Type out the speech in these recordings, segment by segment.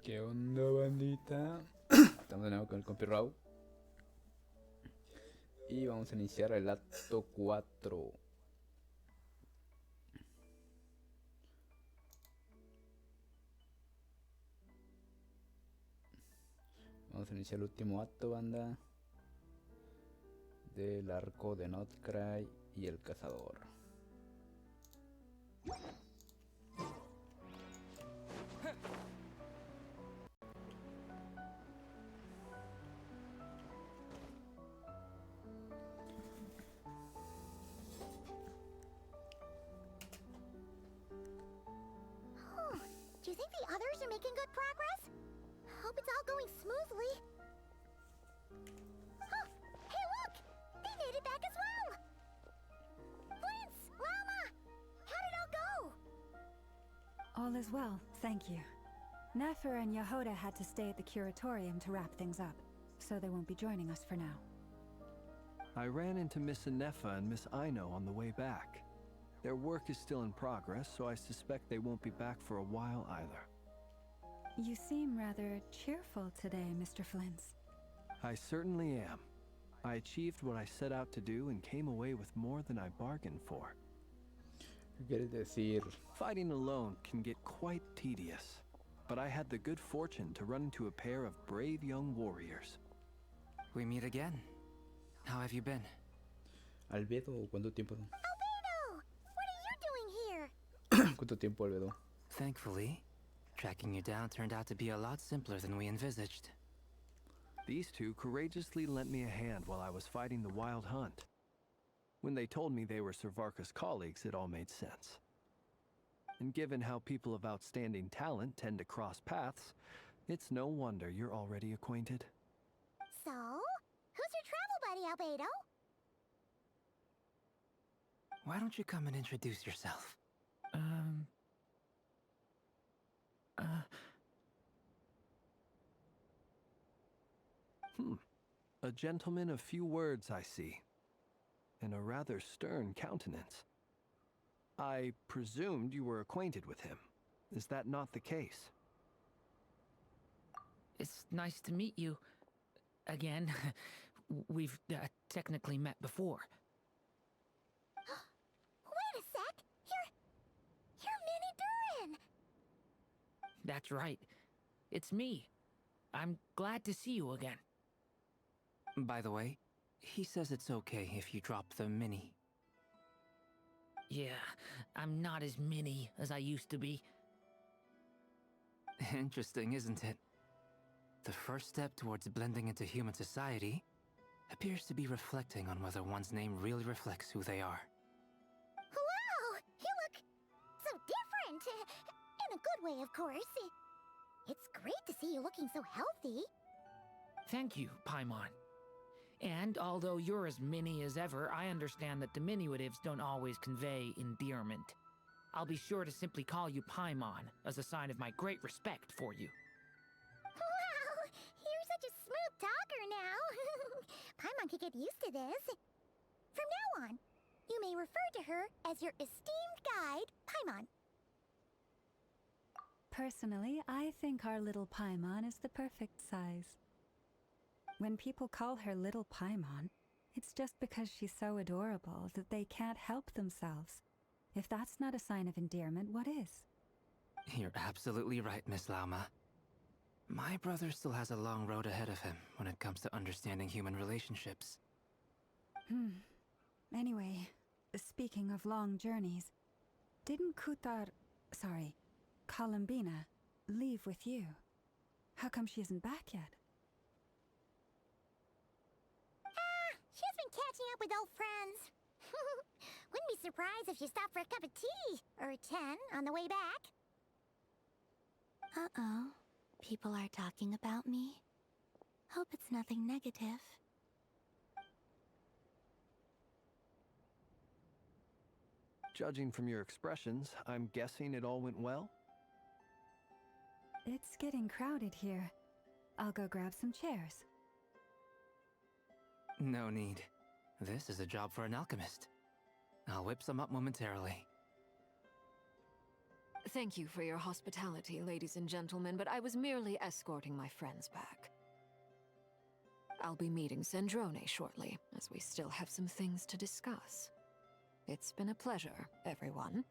¿Qué onda, bandita? Estamos de nuevo con el compi Raúl. Y vamos a iniciar el acto 4. Vamos a iniciar el último acto, banda. Del arco de Notcry y el cazador. Do you think the others are making good progress? Hope it's all going smoothly. Oh, hey look! They made it back as well! Flint's! Lama! How did it all go? All is well, thank you. Nefer and Yehoda had to stay at the curatorium to wrap things up, so they won't be joining us for now. I ran into Miss Inefa and Miss Aino on the way back. Their work is still in progress, so I suspect they won't be back for a while either. You seem rather cheerful today, Mr. Flint's. I certainly am. I achieved what I set out to do and came away with more than I bargained for. ¿Qué quieres decir? Fighting alone can get quite tedious, but I had the good fortune to run into a pair of brave young warriors. We meet again. How have you been? ¿Albedo? ¿Cuánto tiempo? Albedo! What are you doing here? ¿Cuánto tiempo, Albedo? Thankfully, tracking you down turned out to be a lot simpler than we envisaged. These two courageously lent me a hand while I was fighting the wild hunt. When they told me they were Servarka's colleagues, it all made sense. And given how people of outstanding talent tend to cross paths, it's no wonder you're already acquainted. So, who's your travel buddy, Albedo? Why don't you come and introduce yourself? A gentleman of few words, I see. And a rather stern countenance. I presumed you were acquainted with him. Is that not the case? It's nice to meet you. Again. We've technically met before. Wait a sec! You're Minnie Durin! That's right. It's me. I'm glad to see you again. By the way, he says it's okay if you drop the mini. Yeah, I'm not as mini as I used to be. Interesting, isn't it? The first step towards blending into human society appears to be reflecting on whether one's name really reflects who they are. Wow! You look so different! In a good way, of course. It's great to see you looking so healthy. Thank you, Paimon. And although you're as mini as ever, I understand that diminutives don't always convey endearment. I'll be sure to simply call you Paimon as a sign of my great respect for you. Wow! You're such a smooth talker now. Paimon could get used to this. From now on, you may refer to her as your esteemed guide, Paimon. Personally, I think our little Paimon is the perfect size. When people call her Little Paimon, it's just because she's so adorable that they can't help themselves. If that's not a sign of endearment, what is? You're absolutely right, Miss Lauma. My brother still has a long road ahead of him when it comes to understanding human relationships. Anyway, speaking of long journeys, didn't Columbina, leave with you? How come she isn't back yet? She's been catching up with old friends. Wouldn't be surprised if she stopped for a cup of tea or 10 on the way back. Uh-oh. People are talking about me. Hope it's nothing negative. Judging from your expressions, I'm guessing it all went well? It's getting crowded here. I'll go grab some chairs. No need. This is a job for an alchemist. I'll whip some up momentarily. Thank you for your hospitality, ladies and gentlemen, but I was merely escorting my friends back. I'll be meeting Sandrone shortly, as we still have some things to discuss. It's been a pleasure, everyone.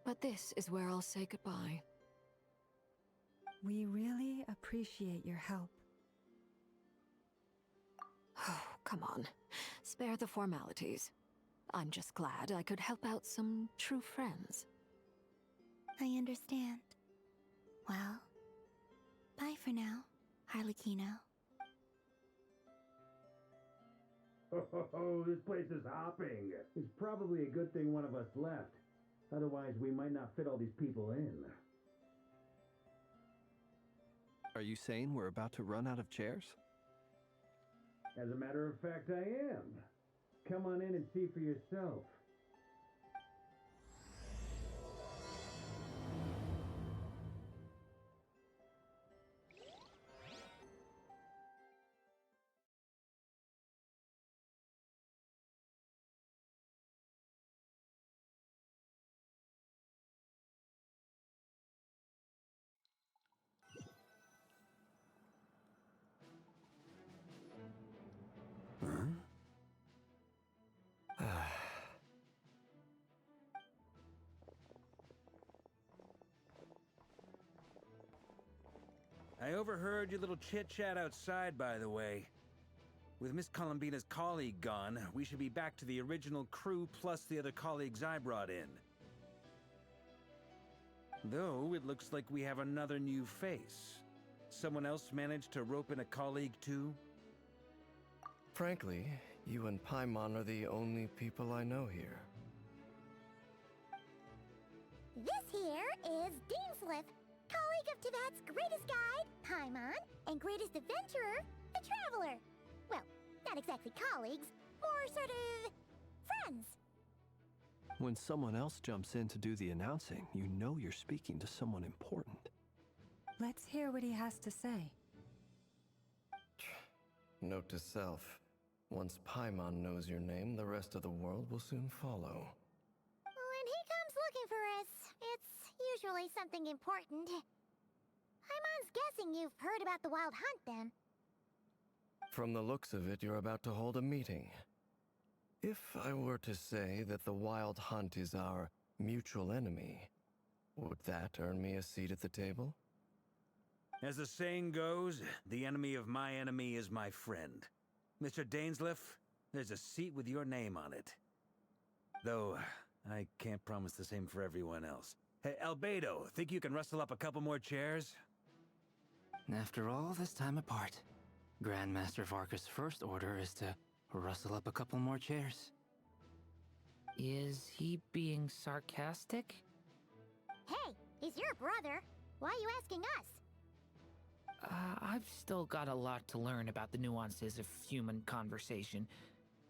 But this is where I'll say goodbye. We really appreciate your help. Oh, come on. Spare the formalities. I'm just glad I could help out some true friends. I understand. Well, bye for now, Harlequino. Oh, this place is hopping. It's probably a good thing one of us left. Otherwise, we might not fit all these people in. Are you saying we're about to run out of chairs? As a matter of fact, I am. Come on in and see for yourself. I overheard your little chit-chat outside, by the way. With Miss Columbina's colleague gone, we should be back to the original crew plus the other colleagues I brought in. Though, it looks like we have another new face. Someone else managed to rope in a colleague too? Frankly, you and Paimon are the only people I know here. This here is Deansliff, colleague of Teyvat's greatest guide, Paimon, and greatest adventurer, the Traveler. Well, not exactly colleagues, more sort of friends. When someone else jumps in to do the announcing, you know you're speaking to someone important. Let's hear what he has to say. Note to self. Once Paimon knows your name, the rest of the world will soon follow. When he comes looking for us, it's usually something important. Paimon's guessing you've heard about the Wild Hunt, then. From the looks of it, you're about to hold a meeting. If I were to say that the Wild Hunt is our mutual enemy, would that earn me a seat at the table? As the saying goes, the enemy of my enemy is my friend. Mr. Dainsliff, there's a seat with your name on it. Though, I can't promise the same for everyone else. Hey, Albedo, think you can rustle up a couple more chairs? After all this time apart, Grandmaster Varka's first order is to rustle up a couple more chairs. Is he being sarcastic? Hey, he's your brother. Why are you asking us? I've still got a lot to learn about the nuances of human conversation.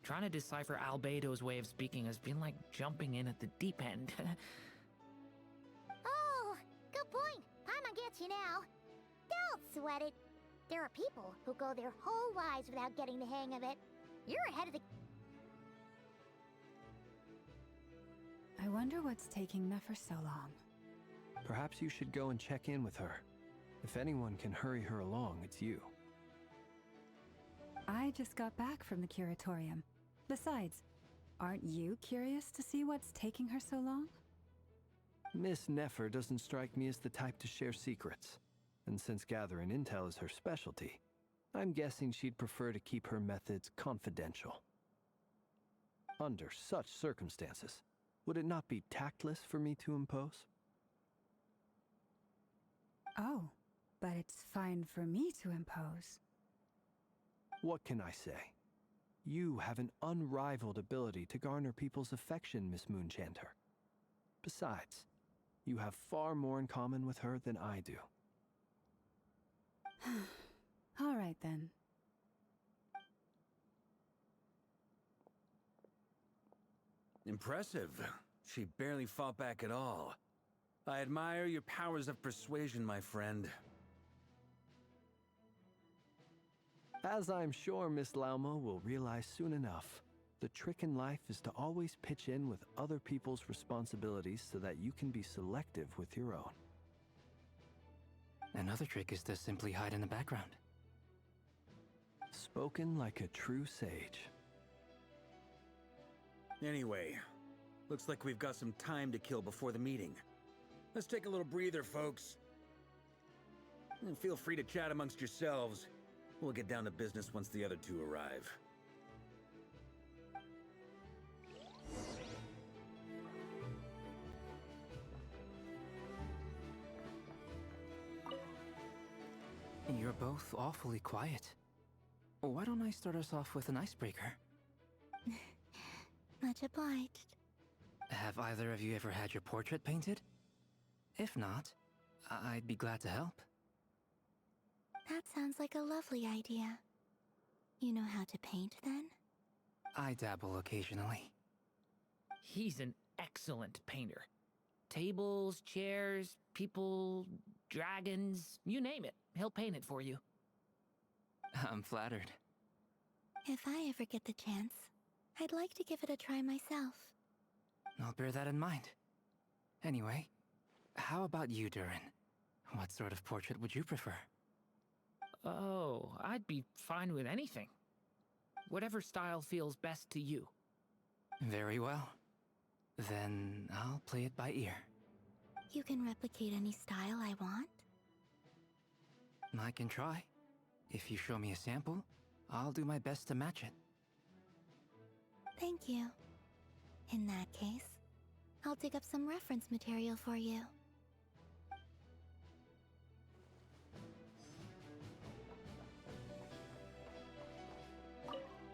Trying to decipher Albedo's way of speaking has been like jumping in at the deep end. Oh, good point. Paimon gets you now. Don't sweat it. There are people who go their whole lives without getting the hang of it. You're ahead of the... I wonder what's taking Nefer so long. Perhaps you should go and check in with her. If anyone can hurry her along, it's you. I just got back from the curatorium. Besides, aren't you curious to see what's taking her so long? Miss Nefer doesn't strike me as the type to share secrets. And since gathering intel is her specialty, I'm guessing she'd prefer to keep her methods confidential. Under such circumstances, would it not be tactless for me to impose? Oh, but it's fine for me to impose. What can I say? You have an unrivaled ability to garner people's affection, Miss Moonchanter. Besides, you have far more in common with her than I do. All right, then. Impressive. She barely fought back at all. I admire your powers of persuasion, my friend. As I'm sure Miss Lauma will realize soon enough, The trick in life is to always pitch in with other people's responsibilities so that you can be selective with your own. Another trick is to simply hide in the background. Spoken like a true sage. Anyway, looks like we've got some time to kill before the meeting. Let's take a little breather, folks. And feel free to chat amongst yourselves. We'll get down to business once the other two arrive. You're both awfully quiet. Why don't I start us off with an icebreaker? Much obliged. Have either of you ever had your portrait painted? If not, I'd be glad to help. That sounds like a lovely idea. You know how to paint, then? I dabble occasionally. He's an excellent painter. Tables, chairs, people, dragons, you name it. He'll paint it for you. I'm flattered. If I ever get the chance, I'd like to give it a try myself. I'll bear that in mind. Anyway, how about you, Durin? What sort of portrait would you prefer? Oh, I'd be fine with anything. Whatever style feels best to you. Very well. Then I'll play it by ear. You can replicate any style I want? I can try. If you show me a sample, I'll do my best to match it. Thank you. In that case, I'll dig up some reference material for you.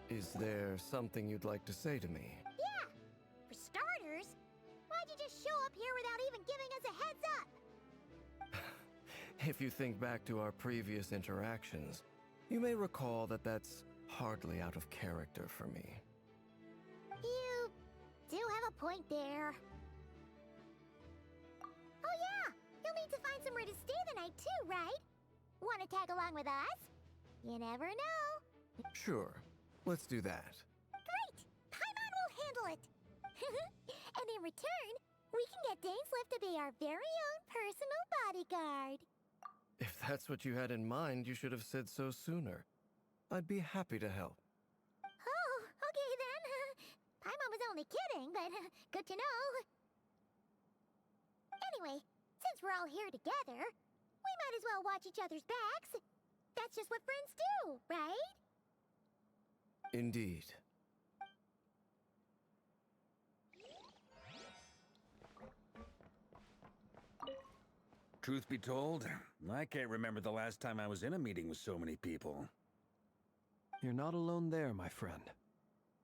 Is there something you'd like to say to me? Yeah! For starters, why'd you just show up here without even giving us a heads up? If you think back to our previous interactions, you may recall that that's hardly out of character for me. You do have a point there. Oh yeah! You'll need to find somewhere to stay the night too, right? Wanna tag along with us? You never know. Sure, let's do that. Great! Paimon will handle it! And in return, we can get Dainslift to be our very own personal bodyguard. If that's what you had in mind, you should have said so sooner. I'd be happy to help. Oh, okay then. Paimon was only kidding, but good to know. Anyway, since we're all here together, we might as well watch each other's backs. That's just what friends do, right? Indeed. Truth be told, I can't remember the last time I was in a meeting with so many people. You're not alone there, my friend.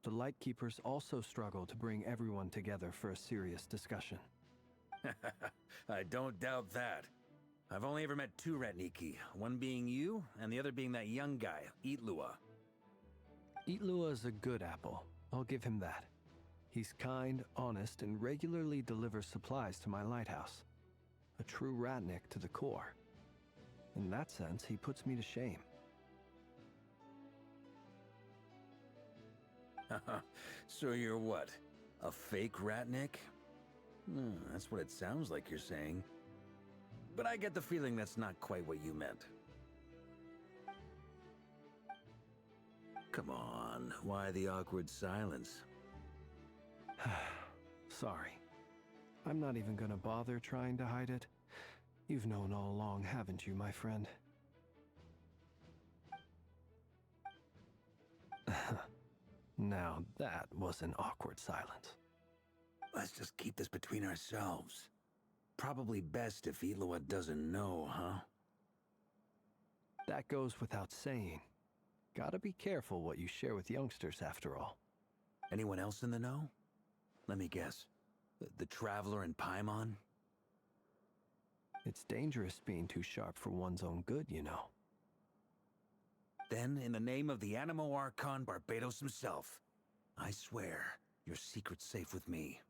The Lightkeepers also struggle to bring everyone together for a serious discussion. I don't doubt that. I've only ever met two Ratniki, one being you, and the other being that young guy, Itlua. Itlua is a good apple. I'll give him that. He's kind, honest, and regularly delivers supplies to my lighthouse. A true Ratnik to the core. In that sense, he puts me to shame. So you're what? A fake Ratnik? That's what it sounds like you're saying. But I get the feeling that's not quite what you meant. Come on, why the awkward silence? Sorry. I'm not even gonna bother trying to hide it. You've known all along, haven't you, my friend? Now that was an awkward silence. Let's just keep this between ourselves. Probably best if Itlua doesn't know, huh? That goes without saying. Gotta be careful what you share with youngsters, after all. Anyone else in the know? Let me guess. The Traveler and Paimon? It's dangerous being too sharp for one's own good, you know. Then, in the name of the Animo Archon Barbatos himself, I swear, your secret's safe with me.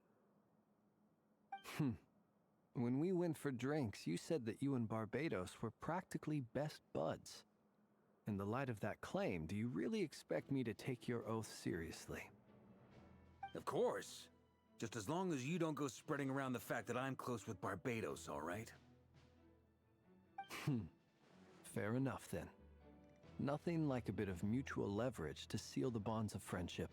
When we went for drinks, you said that you and Barbatos were practically best buds. In the light of that claim, do you really expect me to take your oath seriously? Of course. Just as long as you don't go spreading around the fact that I'm close with Barbados, all right? Fair enough, then. Nothing like a bit of mutual leverage to seal the bonds of friendship.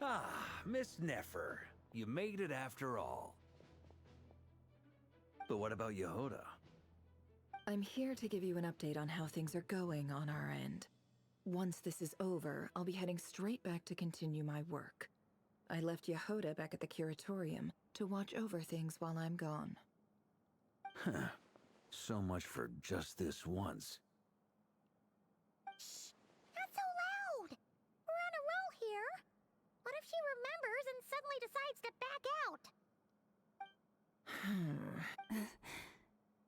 Ah, Miss Nefer. You made it after all. But what about Yehoda? I'm here to give you an update on how things are going on our end. Once this is over, I'll be heading straight back to continue my work. I left Yehoda back at the curatorium to watch over things while I'm gone. Huh. So much for just this once. Shh! Not so loud! We're on a roll here! What if she remembers and suddenly decides to back out?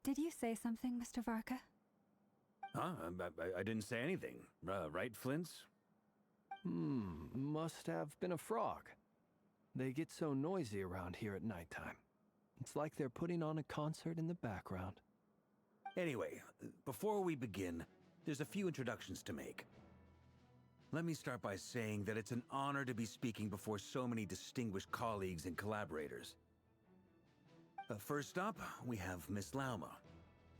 Did you say something, Mr. Varka? Huh? I didn't say anything. Right, Flints? Must have been a frog. They get so noisy around here at nighttime. It's like they're putting on a concert in the background. Anyway, before we begin, there's a few introductions to make. Let me start by saying that it's an honor to be speaking before so many distinguished colleagues and collaborators. First up, we have Miss Lauma.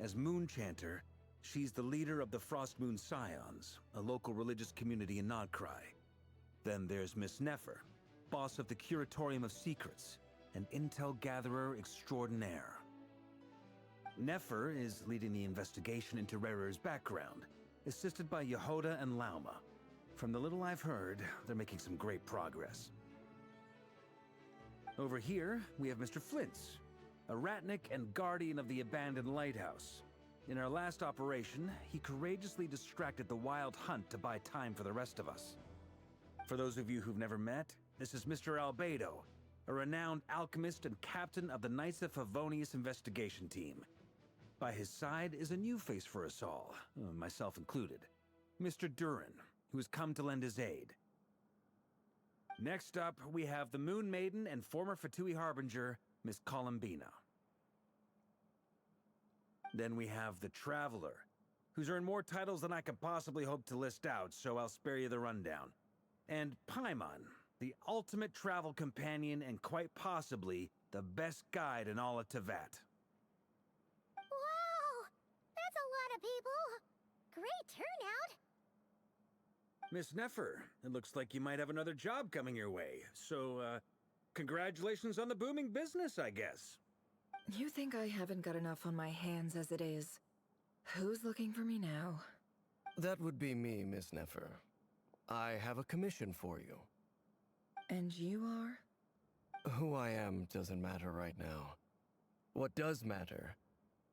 As Moon Chanter, she's the leader of the Frost Moon Scions, a local religious community in Nodcry. Then there's Miss Nefer, boss of the Curatorium of Secrets, an intel gatherer extraordinaire. Nefer is leading the investigation into Rerir's background, assisted by Yehoda and Lauma. From the little I've heard, they're making some great progress. Over here, we have Mr. Flints, a ratnik and guardian of the abandoned lighthouse. In our last operation, he courageously distracted the Wild Hunt to buy time for the rest of us. For those of you who've never met, this is Mr. Albedo, a renowned alchemist and captain of the Knights of Favonius investigation team. By his side is a new face for us all, myself included, Mr. Durin, who has come to lend his aid. Next up, we have the Moon Maiden and former Fatui Harbinger, Miss Columbina. Then we have the Traveler, who's earned more titles than I could possibly hope to list out, so I'll spare you the rundown. And Paimon, the ultimate travel companion and quite possibly the best guide in all of Tevat. Wow! That's a lot of people! Great turnout! Miss Nefer, it looks like you might have another job coming your way, so, congratulations on the booming business, I guess. You think I haven't got enough on my hands as it is? Who's looking for me now? That would be me, Miss Nefer. I have a commission for you. And you are? Who I am doesn't matter right now. What does matter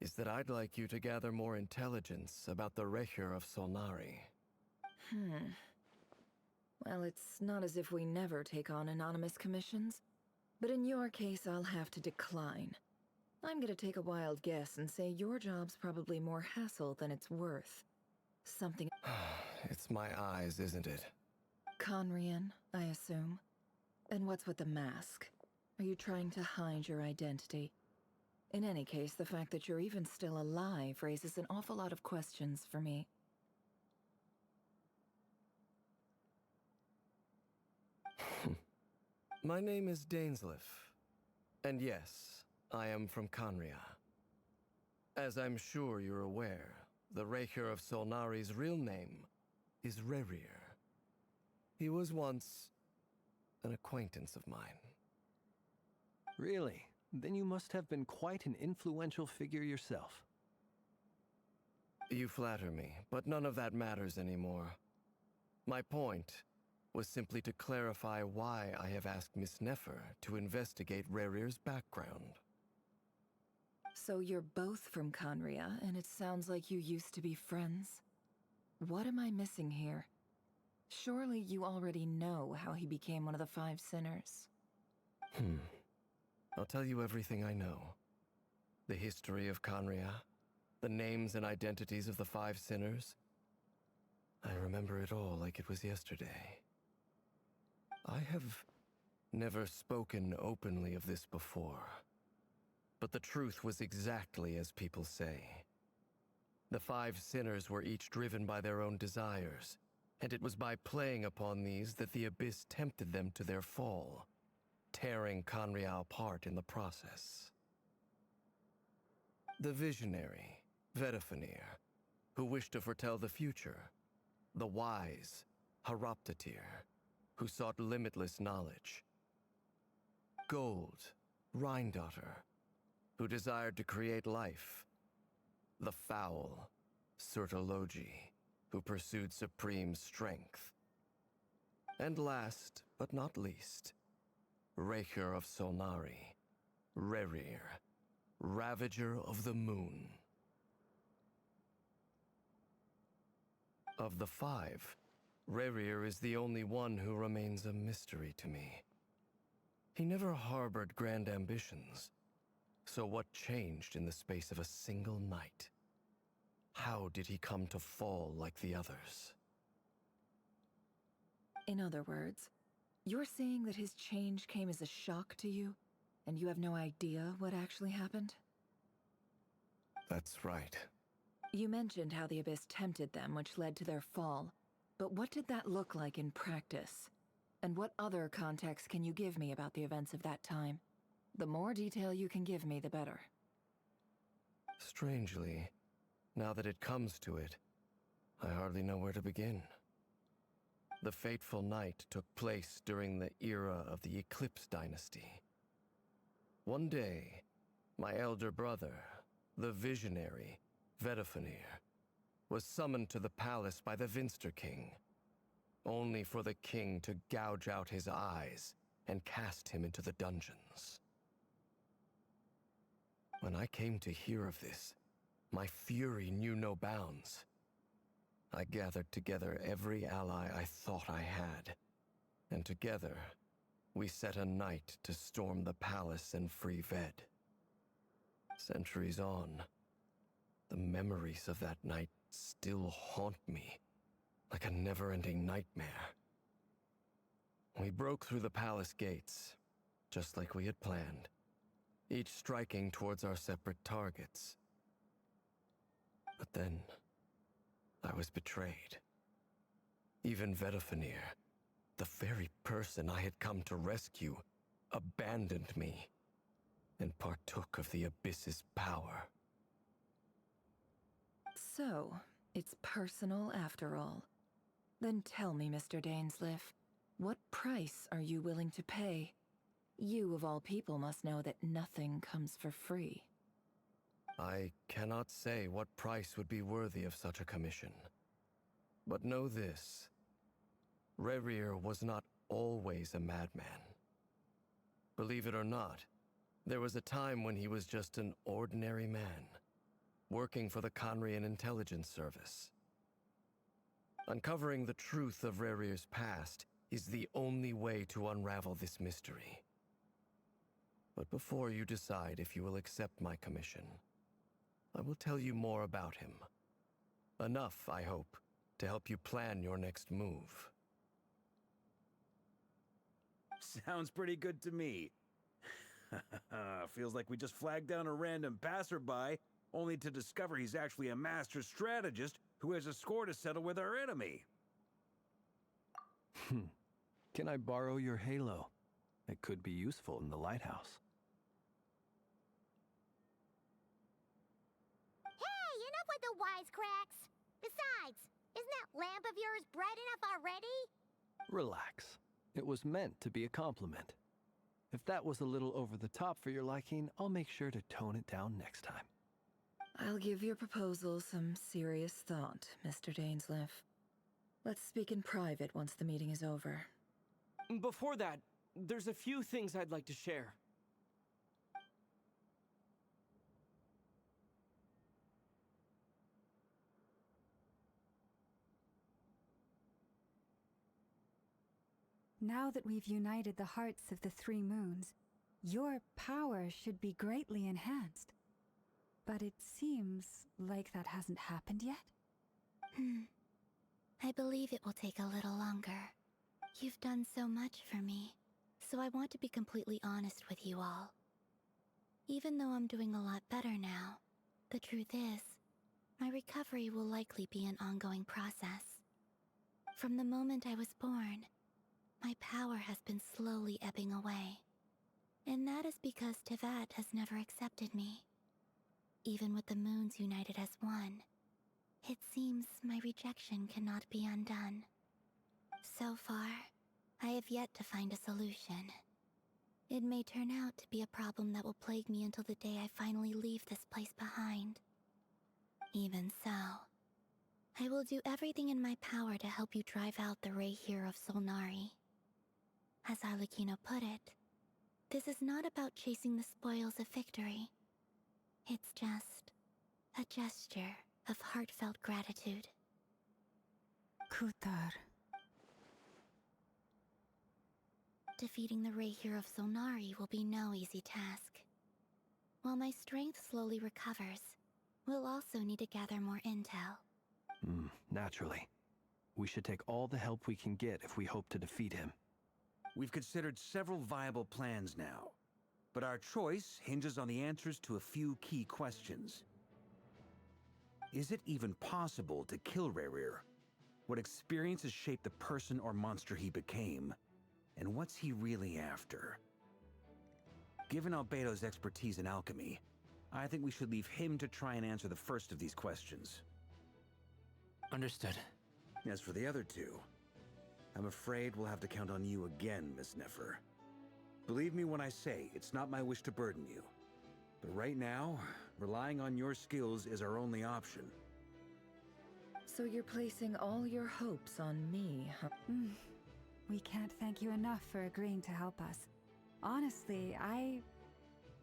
is that I'd like you to gather more intelligence about the Rerir of Solnari. Well, it's not as if we never take on anonymous commissions. But in your case, I'll have to decline. I'm gonna take a wild guess and say your job's probably more hassle than it's worth. Something... It's my eyes, isn't it? Khaenri'ah, I assume. And what's with the mask? Are you trying to hide your identity? In any case, the fact that you're even still alive raises an awful lot of questions for me. My name is Dainsleif. And yes, I am from Khaenri'ah. As I'm sure you're aware, the Rerir of Solnari's real name is Rerir. He was once an acquaintance of mine. Really? Then you must have been quite an influential figure yourself. You flatter me, but none of that matters anymore. My point was simply to clarify why I have asked Miss Nefer to investigate Rerir's background. So you're both from Khaenri'ah, and it sounds like you used to be friends? What am I missing here? Surely you already know how he became one of the five sinners. I'll tell you everything I know. The history of Khaenri'ah, the names and identities of the five sinners. I remember it all like it was yesterday. I have never spoken openly of this before, but the truth was exactly as people say. The five sinners were each driven by their own desires, and it was by playing upon these that the Abyss tempted them to their fall, tearing Khaenri'ah apart in the process. The visionary, Vedifenir, who wished to foretell the future. The wise, Haroptatir, who sought limitless knowledge. Gold, Rhindaughter, who desired to create life. The foul, Surtologi, who pursued supreme strength. And last, but not least, Rerir of Solnari, Rerir, Ravager of the Moon. Of the five, Rerir is the only one who remains a mystery to me. He never harbored grand ambitions, so what changed in the space of a single night? How did he come to fall like the others? In other words, you're saying that his change came as a shock to you, and you have no idea what actually happened? That's right. You mentioned how the Abyss tempted them, which led to their fall. But what did that look like in practice? And what other context can you give me about the events of that time? The more detail you can give me, the better. Strangely, now that it comes to it, I hardly know where to begin. The fateful night took place during the era of the Eclipse Dynasty. One day, my elder brother, the visionary, Vedifenir, was summoned to the palace by the Vinster King, only for the king to gouge out his eyes and cast him into the dungeons. When I came to hear of this, my fury knew no bounds. I gathered together every ally I thought I had, and together, we set a night to storm the palace and free Ved. Centuries on, the memories of that night still haunt me, like a never-ending nightmare. We broke through the palace gates, just like we had planned, each striking towards our separate targets. But then, I was betrayed. Even Vedifenir, the very person I had come to rescue, abandoned me and partook of the Abyss's power. So, it's personal after all. Then tell me, Mr. Dainsleif, what price are you willing to pay? You, of all people, must know that nothing comes for free. I cannot say what price would be worthy of such a commission. But know this. Rerir was not always a madman. Believe it or not, there was a time when he was just an ordinary man, working for the Khaenri'ah Intelligence Service. Uncovering the truth of Rerir's past is the only way to unravel this mystery. But before you decide if you will accept my commission, I will tell you more about him. Enough, I hope, to help you plan your next move. Sounds pretty good to me. Feels like we just flagged down a random passerby, only to discover he's actually a master strategist who has a score to settle with our enemy. Can I borrow your halo? It could be useful in the lighthouse. Hey, enough with the wisecracks! Besides, isn't that lamp of yours bright enough already? Relax. It was meant to be a compliment. If that was a little over the top for your liking, I'll make sure to tone it down next time. I'll give your proposal some serious thought, Mr. Dainsleif. Let's speak in private once the meeting is over. Before that, there's a few things I'd like to share. Now that we've united the hearts of the three moons, your power should be greatly enhanced. But it seems like that hasn't happened yet. I believe it will take a little longer. You've done so much for me, so I want to be completely honest with you all. Even though I'm doing a lot better now, the truth is, my recovery will likely be an ongoing process. From the moment I was born, my power has been slowly ebbing away. And that is because Tevat has never accepted me. Even with the moons united as one, it seems my rejection cannot be undone. So far, I have yet to find a solution. It may turn out to be a problem that will plague me until the day I finally leave this place behind. Even so, I will do everything in my power to help you drive out the Rerir of Solnari. As Arlecchino put it, this is not about chasing the spoils of victory. It's just a gesture of heartfelt gratitude. Kutar. Defeating the Rerir of Solnari will be no easy task. While my strength slowly recovers, we'll also need to gather more intel. Naturally. We should take all the help we can get if we hope to defeat him. We've considered several viable plans now, but our choice hinges on the answers to a few key questions. Is it even possible to kill Rerir? What experiences shaped the person or monster he became? And what's he really after? Given Albedo's expertise in alchemy, I think we should leave him to try and answer the first of these questions. Understood. As for the other two, I'm afraid we'll have to count on you again, Miss Nefer. Believe me when I say it's not my wish to burden you. But right now, relying on your skills is our only option. So you're placing all your hopes on me, huh? We can't thank you enough for agreeing to help us. Honestly, I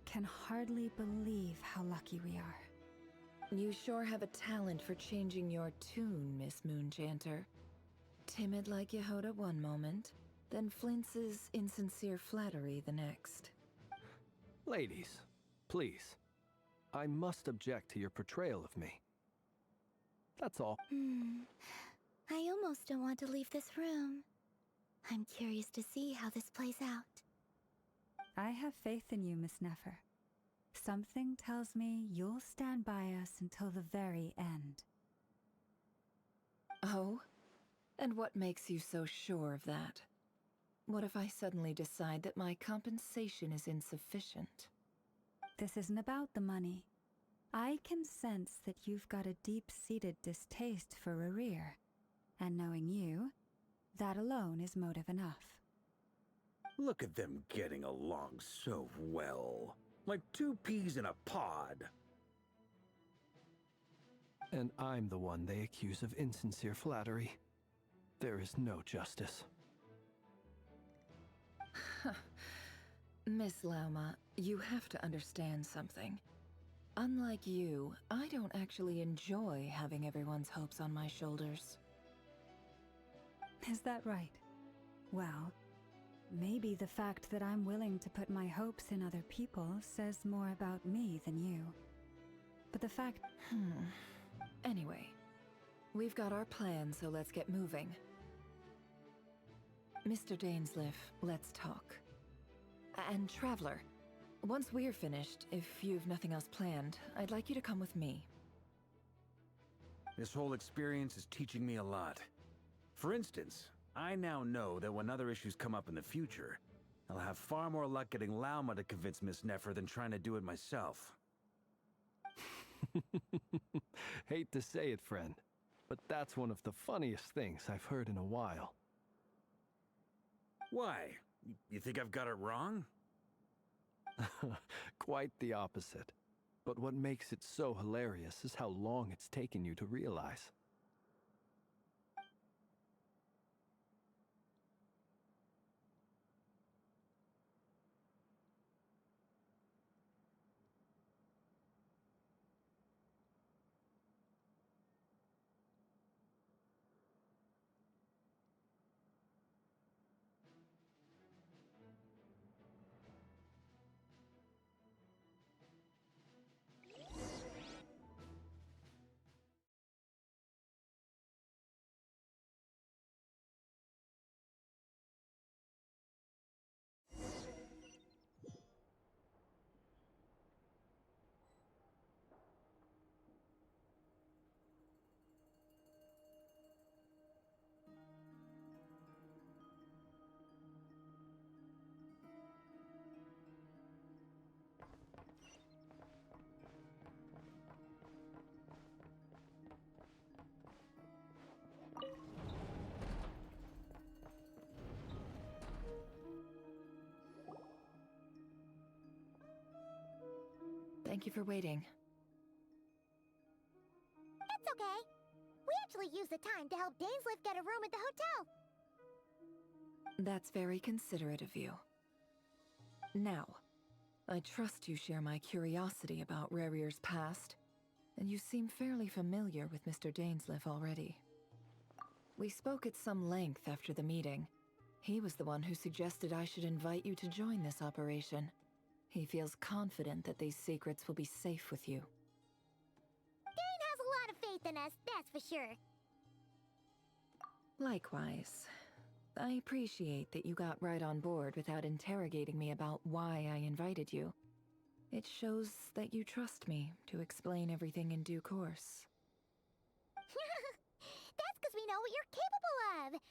can hardly believe how lucky we are. You sure have a talent for changing your tune, Miss Moonchanter. Timid like Yehoda one moment, then flinches insincere flattery the next. Ladies, please. I must object to your portrayal of me. That's all. I almost don't want to leave this room. I'm curious to see how this plays out. I have faith in you, Miss Nefer. Something tells me you'll stand by us until the very end. Oh? And what makes you so sure of that? What if I suddenly decide that my compensation is insufficient? This isn't about the money. I can sense that you've got a deep-seated distaste for Rerir. And knowing you, that alone is motive enough. Look at them getting along so well. Like two peas in a pod. And I'm the one they accuse of insincere flattery. There is no justice. Miss Lauma, you have to understand something. Unlike you, I don't actually enjoy having everyone's hopes on my shoulders. Is that right? Well, maybe the fact that I'm willing to put my hopes in other people says more about me than you. But the fact... Anyway, we've got our plan, so let's get moving. Mr. Dainsleif, let's talk. And Traveler, once we're finished, if you've nothing else planned, I'd like you to come with me. This whole experience is teaching me a lot. For instance, I now know that when other issues come up in the future, I'll have far more luck getting Lauma to convince Miss Nefer than trying to do it myself. Hate to say it, friend, but that's one of the funniest things I've heard in a while. Why? You think I've got it wrong? Quite the opposite. But what makes it so hilarious is how long it's taken you to realize. Thank you for waiting. It's okay. We actually used the time to help Dainsleif get a room at the hotel. That's very considerate of you. Now, I trust you share my curiosity about Rerir's past, and you seem fairly familiar with Mr. Dainsleif already. We spoke at some length after the meeting. He was the one who suggested I should invite you to join this operation. He feels confident that these secrets will be safe with you. Dane has a lot of faith in us, that's for sure. Likewise. I appreciate that you got right on board without interrogating me about why I invited you. It shows that you trust me to explain everything in due course. That's because we know what you're capable of.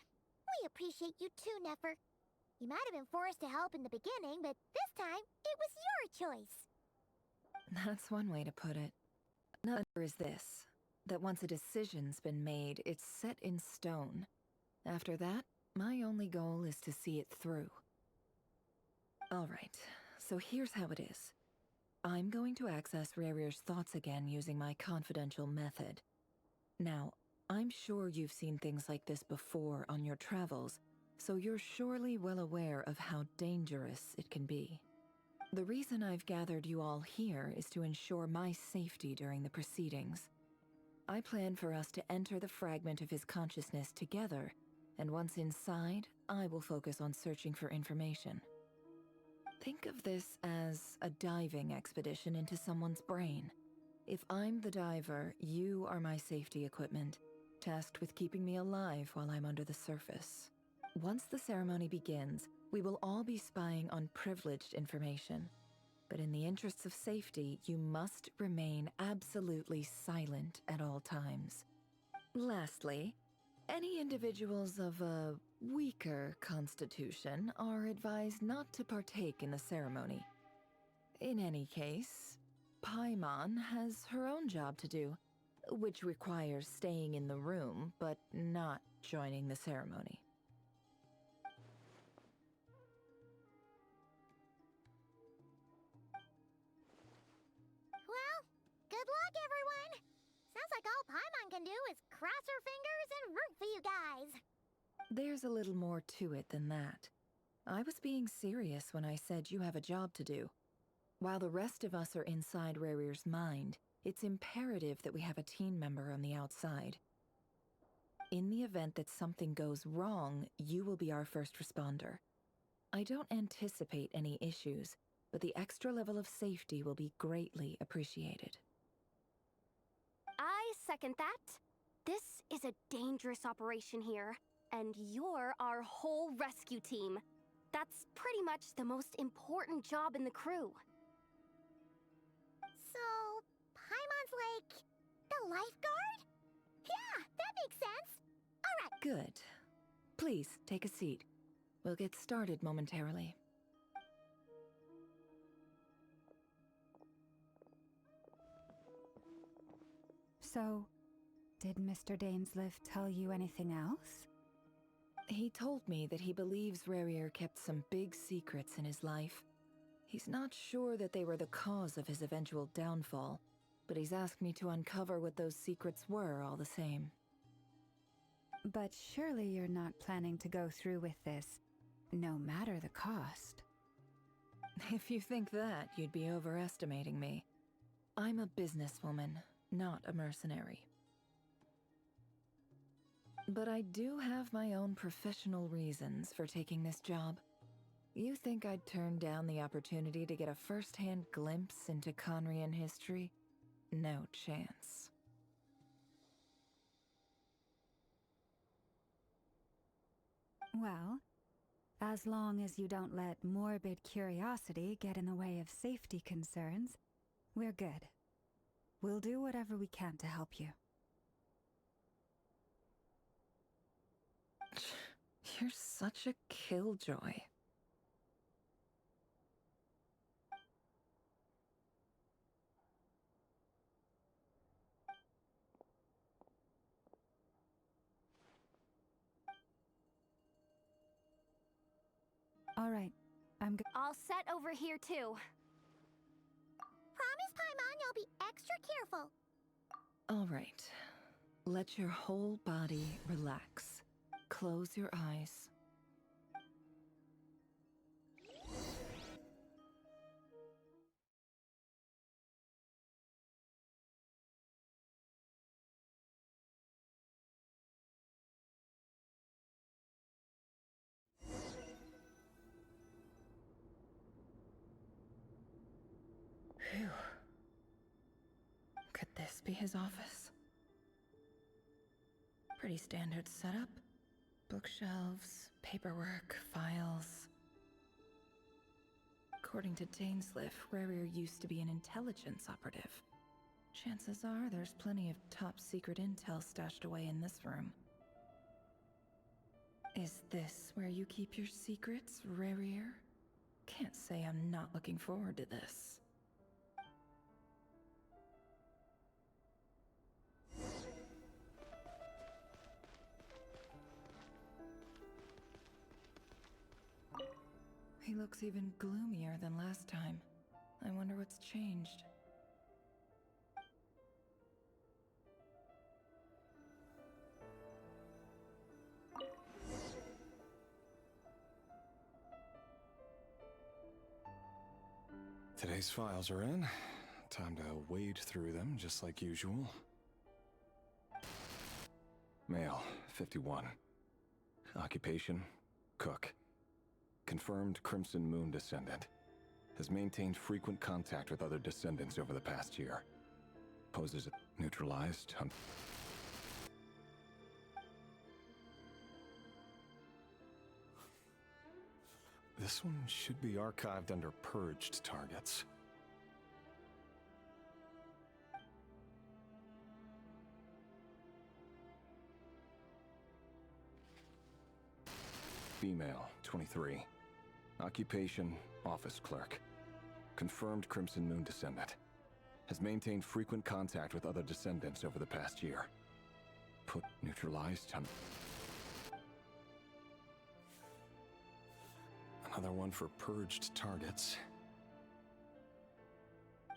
We appreciate you too, Nefer. You might have been forced to help in the beginning, but this time, it was your choice. That's one way to put it. Another is this, that once a decision's been made, it's set in stone. After that, my only goal is to see it through. Alright, so here's how it is. I'm going to access Rerir's thoughts again using my confidential method. Now, I'm sure you've seen things like this before on your travels, so you're surely well aware of how dangerous it can be. The reason I've gathered you all here is to ensure my safety during the proceedings. I plan for us to enter the fragment of his consciousness together, and once inside, I will focus on searching for information. Think of this as a diving expedition into someone's brain. If I'm the diver, you are my safety equipment, tasked with keeping me alive while I'm under the surface. Once the ceremony begins, we will all be spying on privileged information. But in the interests of safety, you must remain absolutely silent at all times. Lastly, any individuals of a weaker constitution are advised not to partake in the ceremony. In any case, Paimon has her own job to do, which requires staying in the room but not joining the ceremony. Well, good luck, everyone. Sounds like all Paimon can do is cross her fingers and root for you guys. There's a little more to it than that. I was being serious when I said you have a job to do. While the rest of us are inside Rerir's mind, it's imperative that we have a team member on the outside. In the event that something goes wrong, you will be our first responder. I don't anticipate any issues, but the extra level of safety will be greatly appreciated. I second that. This is a dangerous operation here, and you're our whole rescue team. That's pretty much the most important job in the crew. So, Paimon's like the lifeguard? Yeah, that makes sense. All right. Good. Please, take a seat. We'll get started momentarily. So, did Mr. Dainsleif tell you anything else? He told me that he believes Rerir kept some big secrets in his life. He's not sure that they were the cause of his eventual downfall, but he's asked me to uncover what those secrets were all the same. But surely you're not planning to go through with this, no matter the cost. If you think that, you'd be overestimating me. I'm a businesswoman, not a mercenary. But I do have my own professional reasons for taking this job. You think I'd turn down the opportunity to get a first-hand glimpse into Khaenri'ah history? No chance. Well, as long as you don't let morbid curiosity get in the way of safety concerns, we're good. We'll do whatever we can to help you. You're such a killjoy. All right, I'm good. All set over here too. Promise, Paimon? I'll be extra careful. All right. Let your whole body relax. Close your eyes. Phew. Could this be his office? Pretty standard setup. Bookshelves, paperwork, files. According to Dainsliff, Rerir used to be an intelligence operative. Chances are there's plenty of top secret intel stashed away in this room. Is this where you keep your secrets, Rerir? Can't say I'm not looking forward to this. He looks even gloomier than last time. I wonder what's changed. Today's files are in. Time to wade through them, just like usual. Male, 51. Occupation, cook. Confirmed Crimson Moon descendant. Has maintained frequent contact with other descendants over the past year. Poses neutralized. This one should be archived under purged targets. Female, 23. Occupation, office clerk. Confirmed Crimson Moon descendant. Has maintained frequent contact with other descendants over the past year. Put neutralized on... Another one for purged targets.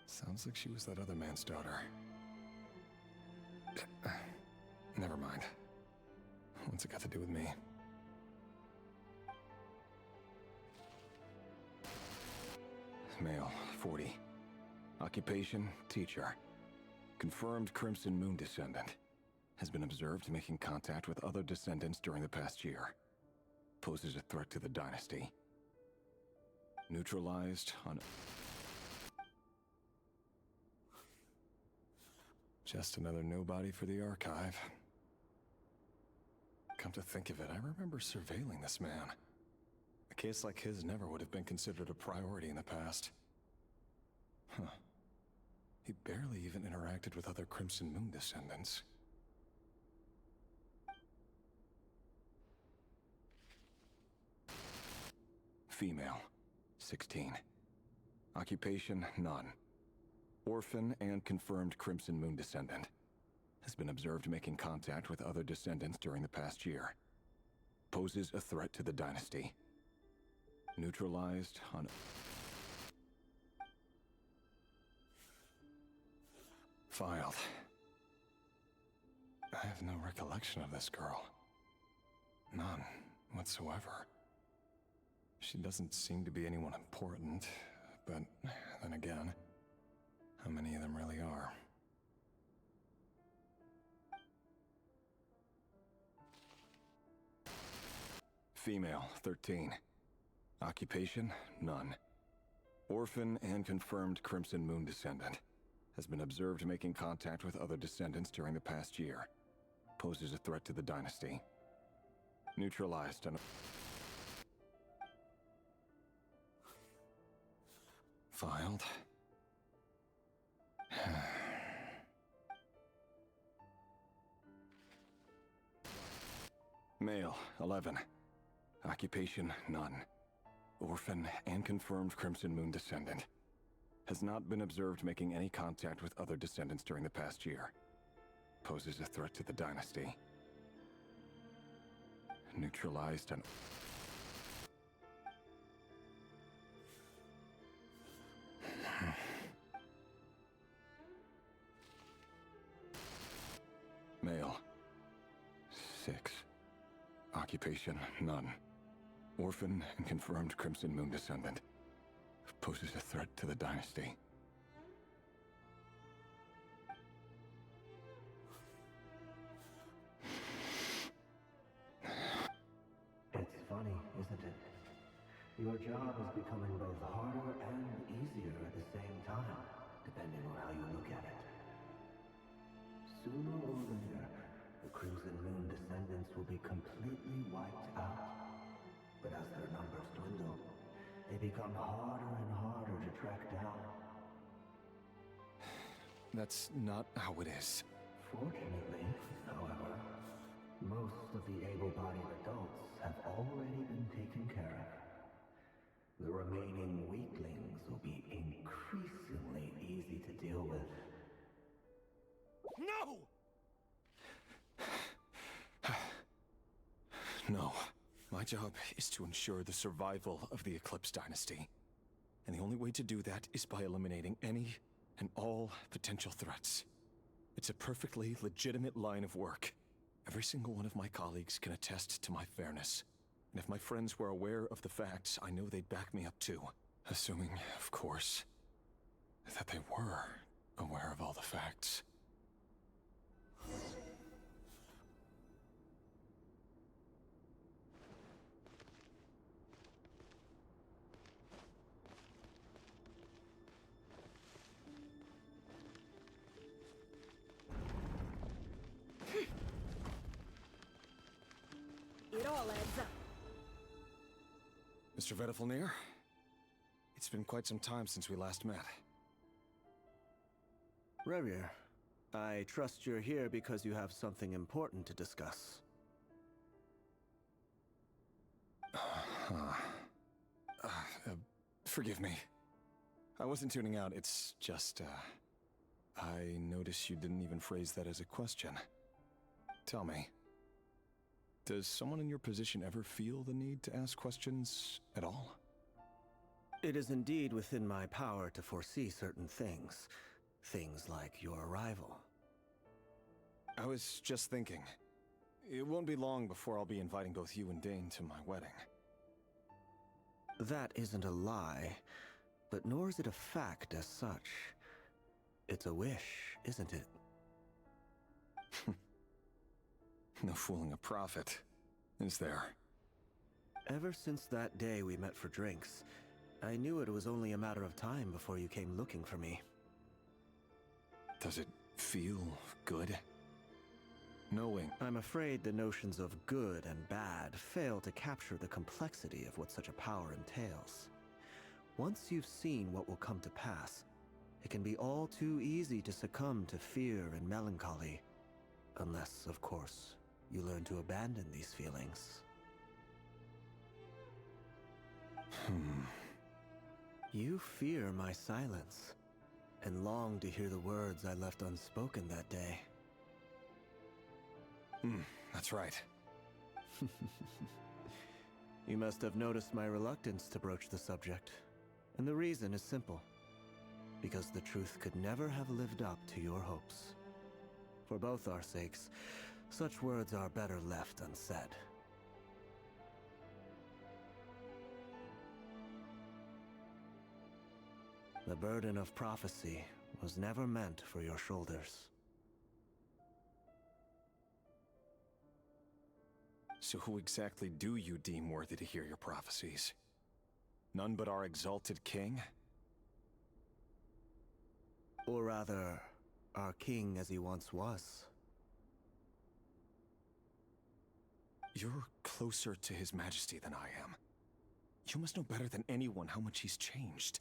Sounds like she was that other man's daughter. Never mind. What's it got to do with me? Male, 40. Occupation, teacher. Confirmed Crimson Moon descendant. Has been observed making contact with other descendants during the past year. Poses a threat to the dynasty. Neutralized on... Just another nobody for the archive. Come to think of it, I remember surveilling this man. A case like his never would have been considered a priority in the past. Huh. He barely even interacted with other Crimson Moon descendants. Female, 16. Occupation, none. Orphan and confirmed Crimson Moon descendant. Has been observed making contact with other descendants during the past year. Poses a threat to the dynasty. Neutralized on... Filed. I have no recollection of this girl. None whatsoever. She doesn't seem to be anyone important, but then again, how many of them really are? Female, 13. Occupation, none. Orphan and confirmed Crimson Moon descendant. Has been observed making contact with other descendants during the past year. Poses a threat to the dynasty. Neutralized on... Filed. Male, 11. Occupation, none. Orphan and confirmed Crimson Moon descendant. Has not been observed making any contact with other descendants during the past year. Poses a threat to the dynasty. Neutralized on... Male. 6. Occupation, none. Orphan and confirmed Crimson Moon descendant. Poses a threat to the dynasty. It's funny, isn't it? Your job is becoming both harder and easier at the same time, depending on how you look at it. Sooner or later, the Crimson Moon descendants will be completely wiped out. But as their numbers dwindle, they become harder and harder to track down. That's not how it is. Fortunately, however, most of the able-bodied adults have already been taken care of. The remaining weaklings will be increasingly easy to deal with. No! No. My job is to ensure the survival of the Eclipse Dynasty. And the only way to do that is by eliminating any and all potential threats. It's a perfectly legitimate line of work. Every single one of my colleagues can attest to my fairness. And if my friends were aware of the facts, I know they'd back me up too. Assuming, of course, that they were aware of all the facts. It all adds up. Mr. Vedifalnir? It's been quite some time since we last met. Rerir, I trust you're here because you have something important to discuss. Forgive me. I wasn't tuning out, it's just, I noticed you didn't even phrase that as a question. Tell me, does someone in your position ever feel the need to ask questions at all? It is indeed within my power to foresee certain things. Things like your arrival. I was just thinking. It won't be long before I'll be inviting both you and Dane to my wedding. That isn't a lie, but nor is it a fact as such. It's a wish, isn't it? No fooling a prophet, is there? Ever since that day we met for drinks, I knew it was only a matter of time before you came looking for me. Does it feel good? Knowing... I'm afraid the notions of good and bad fail to capture the complexity of what such a power entails. Once you've seen what will come to pass, it can be all too easy to succumb to fear and melancholy. Unless, of course, you learn to abandon these feelings. You fear my silence, and long to hear the words I left unspoken that day. That's right. You must have noticed my reluctance to broach the subject. And the reason is simple. Because the truth could never have lived up to your hopes. For both our sakes, such words are better left unsaid. The burden of prophecy was never meant for your shoulders. So who exactly do you deem worthy to hear your prophecies? None but our exalted king? Or rather, our king as he once was. You're closer to his majesty than I am. You must know better than anyone how much he's changed.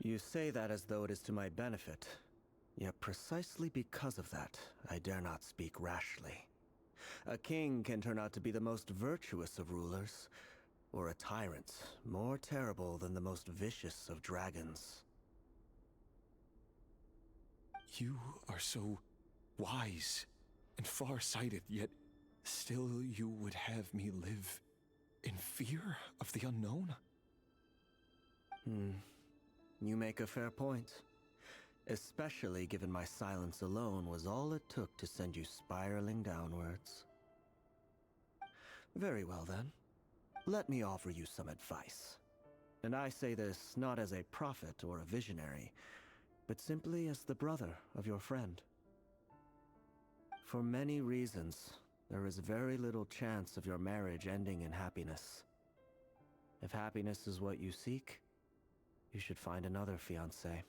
You say that as though it is to my benefit. Yet precisely because of that, I dare not speak rashly. A king can turn out to be the most virtuous of rulers, or a tyrant more terrible than the most vicious of dragons. You are so wise and far-sighted, yet still you would have me live in fear of the unknown? You make a fair point. Especially given my silence alone was all it took to send you spiraling downwards. Very well then. Let me offer you some advice. And I say this not as a prophet or a visionary, but simply as the brother of your friend. For many reasons, there is very little chance of your marriage ending in happiness. If happiness is what you seek, you should find another fiancé.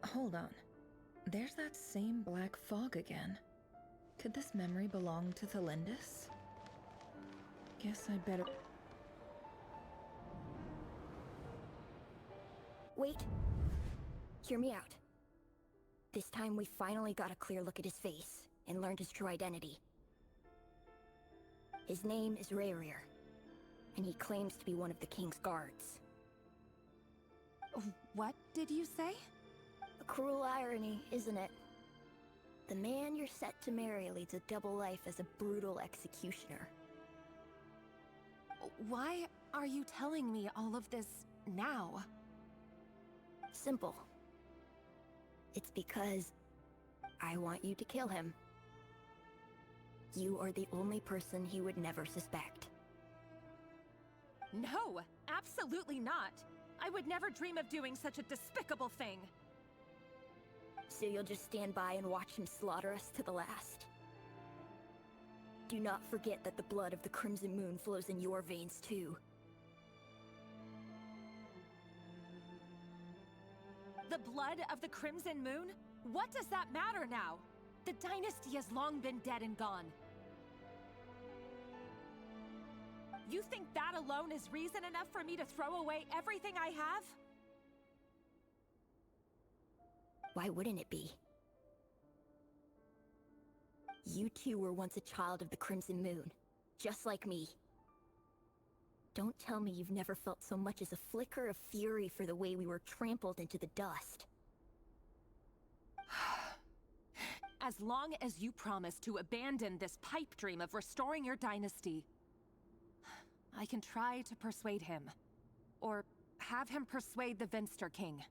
Hold on. There's that same black fog again. Could this memory belong to Thelindis? Guess I'd better... Wait. Hear me out. This time we finally got a clear look at his face and learned his true identity. His name is Rerir, and he claims to be one of the king's guards. What did you say? A cruel irony, isn't it? The man you're set to marry leads a double life as a brutal executioner. Why are you telling me all of this now? Simple. It's because I want you to kill him. You are the only person he would never suspect. No, absolutely not. I would never dream of doing such a despicable thing. So you'll just stand by and watch him slaughter us to the last? Do not forget that the blood of the Crimson Moon flows in your veins too. The blood of the Crimson Moon? What does that matter now? The dynasty has long been dead and gone. You think that alone is reason enough for me to throw away everything I have? Why wouldn't it be? You two were once a child of the Crimson Moon, just like me. Don't tell me you've never felt so much as a flicker of fury for the way we were trampled into the dust. As long as you promise to abandon this pipe dream of restoring your dynasty, I can try to persuade him. Or have him persuade the Vinster King.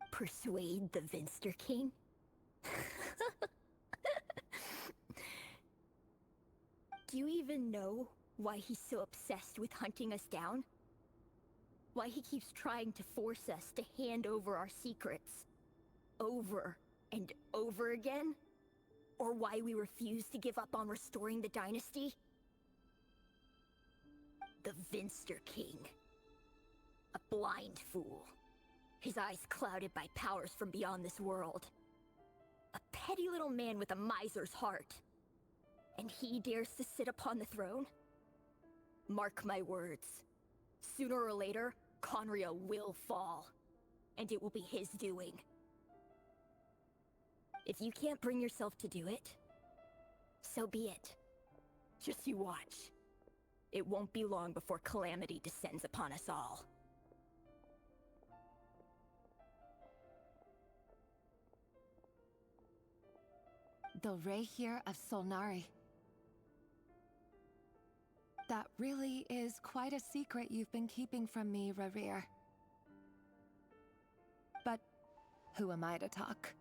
Persuade the Vinster King? Do you even know why he's so obsessed with hunting us down? Why he keeps trying to force us to hand over our secrets? Over and over again? Or why we refuse to give up on restoring the dynasty? The Vinster King. A blind fool. His eyes clouded by powers from beyond this world. A petty little man with a miser's heart. And he dares to sit upon the throne? Mark my words. Sooner or later, Khaenri'ah will fall. And it will be his doing. If you can't bring yourself to do it, so be it. Just you watch. It won't be long before calamity descends upon us all. The Rerir of Solnari. That really is quite a secret you've been keeping from me, Rerir. But who am I to talk?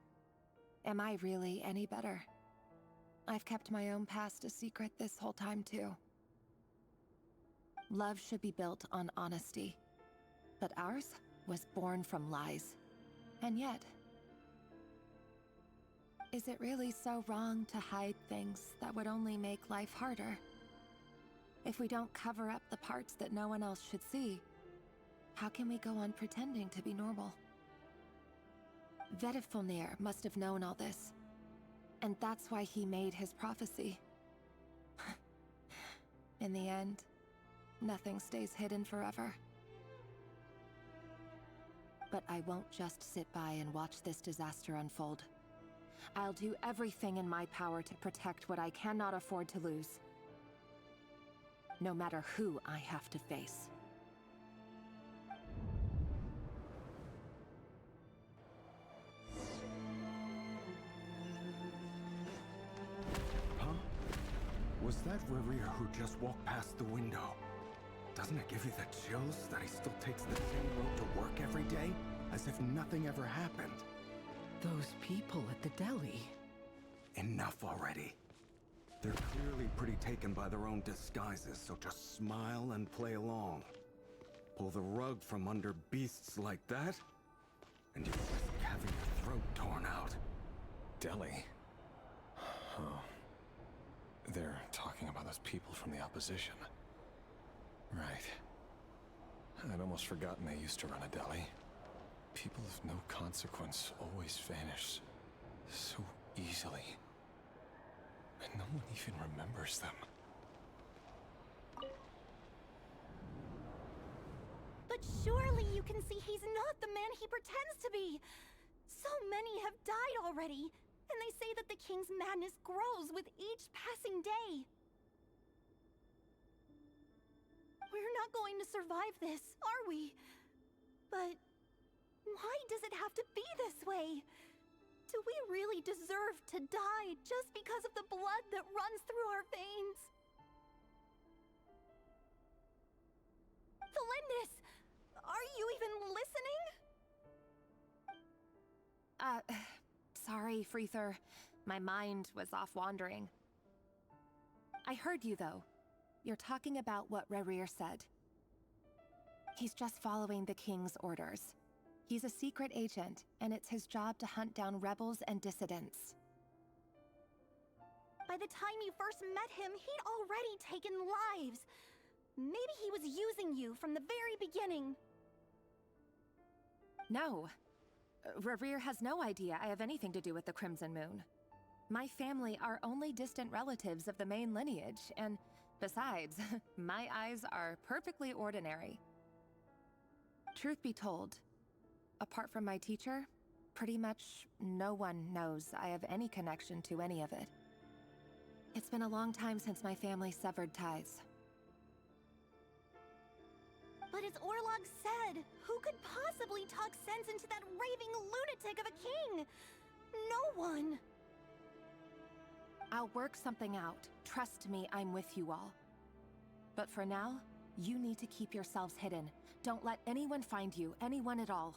Am I really any better? I've kept my own past a secret this whole time too. Love should be built on honesty. But ours was born from lies. And yet, is it really so wrong to hide things that would only make life harder? If we don't cover up the parts that no one else should see, how can we go on pretending to be normal? Vedifulnir must have known all this. And that's why he made his prophecy. In the end, nothing stays hidden forever. But I won't just sit by and watch this disaster unfold. I'll do everything in my power to protect what I cannot afford to lose. No matter who I have to face. Huh? who just walked past the window. Doesn't it give you the chills that he still takes the same road to work every day? As if nothing ever happened. Those people at the deli. Enough already. They're clearly pretty taken by their own disguises, so just smile and play along. Pull the rug from under beasts like that, and you risk having your throat torn out. Deli? Oh. They're talking about those people from the opposition. Right. I'd almost forgotten they used to run a deli. People of no consequence always vanish so easily. And no one even remembers them. But surely you can see he's not the man he pretends to be. So many have died already, and they say that the king's madness grows with each passing day. We're not going to survive this, are we? But why does it have to be this way? Do we really deserve to die just because of the blood that runs through our veins? Felindis, are you even listening? Sorry, Freether. My mind was off wandering. I heard you, though. You're talking about what Rerir said. He's just following the king's orders. He's a secret agent, and it's his job to hunt down rebels and dissidents. By the time you first met him, he'd already taken lives. Maybe he was using you from the very beginning. No. Rerir has no idea I have anything to do with the Crimson Moon. My family are only distant relatives of the main lineage, and besides, my eyes are perfectly ordinary. Truth be told, apart from my teacher, pretty much no one knows I have any connection to any of it. It's been a long time since my family severed ties. But as Orlog said, who could possibly talk sense into that raving lunatic of a king? No one. I'll work something out. Trust me, I'm with you all. But for now, you need to keep yourselves hidden. Don't let anyone find you, anyone at all.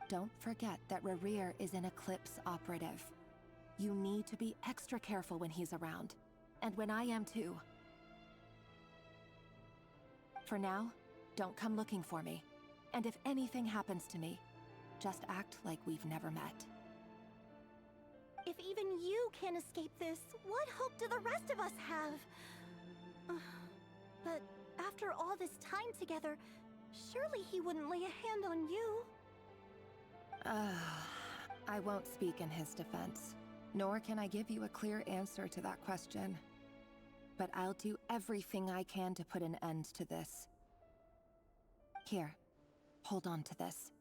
Don't forget that Rerir is an Eclipse operative. You need to be extra careful when he's around. And when I am too. For now, don't come looking for me. And if anything happens to me, just act like we've never met. If even you can't escape this, what hope do the rest of us have? But after all this time together, surely he wouldn't lay a hand on you. I won't speak in his defense, nor can I give you a clear answer to that question. But I'll do everything I can to put an end to this. Here, hold on to this.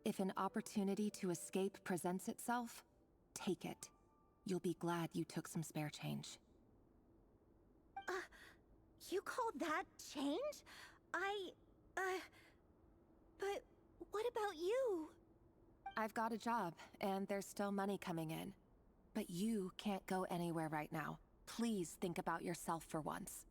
If an opportunity to escape presents itself, take it. You'll be glad you took some spare change. You called that change? But what about you? I've got a job, and there's still money coming in. But you can't go anywhere right now. Please think about yourself for once.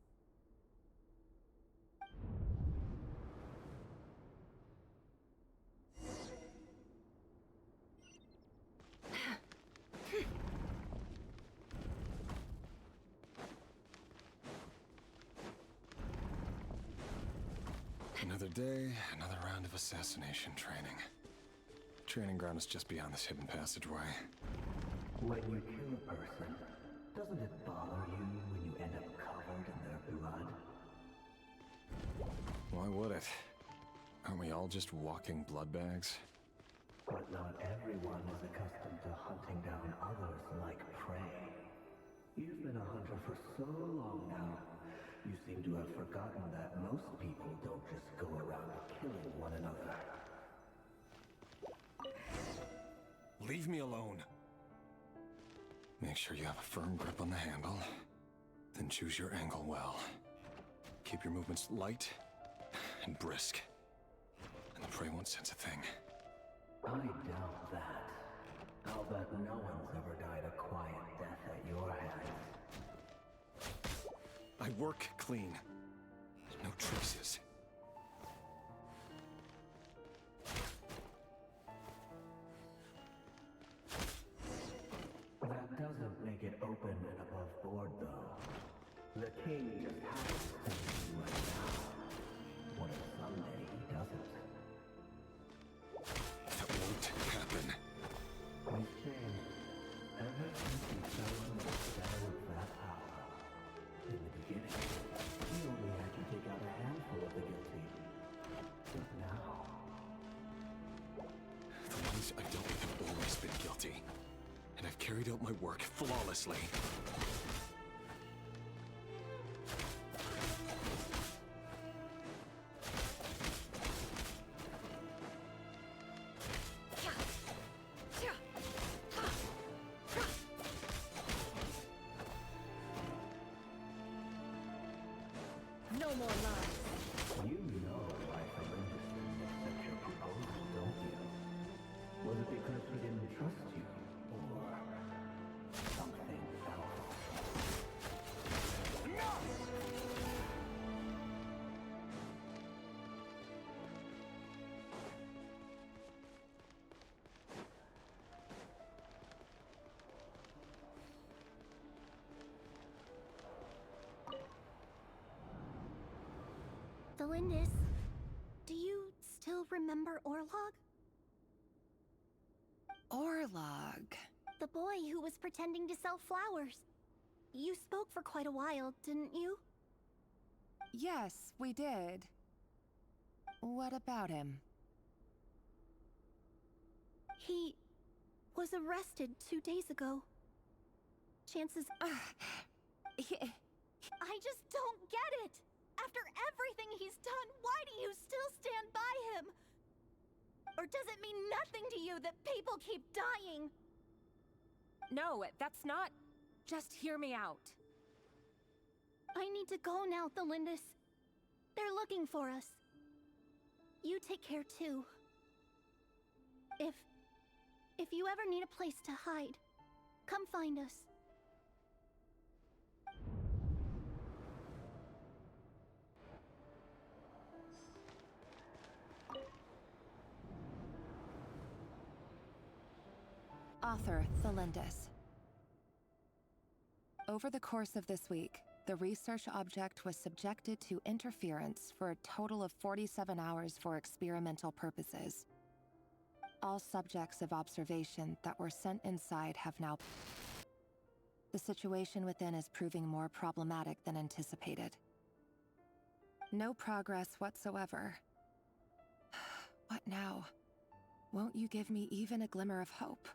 Another day, another round of assassination training. Training ground is just beyond this hidden passageway. When you kill a person, doesn't it bother you when you end up covered in their blood? Why would it? Aren't we all just walking blood bags? But not everyone is accustomed to hunting down others like prey. You've been a hunter for so long now, you seem to have forgotten that most people don't just go around killing one another. Leave me alone. Make sure you have a firm grip on the handle, then choose your angle well. Keep your movements light and brisk, and the prey won't sense a thing. I doubt that. I'll bet no one's ever died a quiet death at your hands. my work clean. No traces. That doesn't make it open and above board, though. The king just happens to be right now. What if someday he doesn't? That won't happen. He's changed. Ever since he fell under the spell of that power. In the beginning, he only had to take out a handful of the guilty. But now... The ones I've dealt with have always been guilty. And I've carried out my work flawlessly. No more lies. You know why Khaenri'ah didn't accept your proposal, don't you? Was it because he didn't trust you? Or something else? Delindis, do you still remember Orlog? Orlog. The boy who was pretending to sell flowers. You spoke for quite a while, didn't you? Yes, we did. What about him? He was arrested 2 days ago. Chances... I just don't get it! After everything he's done, why do you still stand by him? Or does it mean nothing to you that people keep dying? No, that's not... Just hear me out. I need to go now, Thelindis. They're looking for us. You take care too. If you ever need a place to hide, come find us. Author Thelindis. Over the course of this week, the research object was subjected to interference for a total of 47 hours for experimental purposes. All subjects of observation that were sent inside have now... The situation within is proving more problematic than anticipated. No progress whatsoever. What now? Won't you give me even a glimmer of hope?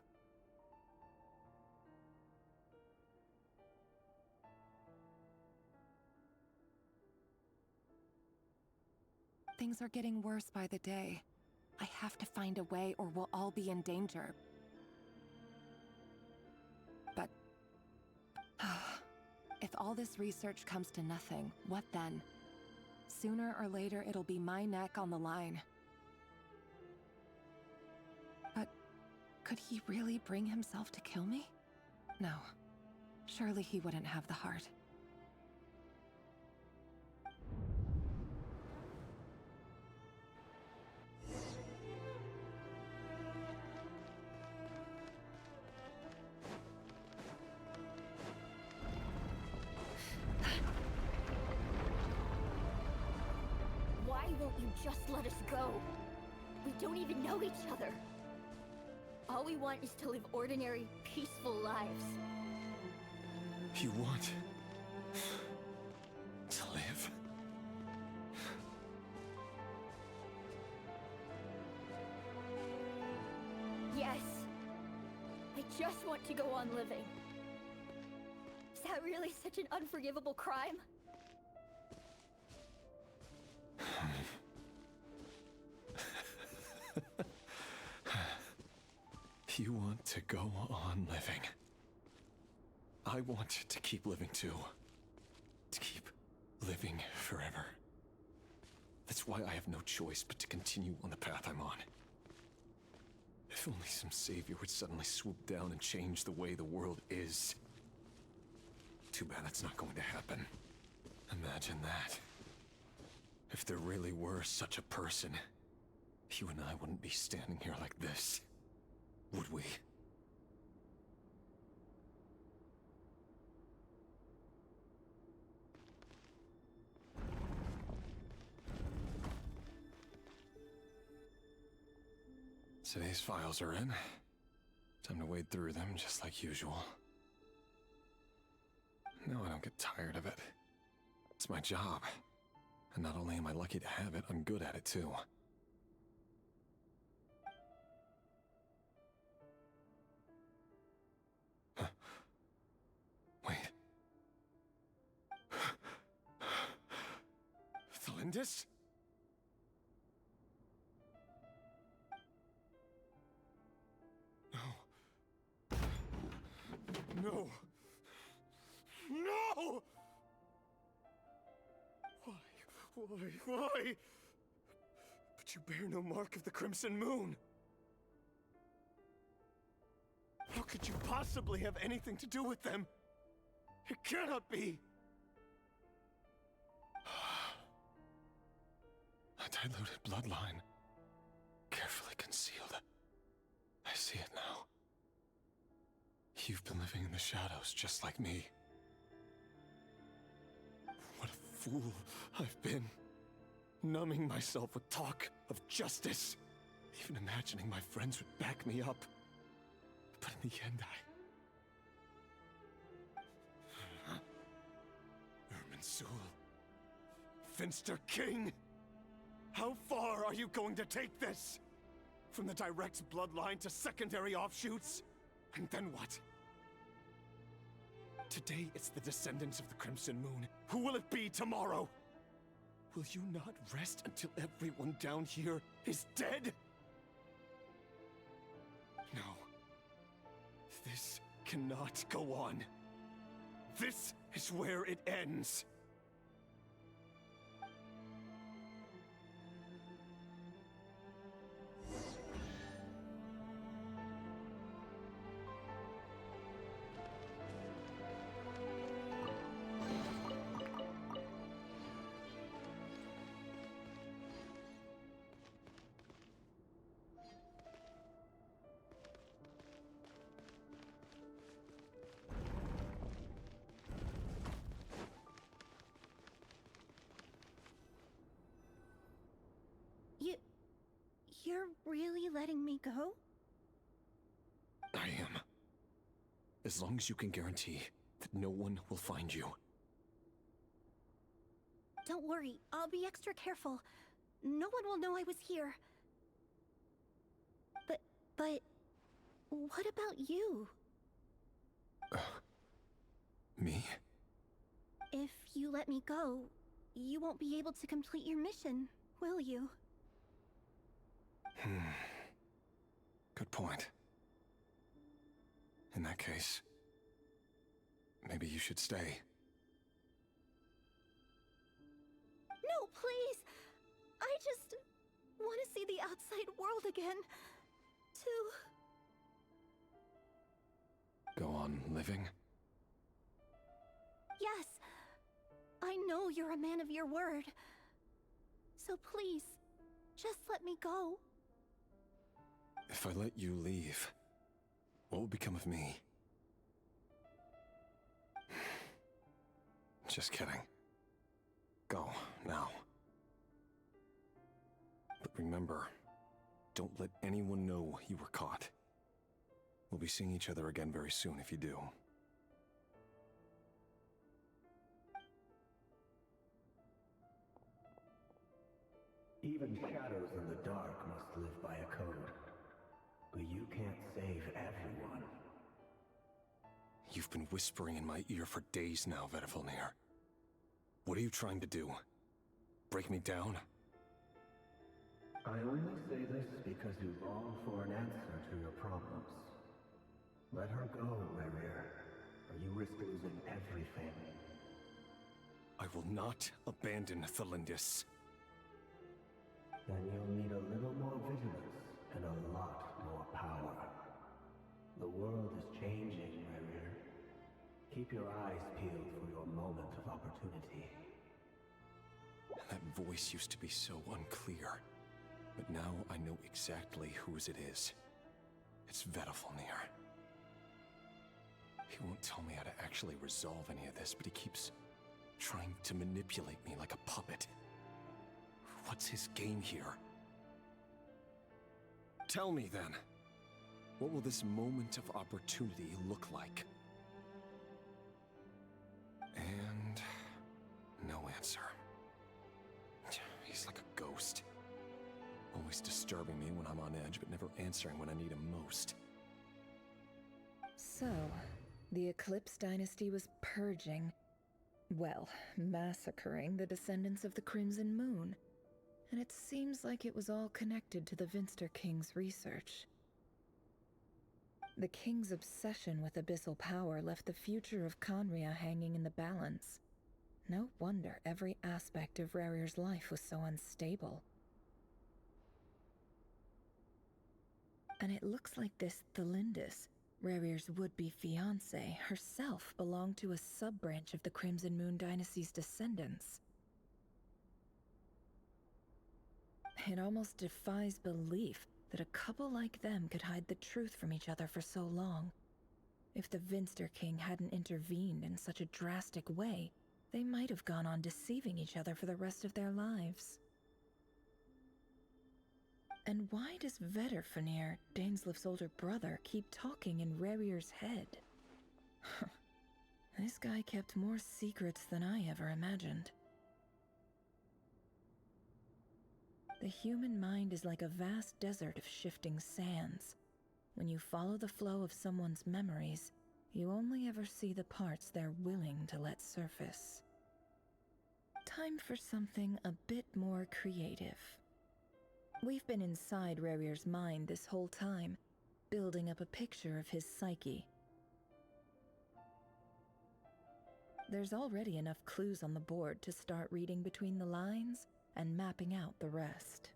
Things are getting worse by the day. I have to find a way or we'll all be in danger. But... if all this research comes to nothing, what then? Sooner or later, it'll be my neck on the line. But could he really bring himself to kill me? No. Surely he wouldn't have the heart. Why won't you just let us go? We don't even know each other. All we want is to live ordinary, peaceful lives. You want... to live? Yes. I just want to go on living. Is that really such an unforgivable crime? You want to go on living. I want to keep living too. To keep living forever. That's why I have no choice but to continue on the path I'm on. If only some savior would suddenly swoop down and change the way the world is. Too bad that's not going to happen. Imagine that. If there really were such a person, you and I wouldn't be standing here like this, would we? Today's files are in. Time to wade through them just like usual. No, I don't get tired of it. It's my job. And not only am I lucky to have it, I'm good at it too. Huh. Wait. Thalindis? No. No! Why? But you bear no mark of the Crimson Moon. How could you possibly have anything to do with them? It cannot be! A diluted bloodline. Carefully concealed. I see it now. You've been living in the shadows just like me. What a fool I've been. Numbing myself with talk of justice. Even imagining my friends would back me up. But in the end, Irminsul. Finster King! How far are you going to take this? From the direct bloodline to secondary offshoots? And then what? Today, it's the descendants of the Crimson Moon. Who will it be tomorrow? Will you not rest until everyone down here is dead? No. This cannot go on. This is where it ends. You're really letting me go? I am. As long as you can guarantee that no one will find you. Don't worry, I'll be extra careful. No one will know I was here. But what about you? Me? If you let me go, you won't be able to complete your mission, will you? Good point. In that case, maybe you should stay. No, please! I just want to see the outside world again. Go on living? Yes. I know you're a man of your word. So please, just let me go. If I let you leave, what will become of me? Just kidding. Go, now. But remember, don't let anyone know you were caught. We'll be seeing each other again very soon if you do. Even shadows in the dark must live by a code. But you can't save everyone. You've been whispering in my ear for days now, Vedifilnir. What are you trying to do? Break me down? I only say this because you long for an answer to your problems. Let her go, Rerir, or you risk losing everything. I will not abandon Thalindis. Then you'll need a little more vigilance and a lot more power. The world is changing, Rerir. Keep your eyes peeled for your moment of opportunity. voice used to be so unclear. But now I know exactly whose it is. It's Vedalfnir. He won't tell me how to actually resolve any of this, but he keeps trying to manipulate me like a puppet. What's his game here? Tell me then. What will this moment of opportunity look like? And no answer. He's like a ghost. Always disturbing me when I'm on edge, but never answering when I need him most. So, the Eclipse Dynasty was purging, well, massacring the descendants of the Crimson Moon. And it seems like it was all connected to the Vinster King's research. The King's obsession with abyssal power left the future of Khaenri'ah hanging in the balance. No wonder every aspect of Rerir's life was so unstable. And it looks like this Thelindis, Rerir's would-be fiancé, herself belonged to a sub-branch of the Crimson Moon Dynasty's descendants. It almost defies belief that a couple like them could hide the truth from each other for so long. If the Vinster King hadn't intervened in such a drastic way, they might have gone on deceiving each other for the rest of their lives. And why does Vedalfnir, Daneslif's older brother, keep talking in Rerir's head? This guy kept more secrets than I ever imagined. The human mind is like a vast desert of shifting sands. When you follow the flow of someone's memories, you only ever see the parts they're willing to let surface. Time for something a bit more creative. We've been inside Rerir's mind this whole time, building up a picture of his psyche. There's already enough clues on the board to start reading between the lines and mapping out the rest.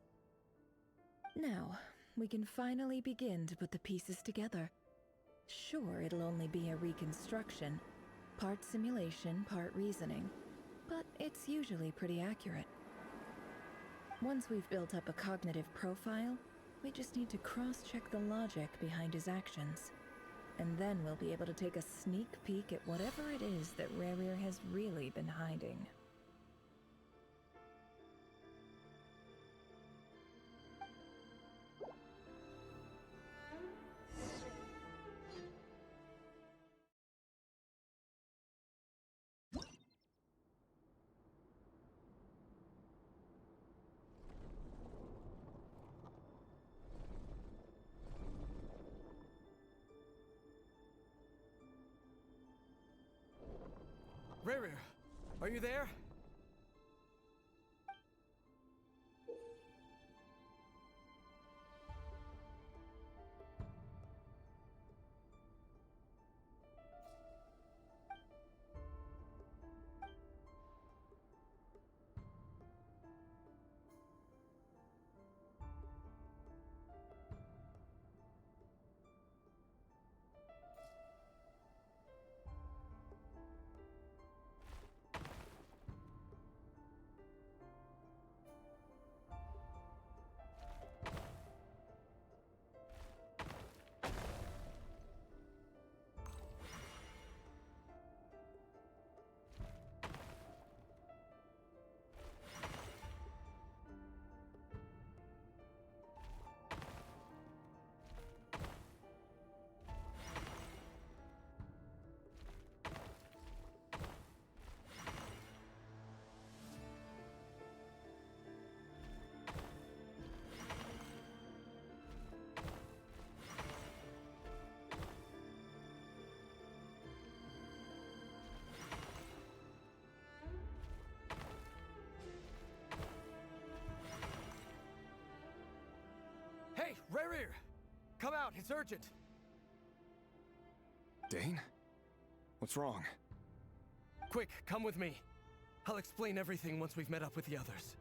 Now, we can finally begin to put the pieces together. Sure, it'll only be a reconstruction, part simulation, part reasoning, but it's usually pretty accurate. Once we've built up a cognitive profile, we just need to cross-check the logic behind his actions. And then we'll be able to take a sneak peek at whatever it is that Rerir has really been hiding. Rerir, are you there? Hey, Rerir! Come out, it's urgent! Dane? What's wrong? Quick, come with me. I'll explain everything once we've met up with the others.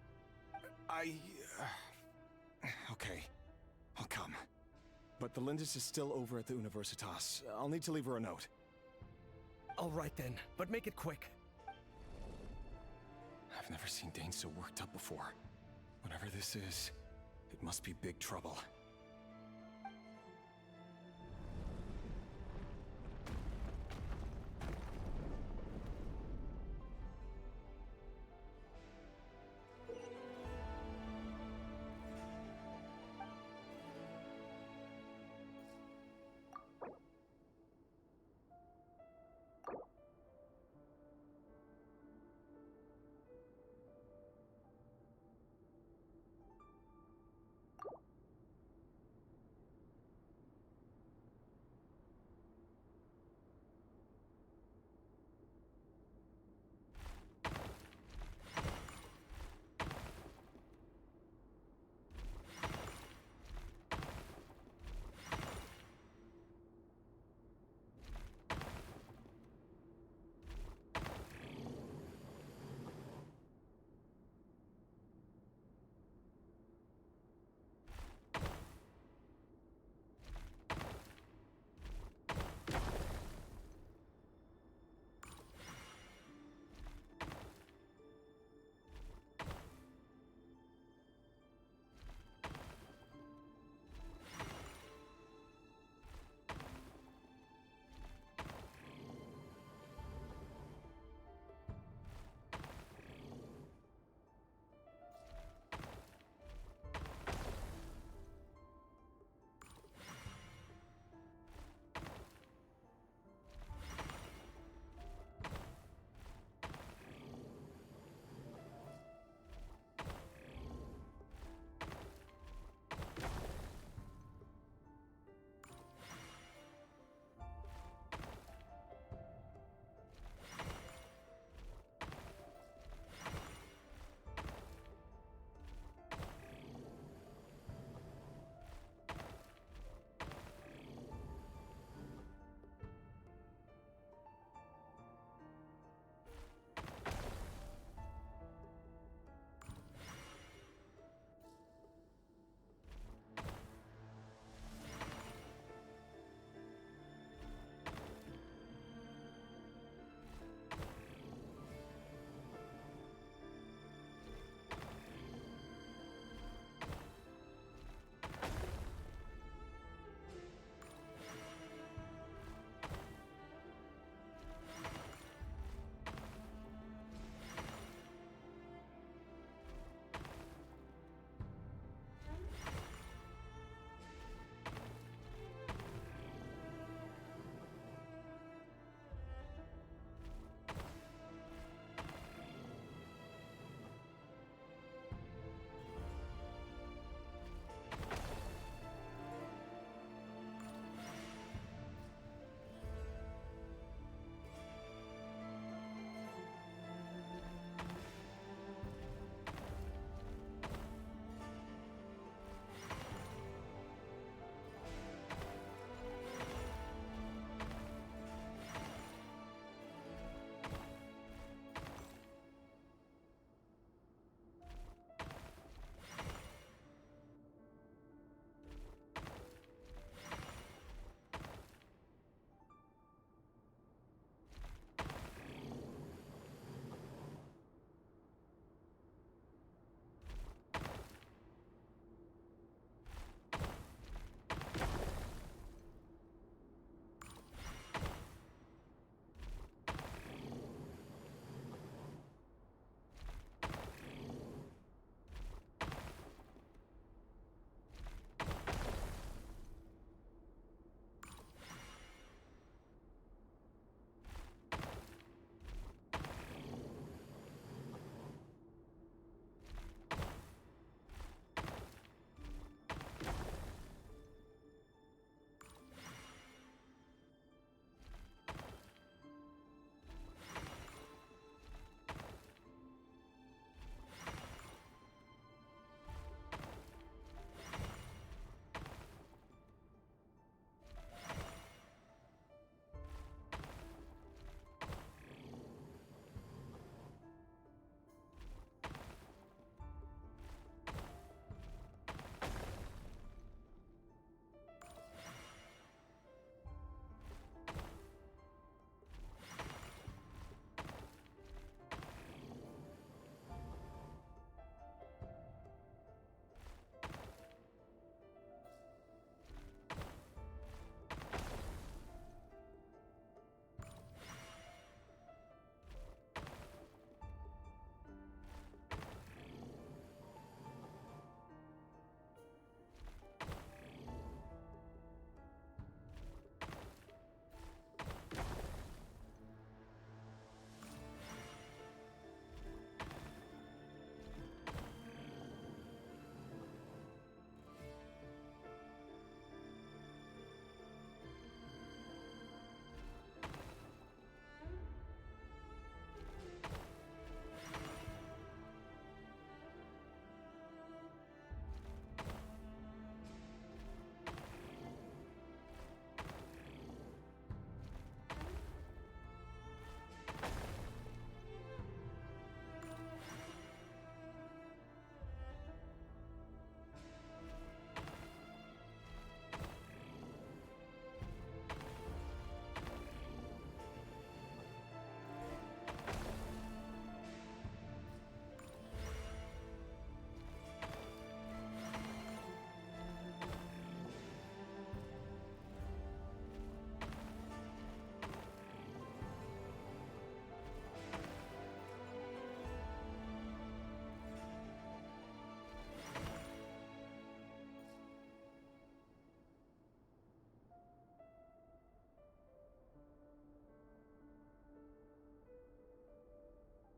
Okay. I'll come. But the Lindis is still over at the Universitas. I'll need to leave her a note. All right then, but make it quick. I've never seen Dane so worked up before. Whatever this is, it must be big trouble.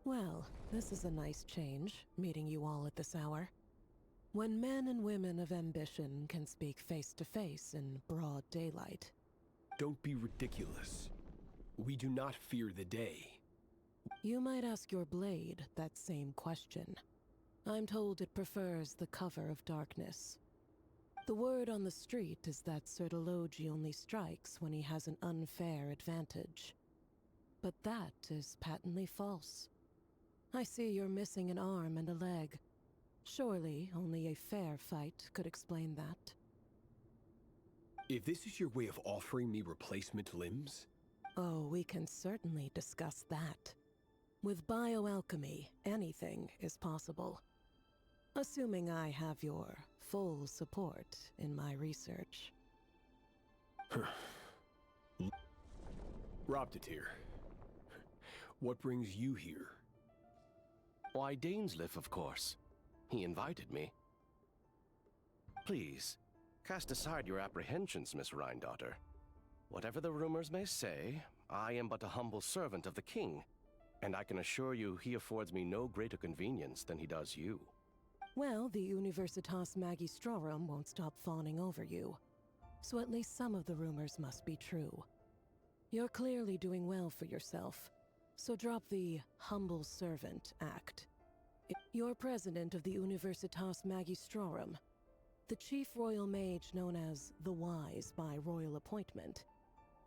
Well, this is a nice change, meeting you all at this hour. When men and women of ambition can speak face to face in broad daylight. Don't be ridiculous. We do not fear the day. You might ask your blade that same question. I'm told it prefers the cover of darkness. The word on the street is that Sertologi only strikes when he has an unfair advantage. But that is patently false. I see you're missing an arm and a leg. Surely only a fair fight could explain that. If this is your way of offering me replacement limbs... Oh, we can certainly discuss that. With bioalchemy, anything is possible. Assuming I have your full support in my research. Robtatir, what brings you here? Why, Dainsleif, of course. He invited me. Please, cast aside your apprehensions, Miss Rhindaughter. Whatever the rumors may say, I am but a humble servant of the king, and I can assure you he affords me no greater convenience than he does you. Well, the Universitas Magistrorum won't stop fawning over you, so at least some of the rumors must be true. You're clearly doing well for yourself, so drop the humble servant act. You're president of the Universitas Magistrorum, the chief royal mage known as the Wise by royal appointment,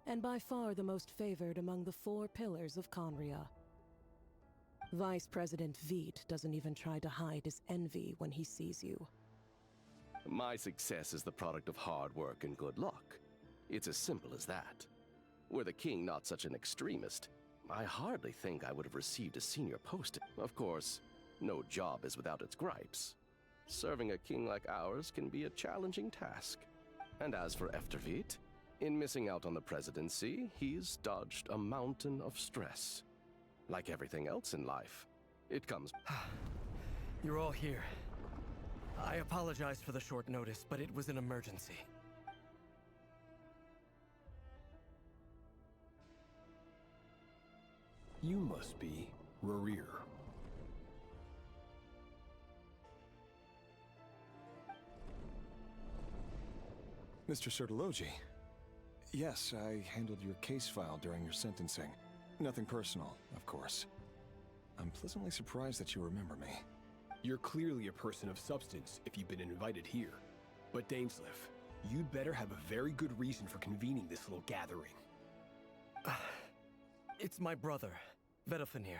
and by far the most favored among the 4 pillars of Khaenri'ah. Vice President Veit doesn't even try to hide his envy when he sees you. My success is the product of hard work and good luck. It's as simple as that. Were the king not such an extremist, I hardly think I would have received a senior post. Of course, no job is without its gripes. Serving a king like ours can be a challenging task. And as for Efterveit, in missing out on the presidency, he's dodged a mountain of stress. Like everything else in life, it comes... You're all here. I apologize for the short notice, but it was an emergency. You must be Rerir. Mr. Sertologi. Yes, I handled your case file during your sentencing. Nothing personal, of course. I'm pleasantly surprised that you remember me. You're clearly a person of substance if you've been invited here. But Dainsleif, you'd better have a very good reason for convening this little gathering. It's my brother, Vedofenir.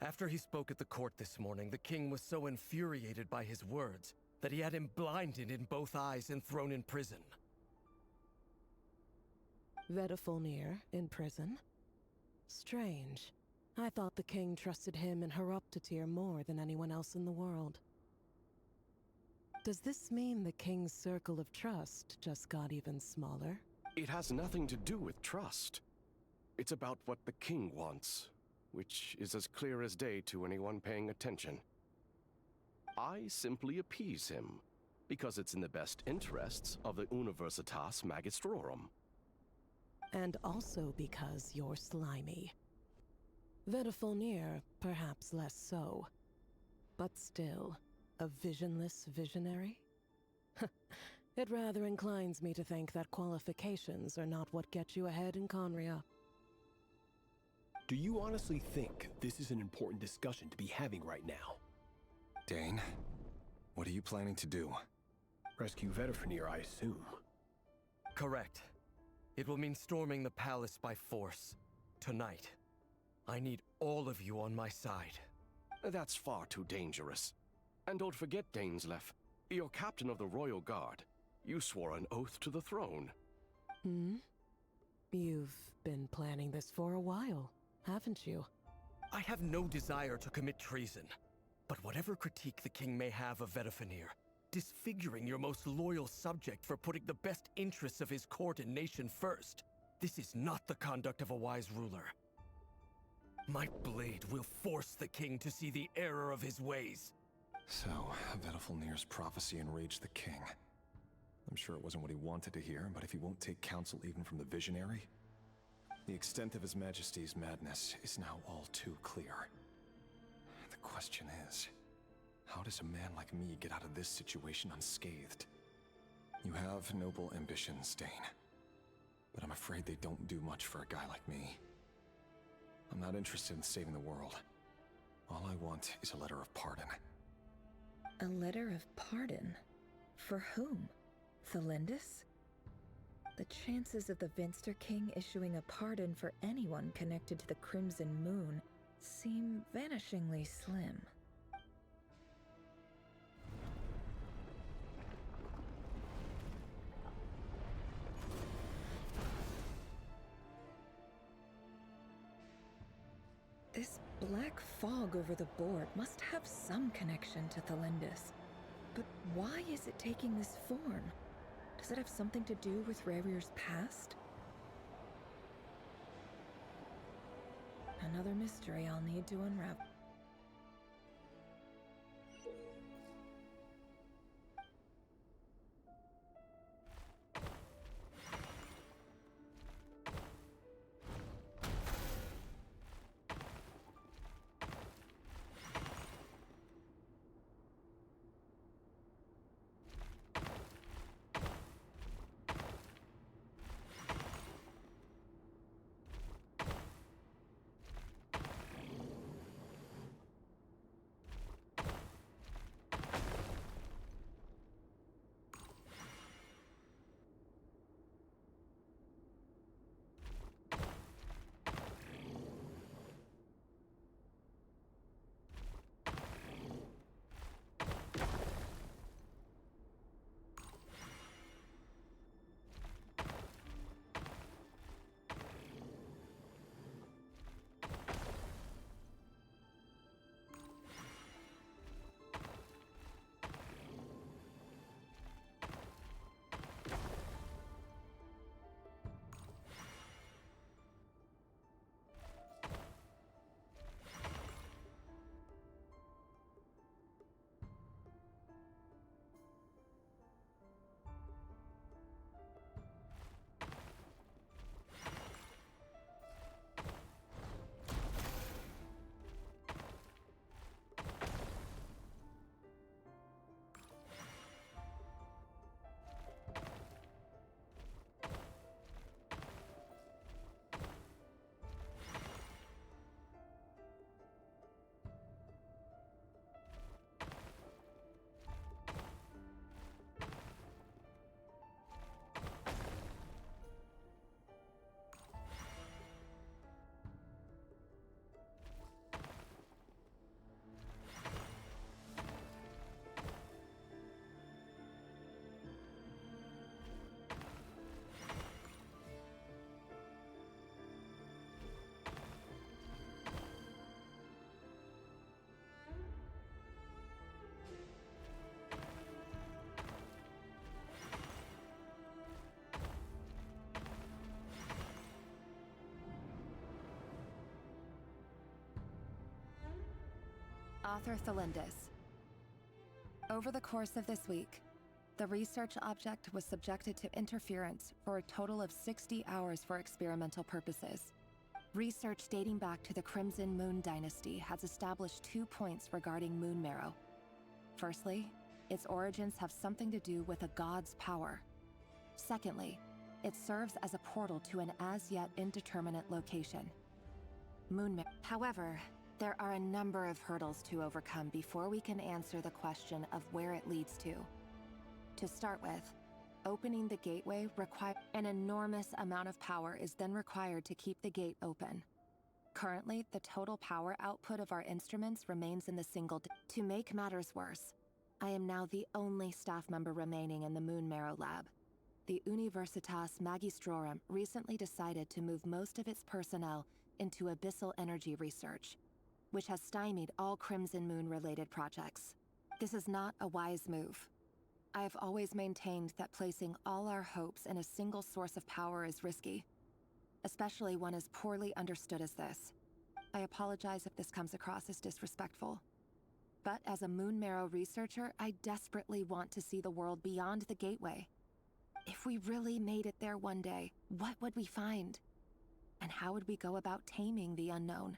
After he spoke at the court this morning, the king was so infuriated by his words that he had him blinded in both eyes and thrown in prison. Vedofenir in prison? Strange. I thought the king trusted him and Horoptatir more than anyone else in the world. Does this mean the king's circle of trust just got even smaller? It has nothing to do with trust. It's about what the king wants, which is as clear as day to anyone paying attention. I simply appease him, because it's in the best interests of the Universitas Magistrorum. And also because you're slimy. Vedofenir, perhaps less so. But still, a visionless visionary? It rather inclines me to think that qualifications are not what get you ahead in Khaenri'ah. Do you honestly think this is an important discussion to be having right now? Dane, what are you planning to do? Rescue Vedofenir, I assume. Correct. It will mean storming the palace by force. Tonight. I need all of you on my side. That's far too dangerous. And don't forget, Dainsleif, you're captain of the Royal Guard. You swore an oath to the throne. Hmm? You've been planning this for a while, haven't you? I have no desire to commit treason. But whatever critique the king may have of Vedofenir, disfiguring your most loyal subject for putting the best interests of his court and nation first, this is not the conduct of a wise ruler. My blade will force the king to see the error of his ways. So, Vedofenir's prophecy enraged the king. I'm sure it wasn't what he wanted to hear, but if he won't take counsel even from the visionary, the extent of his majesty's madness is now all too clear. question is, how does a man like me get out of this situation unscathed? You have noble ambitions, Dane. But I'm afraid they don't do much for a guy like me. I'm not interested in saving the world. All I want is a letter of pardon. A letter of pardon? For whom? Thelindis? The chances of the Vinster King issuing a pardon for anyone connected to the Crimson Moon seem vanishingly slim. This black fog over the board must have some connection to Thelindis. But why is it taking this form? Does it have something to do with Rerir's past? Another mystery I'll need to unravel. Author Thelindis. Over the course of this week, the research object was subjected to interference for a total of 60 hours for experimental purposes. Research dating back to the Crimson Moon Dynasty has established 2 points regarding Moon Marrow. Firstly, its origins have something to do with a god's power. Secondly, it serves as a portal to an as-yet indeterminate location. However, there are a number of hurdles to overcome before we can answer the question of where it leads to. To start with, opening the gateway requires an enormous amount of power is then required to keep the gate open. Currently, the total power output of our instruments remains in the single To make matters worse, I am now the only staff member remaining in the Moon Marrow lab. The Universitas Magistrorum recently decided to move most of its personnel into abyssal energy research, which has stymied all Crimson Moon-related projects. This is not a wise move. I have always maintained that placing all our hopes in a single source of power is risky, especially one as poorly understood as this. I apologize if this comes across as disrespectful. But as a Moon Marrow researcher, I desperately want to see the world beyond the gateway. If we really made it there one day, what would we find? And how would we go about taming the unknown?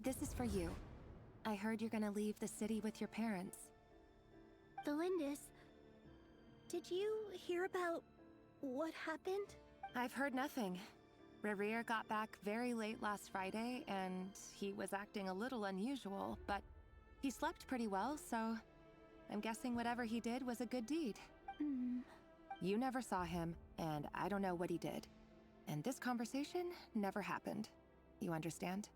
This is for you. I heard you're gonna leave the city with your parents. The Lindis, did you hear about what happened? I've heard nothing. Rerir got back very late last Friday, and he was acting a little unusual, but he slept pretty well, so I'm guessing whatever he did was a good deed. You never saw him, and I don't know what he did. And this conversation never happened. You understand?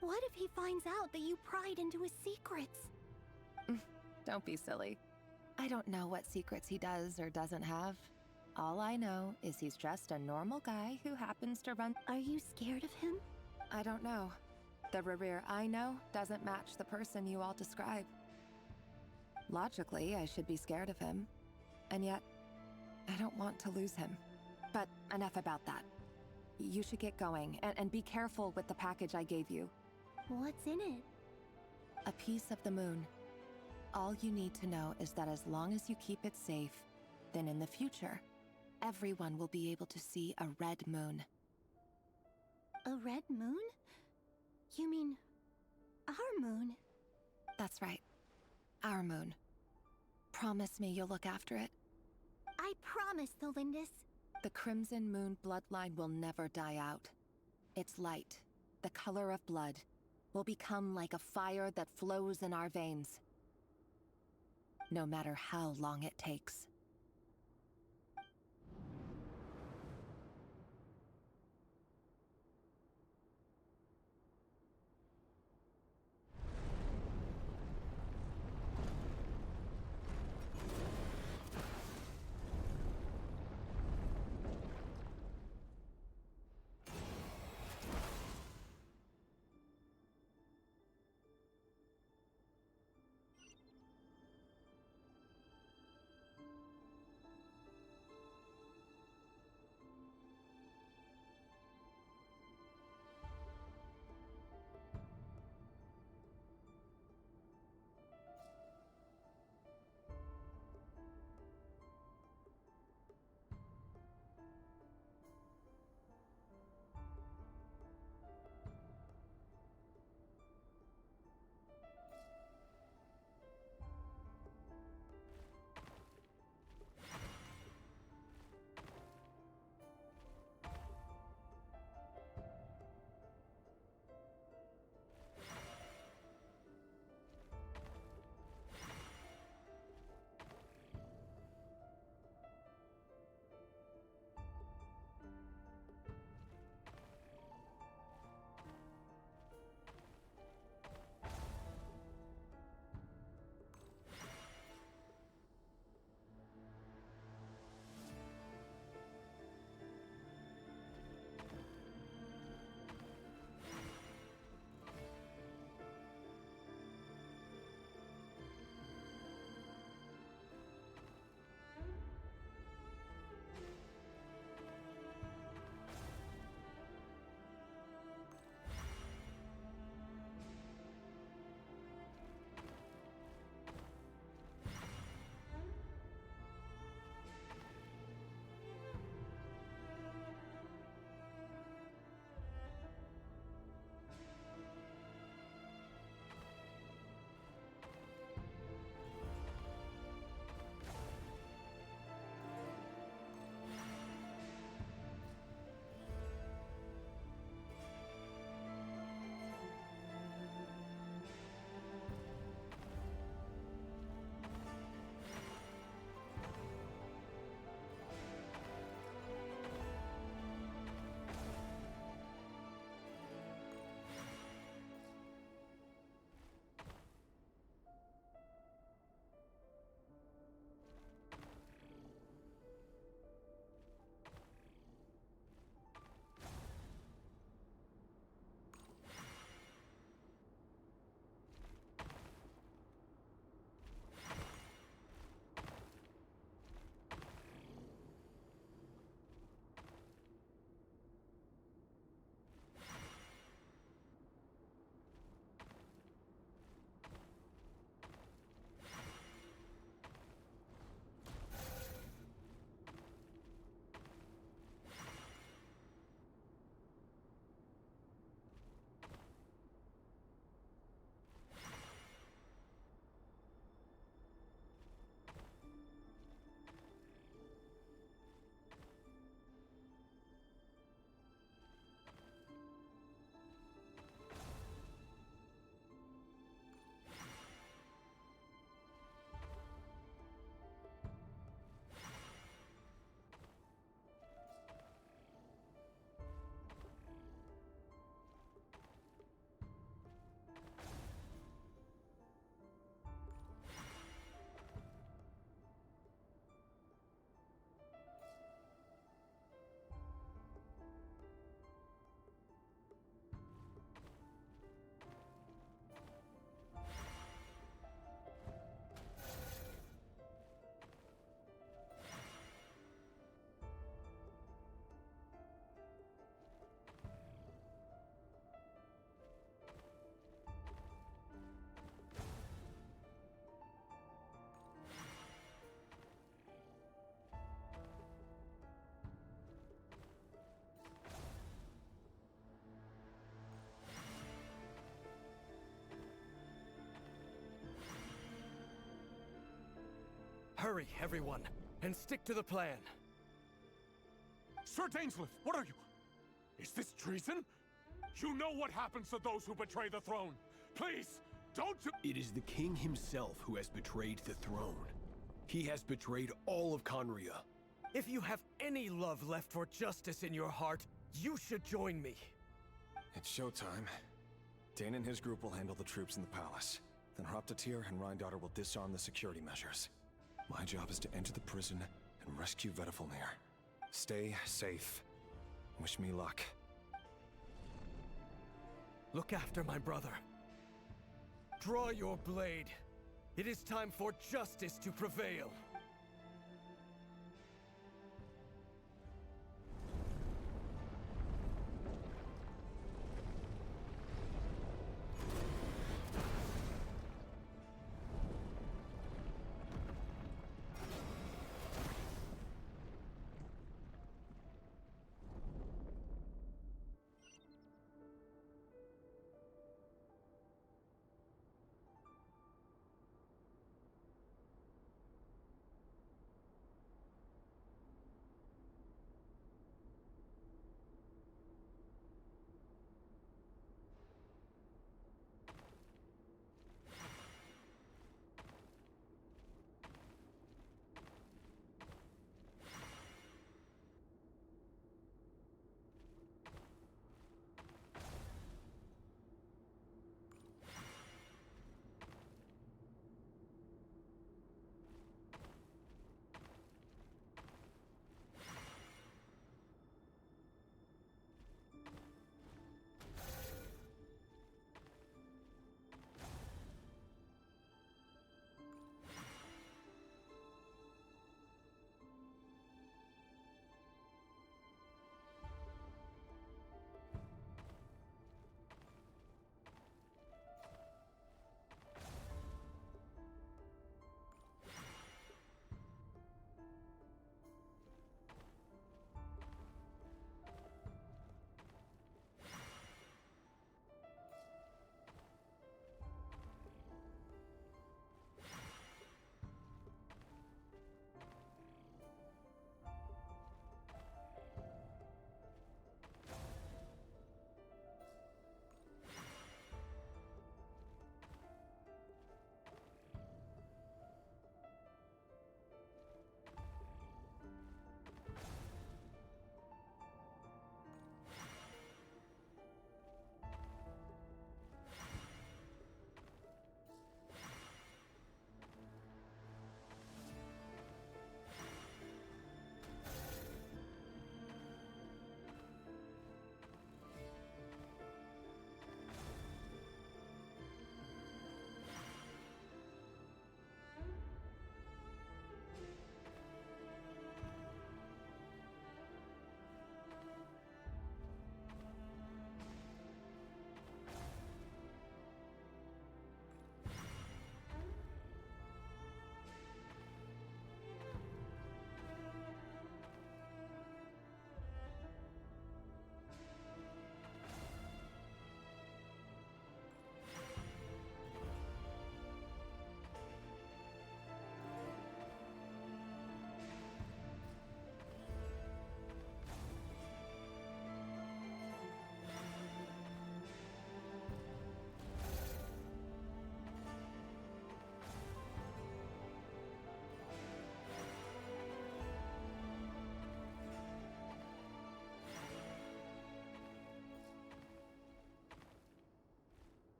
What if he finds out that you pried into his secrets? Don't be silly. I don't know what secrets he does or doesn't have. All I know is he's just a normal guy who happens to run. Are you scared of him? I don't know. The Rerir I know doesn't match the person you all describe. Logically, I should be scared of him. And yet, I don't want to lose him. But enough about that. You should get going, and be careful with the package I gave you. What's in it? A piece of the moon. All you need to know is that as long as you keep it safe, then in the future, everyone will be able to see a red moon. A red moon? You mean our moon? That's right. Our moon. Promise me you'll look after it. I promise, the Lindis. The Crimson Moon bloodline will never die out. Its light, the color of blood, will become like a fire that flows in our veins. No matter how long it takes. Hurry, everyone, and stick to the plan. Sir Dainsleif, what are you? Is this treason? You know what happens to those who betray the throne. Please, don't do— It is the king himself who has betrayed the throne. He has betrayed all of Khaenri'ah. If you have any love left for justice in your heart, you should join me. It's showtime. Dane and his group will handle the troops in the palace. Then Hraptatir and Rheindater will disarm the security measures. My job is to enter the prison and rescue Vedifalnir. Stay safe. Wish me luck. Look after my brother. Draw your blade. It is time for justice to prevail.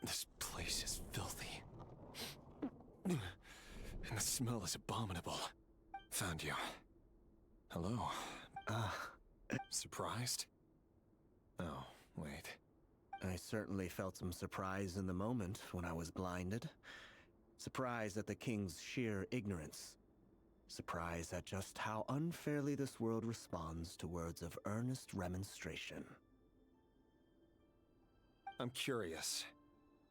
This place is filthy. And the smell is abominable. Found you. Hello. Surprised? Oh, wait. I certainly felt some surprise in the moment when I was blinded. Surprise at the king's sheer ignorance. surprised at just how unfairly this world responds to words of earnest remonstration. I'm curious.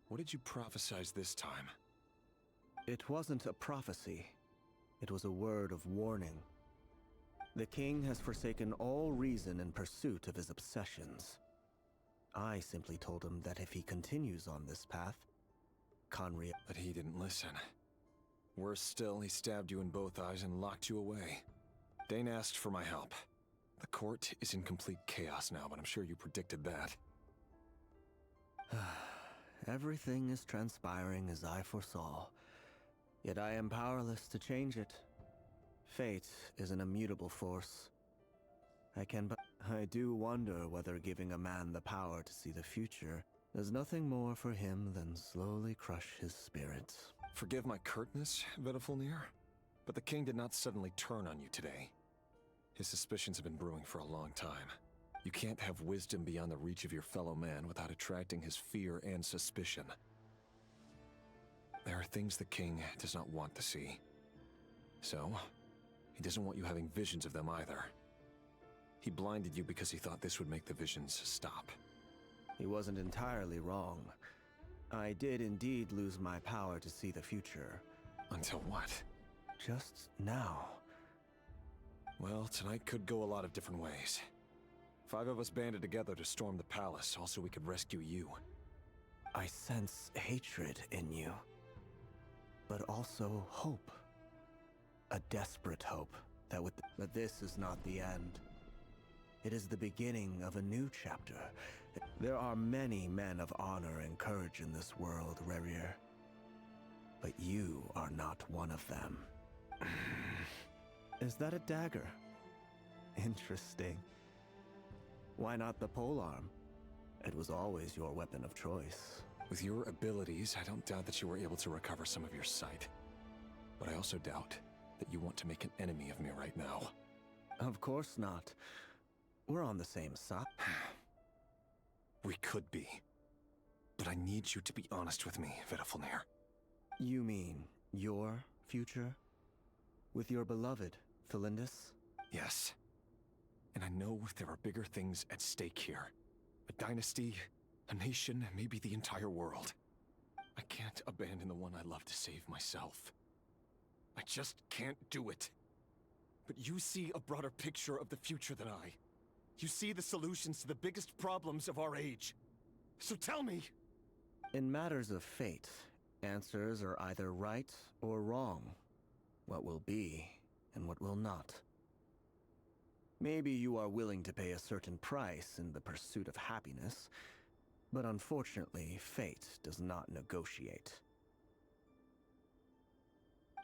What did you prophesize this time? It wasn't a prophecy. It was a word of warning. The king has forsaken all reason in pursuit of his obsessions. I simply told him that if he continues on this path, Khaenri'ah... But he didn't listen. Worse still, he stabbed you in both eyes and locked you away. Dane asked for my help. The court is in complete chaos now, but I'm sure you predicted that. Everything is transpiring as I foresaw, yet I am powerless to change it. Fate is an immutable force. I do wonder whether giving a man the power to see the future does nothing more for him than slowly crush his spirit. Forgive my curtness, Vedifulnir, but the king did not suddenly turn on you today. His suspicions have been brewing for a long time. You can't have wisdom beyond the reach of your fellow man without attracting his fear and suspicion. There are things the king does not want to see. So, he doesn't want you having visions of them either. He blinded you because he thought this would make the visions stop. He wasn't entirely wrong. I did indeed lose my power to see the future. Until what? Just now. Well, tonight could go a lot of different ways. 5 of us banded together to storm the palace, also we could rescue you. I sense hatred in you, but also hope. A desperate hope that but this is not the end. It is the beginning of a new chapter. There are many men of honor and courage in this world, Rerir. But you are not one of them. Is that a dagger? Interesting. Why not the polearm? It was always your weapon of choice. With your abilities, I don't doubt that you were able to recover some of your sight. But I also doubt that you want to make an enemy of me right now. Of course not. We're on the same side. We could be. But I need you to be honest with me, Vedifulnir. You mean your future? With your beloved, Felindis? Yes. And I know there are bigger things at stake here. A dynasty, a nation, maybe the entire world. I can't abandon the one I love to save myself. I just can't do it. But you see a broader picture of the future than I. You see the solutions to the biggest problems of our age. So tell me! In matters of fate, answers are either right or wrong. What will be, and what will not. Maybe you are willing to pay a certain price in the pursuit of happiness, but unfortunately, fate does not negotiate.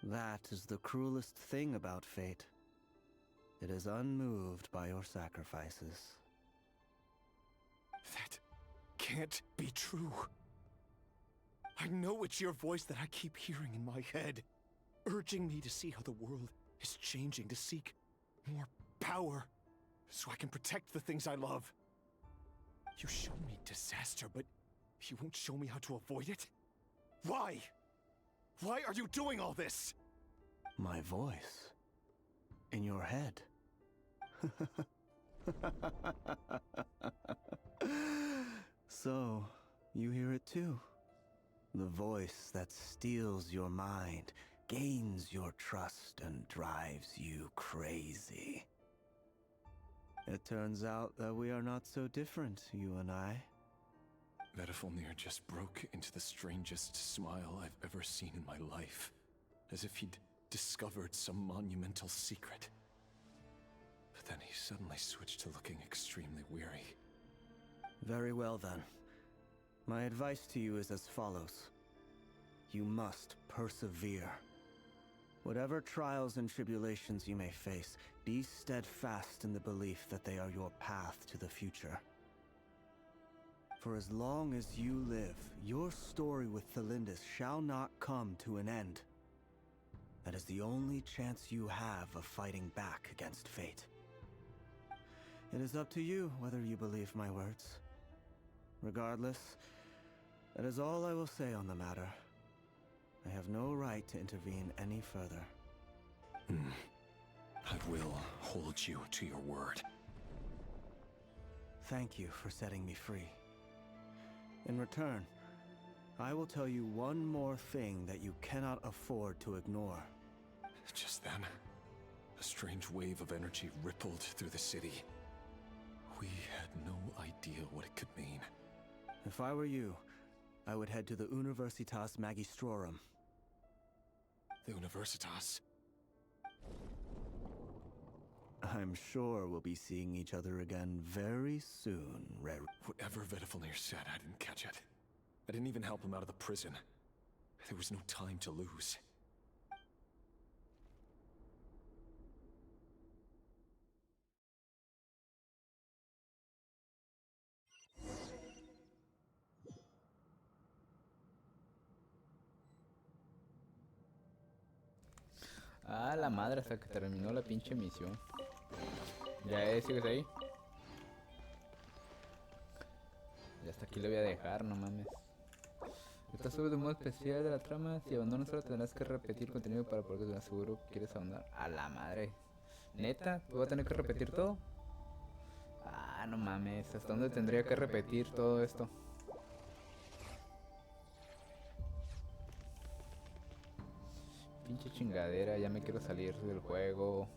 That is the cruelest thing about fate. It is unmoved by your sacrifices. That can't be true. I know it's your voice that I keep hearing in my head, urging me to see how the world is changing, to seek more power, so I can protect the things I love. You show me disaster, but you won't show me how to avoid it? Why? Why are you doing all this? My voice. In your head. So, you hear it too? The voice that steals your mind, gains your trust, and drives you crazy. It turns out that we are not so different, you and I. Vedifulnir just broke into the strangest smile I've ever seen in my life, as if he'd discovered some monumental secret. But then he suddenly switched to looking extremely weary. Very well then. My advice to you is as follows. You must persevere. Whatever trials and tribulations you may face, be steadfast in the belief that they are your path to the future. For as long as you live, your story with Felindis shall not come to an end. That is the only chance you have of fighting back against fate. It is up to you whether you believe my words. Regardless, that is all I will say on the matter. I have no right to intervene any further. I will hold you to your word. Thank you for setting me free. In return, I will tell you one more thing that you cannot afford to ignore. Just then, a strange wave of energy rippled through the city. We had no idea what it could mean. If I were you, I would head to the Universitas Magistrorum. The Universitas? I'm sure we'll be seeing each other again very soon, Rerir. Whatever Vedifalnir said, I didn't catch it. I didn't even help him out of the prison. There was no time to lose. Ah, la madre, hasta que terminó la pinche misión. Ya sigues ahí. Ya hasta aquí lo voy a dejar, no mames. Estás sobre de modo especial de la trama. Si abandonas ahora tendrás que repetir contenido para poder te aseguro que quieres ahondar. A la madre. ¿Neta? ¿Voy a tener que repetir todo? Ah, no mames. ¿Hasta dónde tendría que repetir todo esto? Pinche chingadera, ya me quiero salir del juego.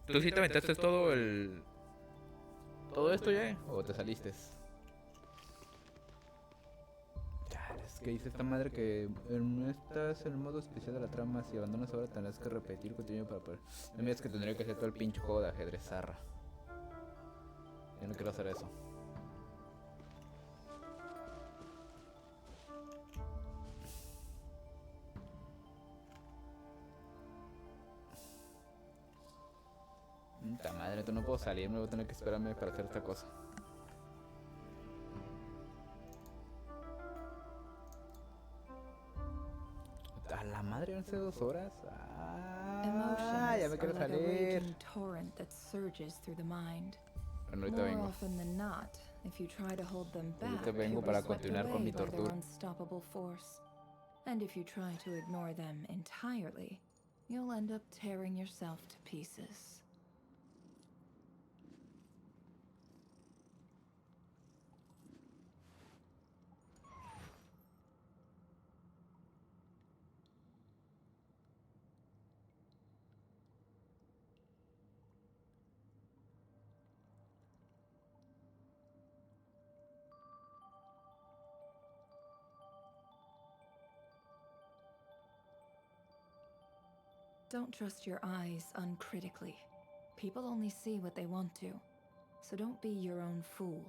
¿Tú sí te metiste todo el... todo esto ya? ¿O te saliste? Ya, es que dice esta madre que no estás en el modo especial de la trama. Si abandonas ahora tendrás que repetir contenido para poder... No me digas que tendría que hacer todo el pinche juego de ajedrez zarra. Yo no quiero hacer eso. Puta madre, tú no puedo salir, me voy a tener que esperarme para hacer esta cosa. A la madre, hace 2 horas. Ah, ya me quiero salir. Bueno, ahorita vengo. Ahorita vengo para continuar con mi tortura. And if you try to ignore them entirely, you'll end up tearing yourself to pieces. Don't trust your eyes uncritically. People only see what they want to, so don't be your own fool.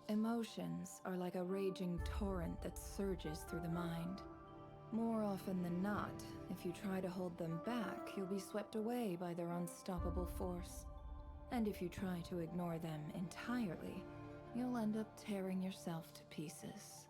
Emotions are like a raging torrent that surges through the mind. More often than not, if you try to hold them back, you'll be swept away by their unstoppable force. And if you try to ignore them entirely, you'll end up tearing yourself to pieces.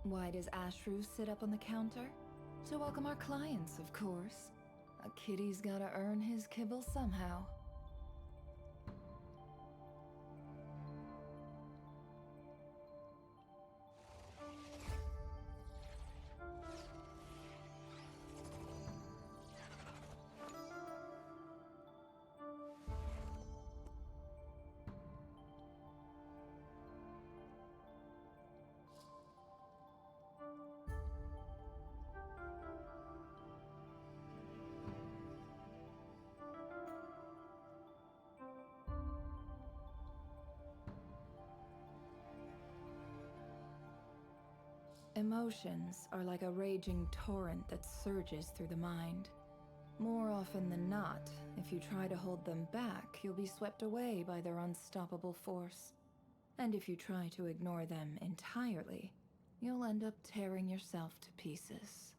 Why does Ashru sit up on the counter? To welcome our clients, of course. A kitty's gotta earn his kibble somehow. Emotions are like a raging torrent that surges through the mind. More often than not, if you try to hold them back, you'll be swept away by their unstoppable force. And if you try to ignore them entirely, you'll end up tearing yourself to pieces.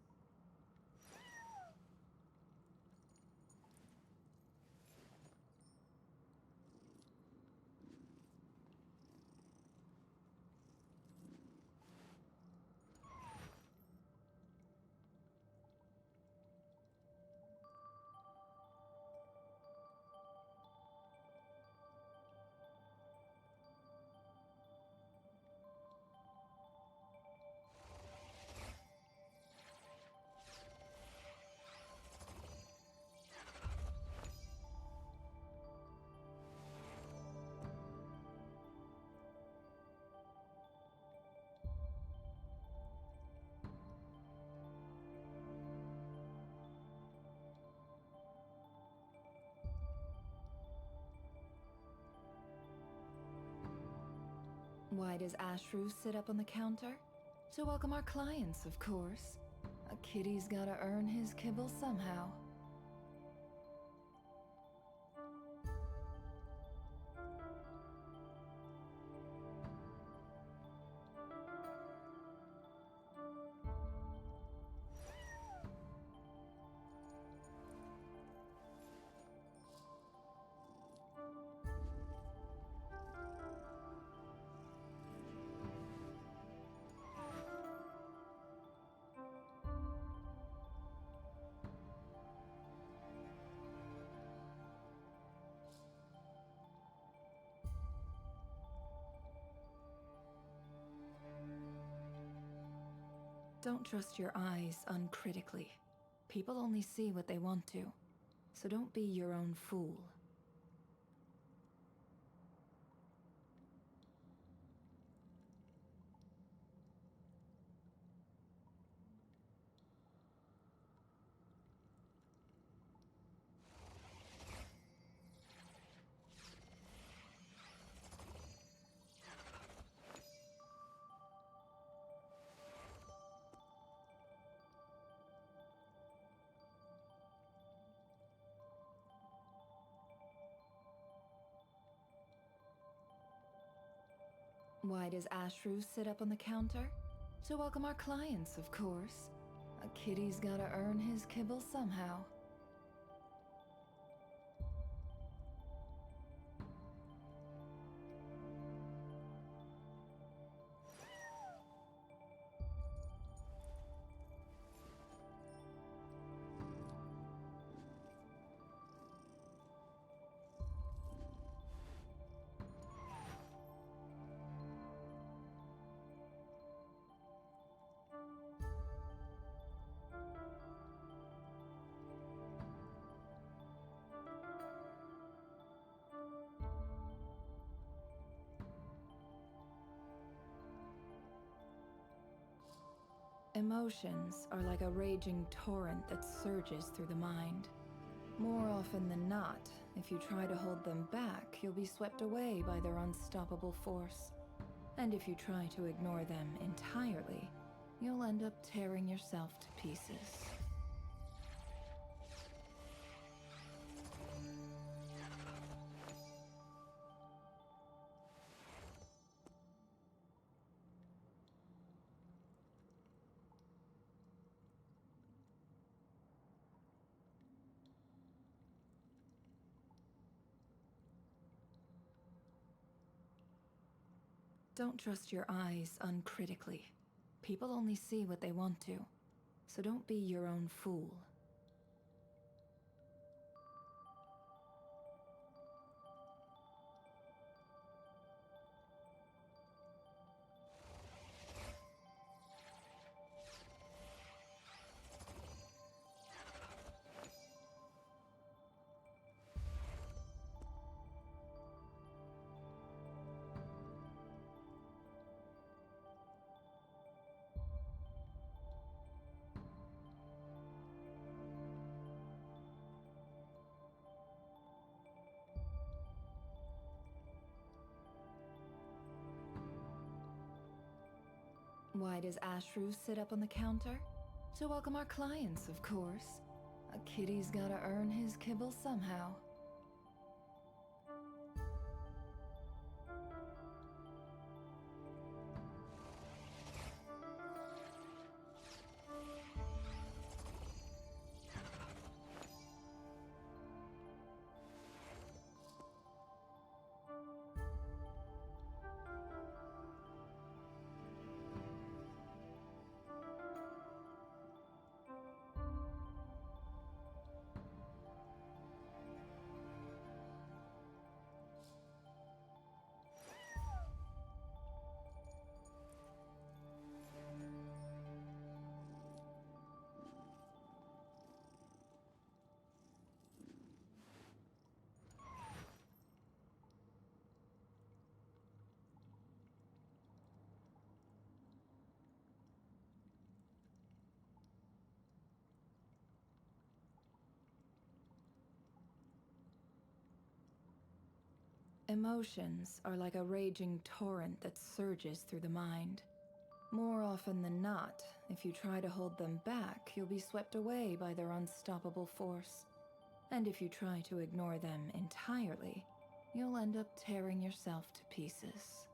Why does Ashru sit up on the counter? To welcome our clients, of course. A kitty's gotta earn his kibble somehow. Don't trust your eyes uncritically. People only see what they want to, so don't be your own fool. Why does Ashru sit up on the counter? To welcome our clients, of course. A kitty's gotta earn his kibble somehow. Emotions are like a raging torrent that surges through the mind. More often than not, if you try to hold them back, you'll be swept away by their unstoppable force. And if you try to ignore them entirely, you'll end up tearing yourself to pieces. Don't trust your eyes uncritically. People only see what they want to, so don't be your own fool. Why does Ashru sit up on the counter? To welcome our clients, of course. A kitty's gotta earn his kibble somehow. Emotions are like a raging torrent that surges through the mind. More often than not, if you try to hold them back, you'll be swept away by their unstoppable force. And if you try to ignore them entirely, you'll end up tearing yourself to pieces.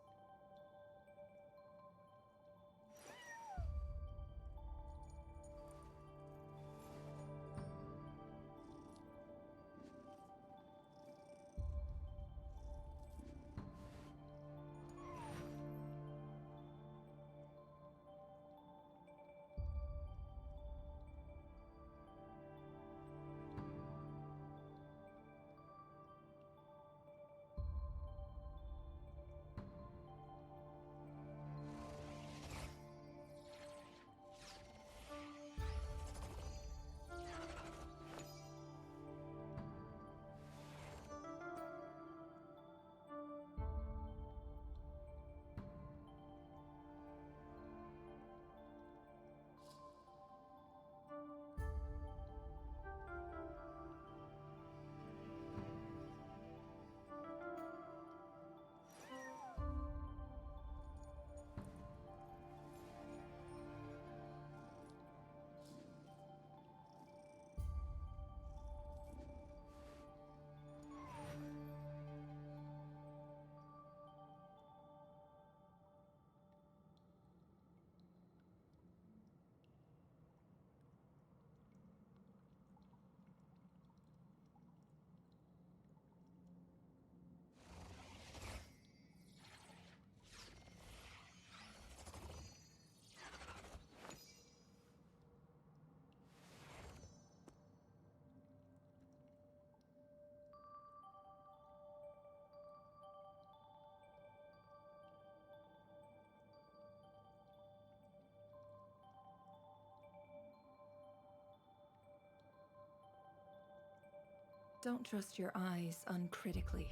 Don't trust your eyes uncritically.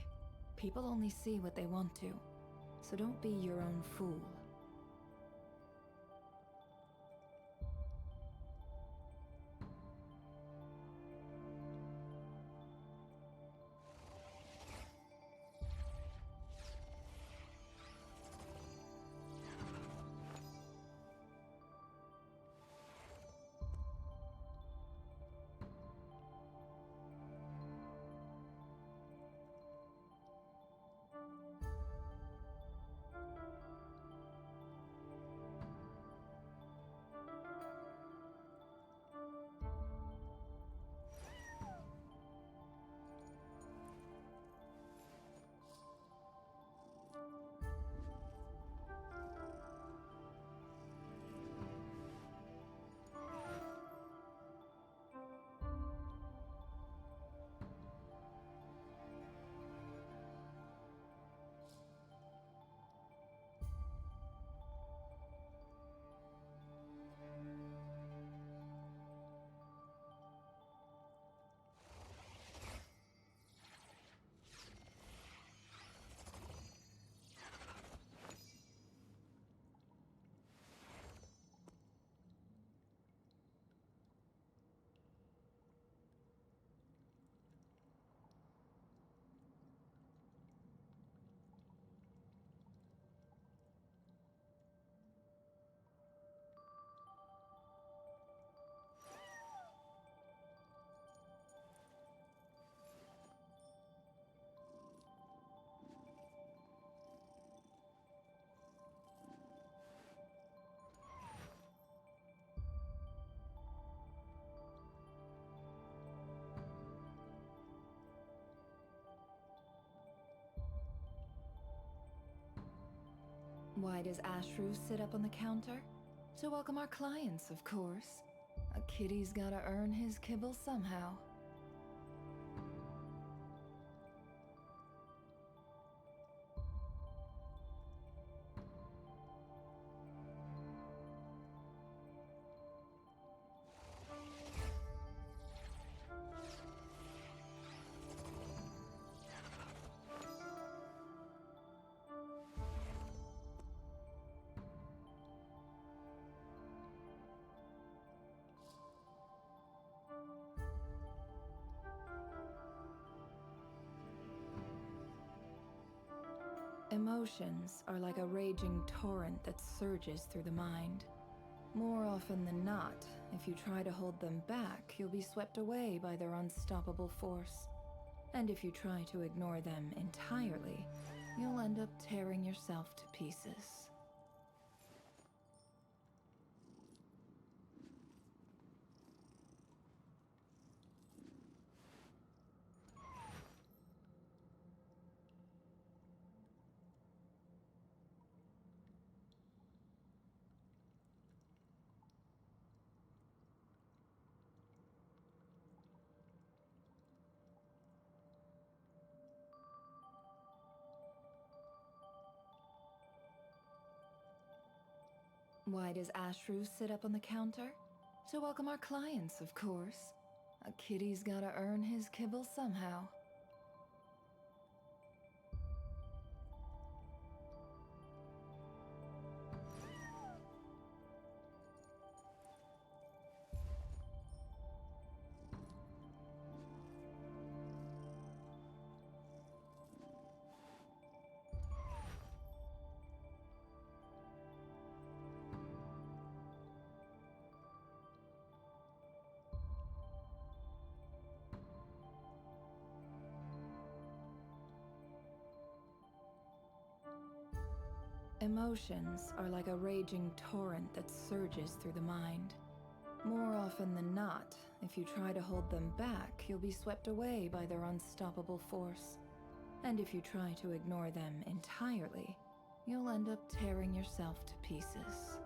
People only see what they want to, so don't be your own fool. Why does Ashru sit up on the counter? To welcome our clients, of course. A kitty's gotta earn his kibble somehow. Emotions are like a raging torrent that surges through the mind. More often than not, if you try to hold them back, you'll be swept away by their unstoppable force. And if you try to ignore them entirely, you'll end up tearing yourself to pieces. Why does Ashru sit up on the counter? To welcome our clients, of course. A kitty's gotta earn his kibble somehow. Emotions are like a raging torrent that surges through the mind. More often than not, if you try to hold them back, you'll be swept away by their unstoppable force. And if you try to ignore them entirely, you'll end up tearing yourself to pieces.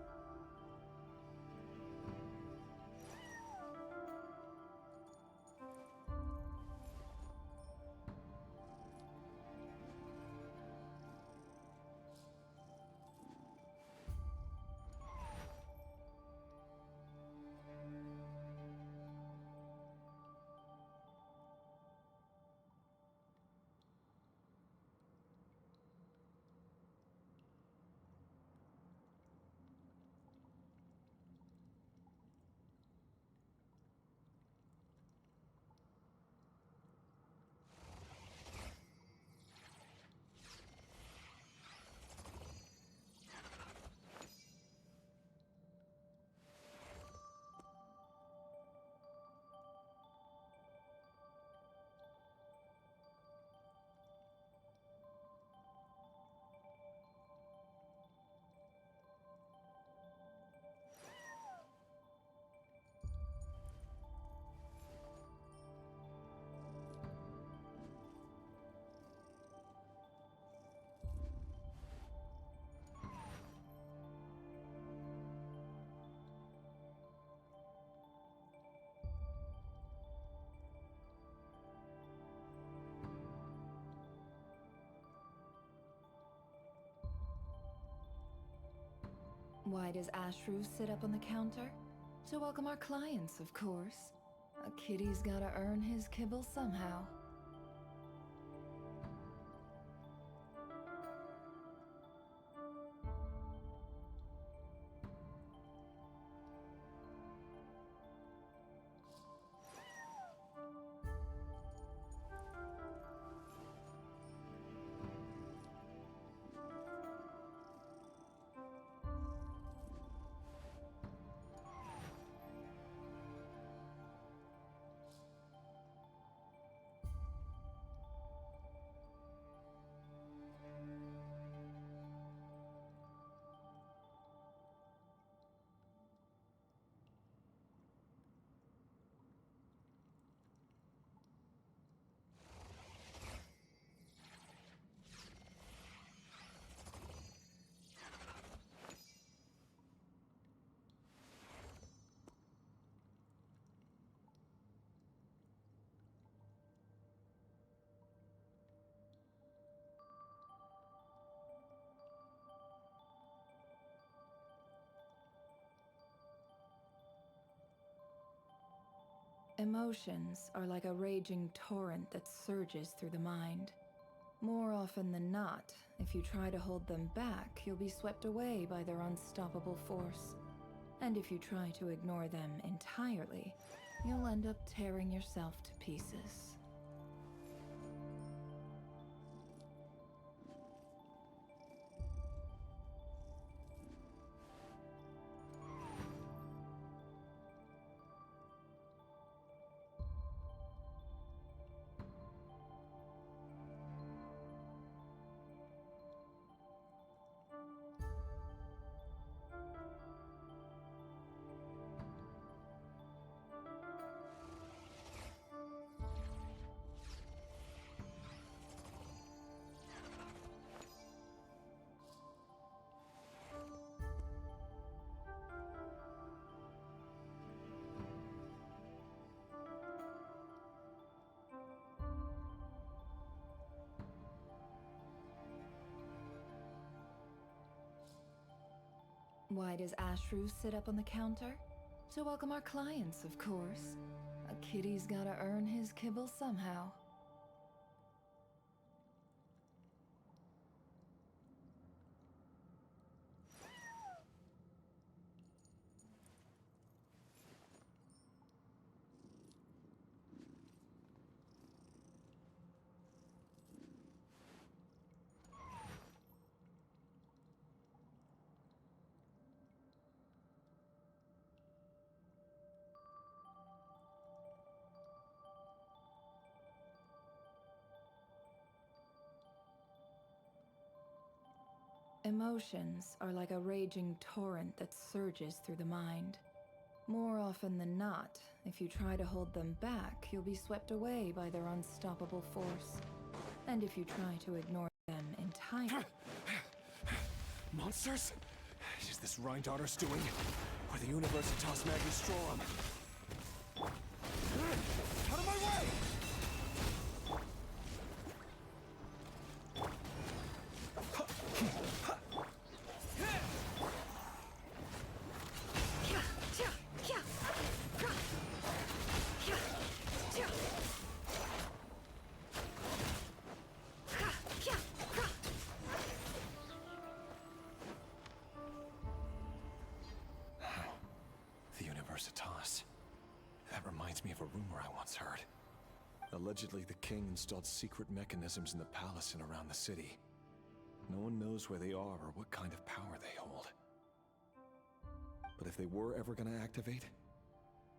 Why does Ashru sit up on the counter? To welcome our clients, of course. A kitty's gotta earn his kibble somehow. Emotions are like a raging torrent that surges through the mind. More often than not, if you try to hold them back, you'll be swept away by their unstoppable force. And if you try to ignore them entirely, you'll end up tearing yourself to pieces. Why does Ashru sit up on the counter? To welcome our clients, of course. A kitty's gotta earn his kibble somehow. Emotions are like a raging torrent that surges through the mind. More often than not, if you try to hold them back, you'll be swept away by their unstoppable force. And if you try to ignore them entirely... Monsters? Is this Rhindaughter's doing? Or the Universitas Magistrorum? Out of my way! That reminds me of a rumor I once heard. Allegedly, the king installed secret mechanisms in the palace and around the city. No one knows where they are or what kind of power they hold. But if they were ever going to activate,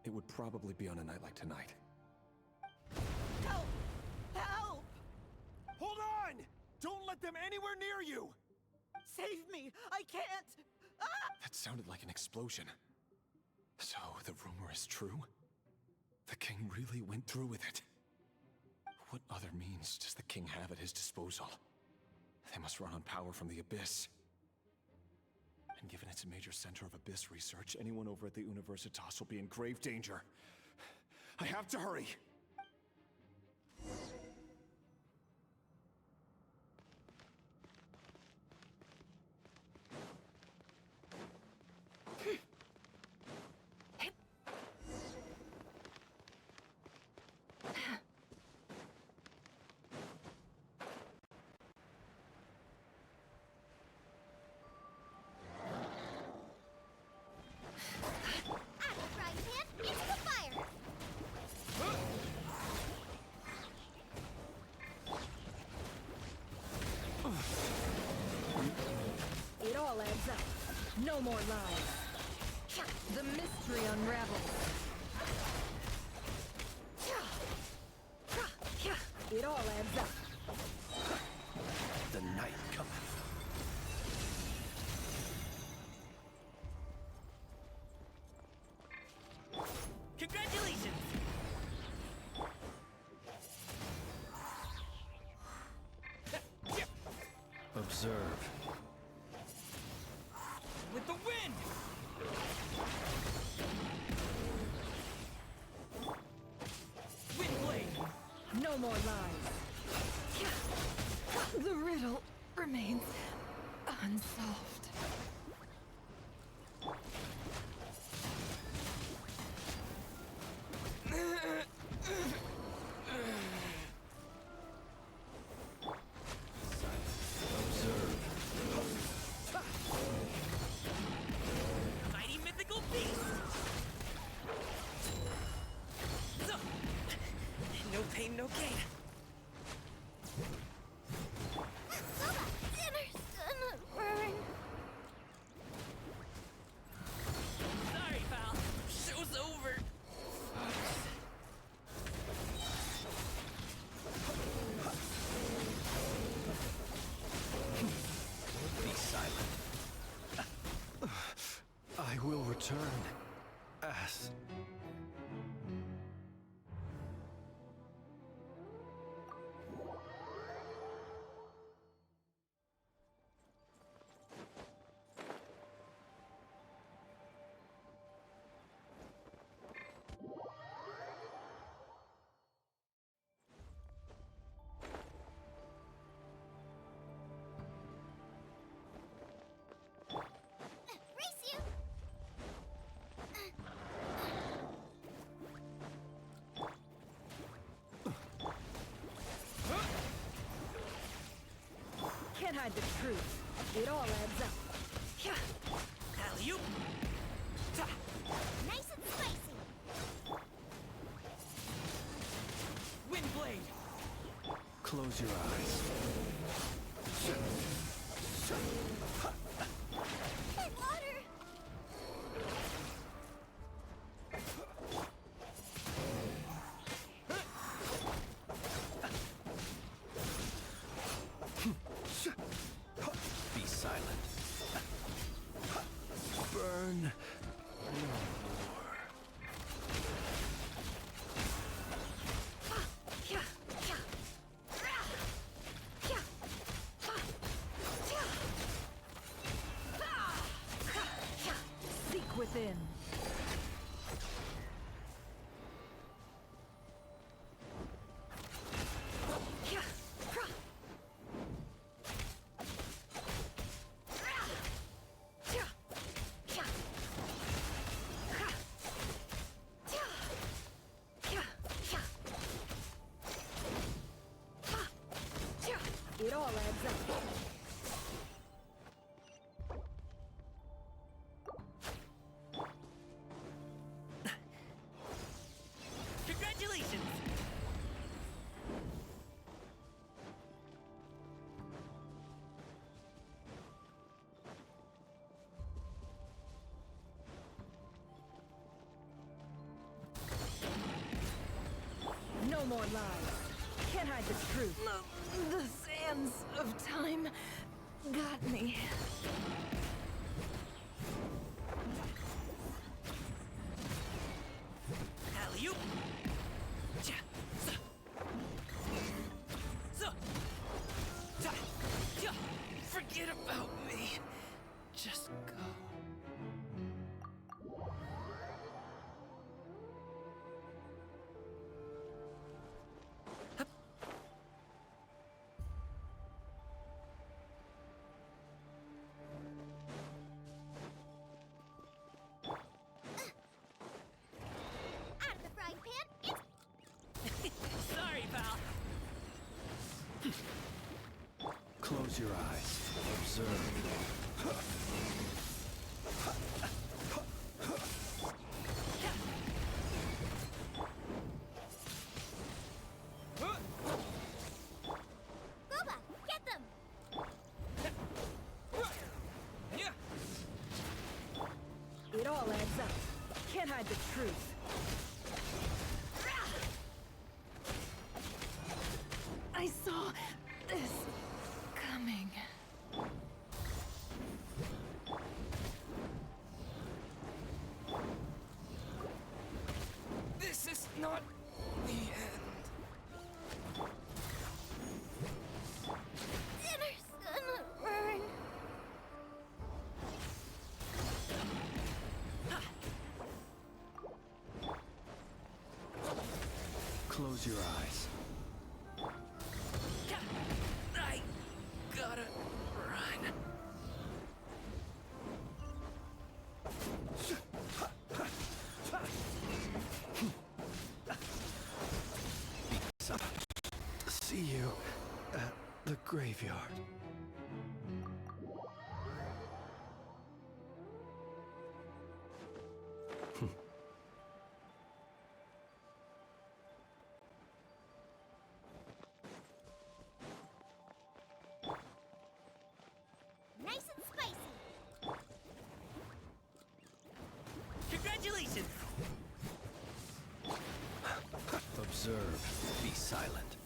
it would probably be on a night like tonight. Help! Help! Hold on! Don't let them anywhere near you! Save me! I can't! Ah! That sounded like an explosion. So, the rumor is true? The king really went through with it? What other means does the king have at his disposal? They must run on power from the Abyss. And given it's a major center of Abyss research, anyone over at the Universitas will be in grave danger. I have to hurry! It all adds up. No more lies. The mystery unravels. It all adds up. The night cometh. Congratulations! Observe. With the wind! Windblade! No more lies. The riddle remains unsolved. turned as... Race you! Can't hide the truth. It all adds up. Alley-oop! Nice and spicy! Windblade! Close your eyes. And water! Be silent. Burn no more. Seek within. It all adds up. Congratulations! No more lies. Can't hide the truth. The sands of time got me. Alley-oop! Forget about me. Just go. Out of the frying pan, it's Sorry, pal. Close your eyes. Observe. Boba, get them! It all adds up. Can't hide the truth. I saw this coming. This is not the end. Dinner's gonna burn. Close your eyes. I gotta run. See you at the graveyard. Nice and spicy. Congratulations! Observe. Be silent.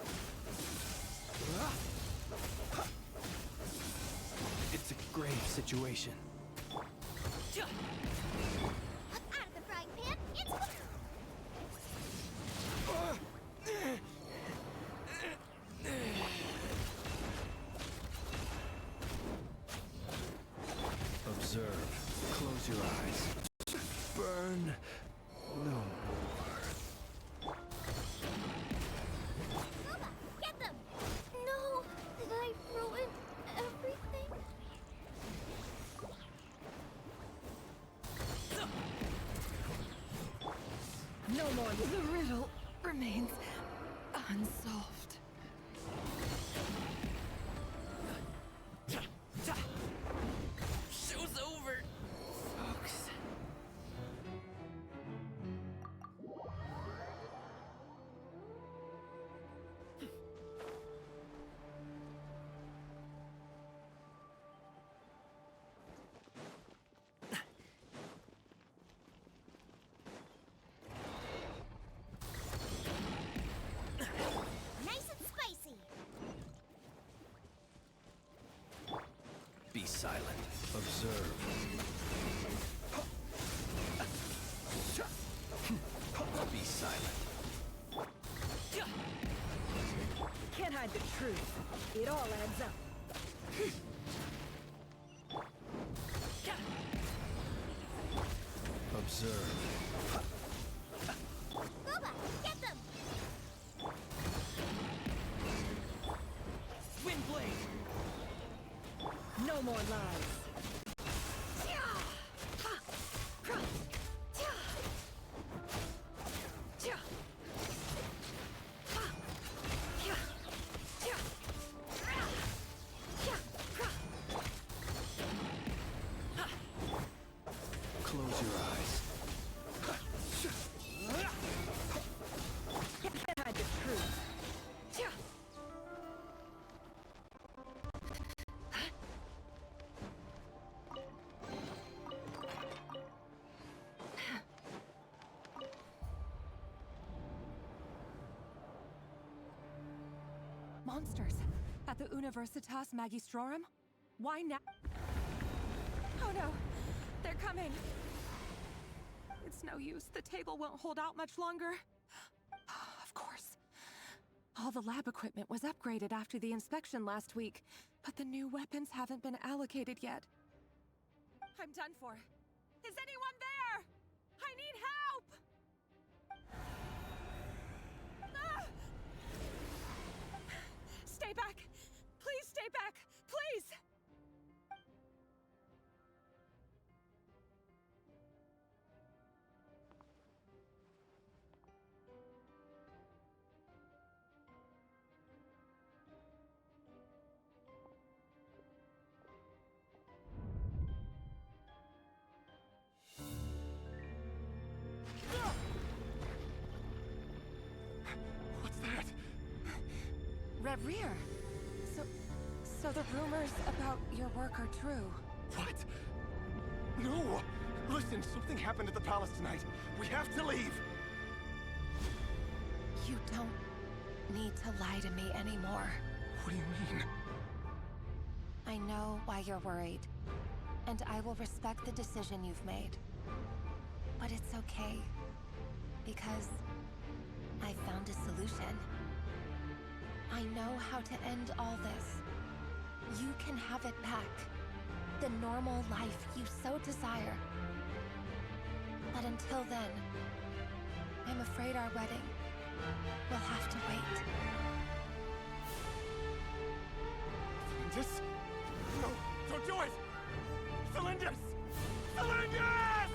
It's a grave situation. Observe. Close your eyes. Burn. No more. Booba, get them! No! Did I ruin everything? No more. The riddle remains unsolved. Show's over, folks. Nice and spicy! Be silent. Observe. Be silent. Can't hide the truth. It all adds up. Observe. Booba, get them! Windblade! No more lies. Close your eyes. Can't hide the truth. Monsters! At the Universitas Magistrorum? Why now? Oh no! They're coming! It's no use. The table won't hold out much longer. Of course. All the lab equipment was upgraded after the inspection last week, but the new weapons haven't been allocated yet. I'm done for. Is anyone there? I need help! Ah! Stay back! Please stay back! Please! What's that? Rerir! So the rumors about your work are true. What? No! Listen, something happened at the palace tonight. We have to leave! You don't need to lie to me anymore. What do you mean? I know why you're worried, and I will respect the decision you've made. But it's okay, because I found a solution. I know how to end all this. You can have it back. The normal life you so desire. But until then, I'm afraid our wedding will have to wait. Cylinders? No, don't do it! Cylinders! Cylinders!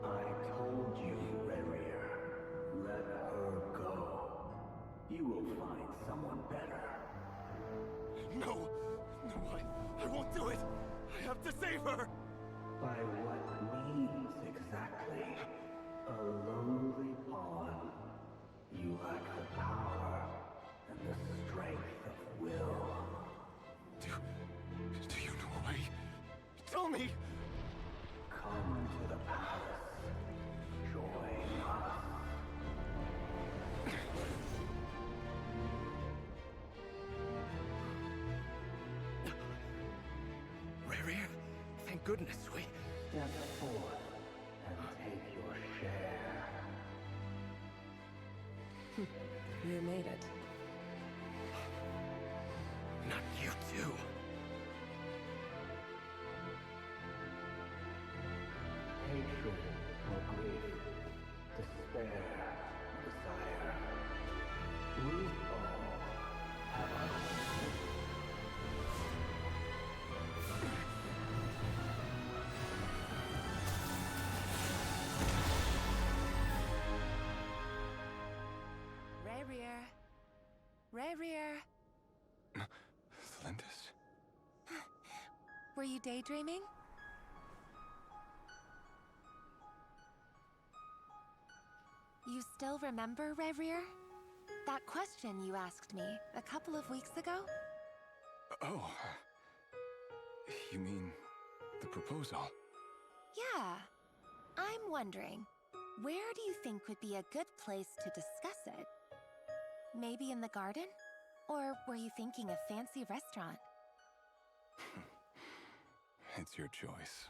I told you, Rerir. Let her go. You will find someone better. No! No, I won't do it! I have to save her! By what means exactly? A lowly pawn. You lack the power and the strength of will. Do you know a way? Tell me! Come to the palace. Join us. Rerir, thank goodness we... Step forth and take your share. You made it. Rerir. Rerir. Lindis. Were you daydreaming? You still remember, Rerir? That question you asked me a couple of weeks ago? Oh. You mean the proposal? Yeah. I'm wondering, where do you think would be a good place to discuss it? Maybe in the garden? Or were you thinking a fancy restaurant? It's your choice.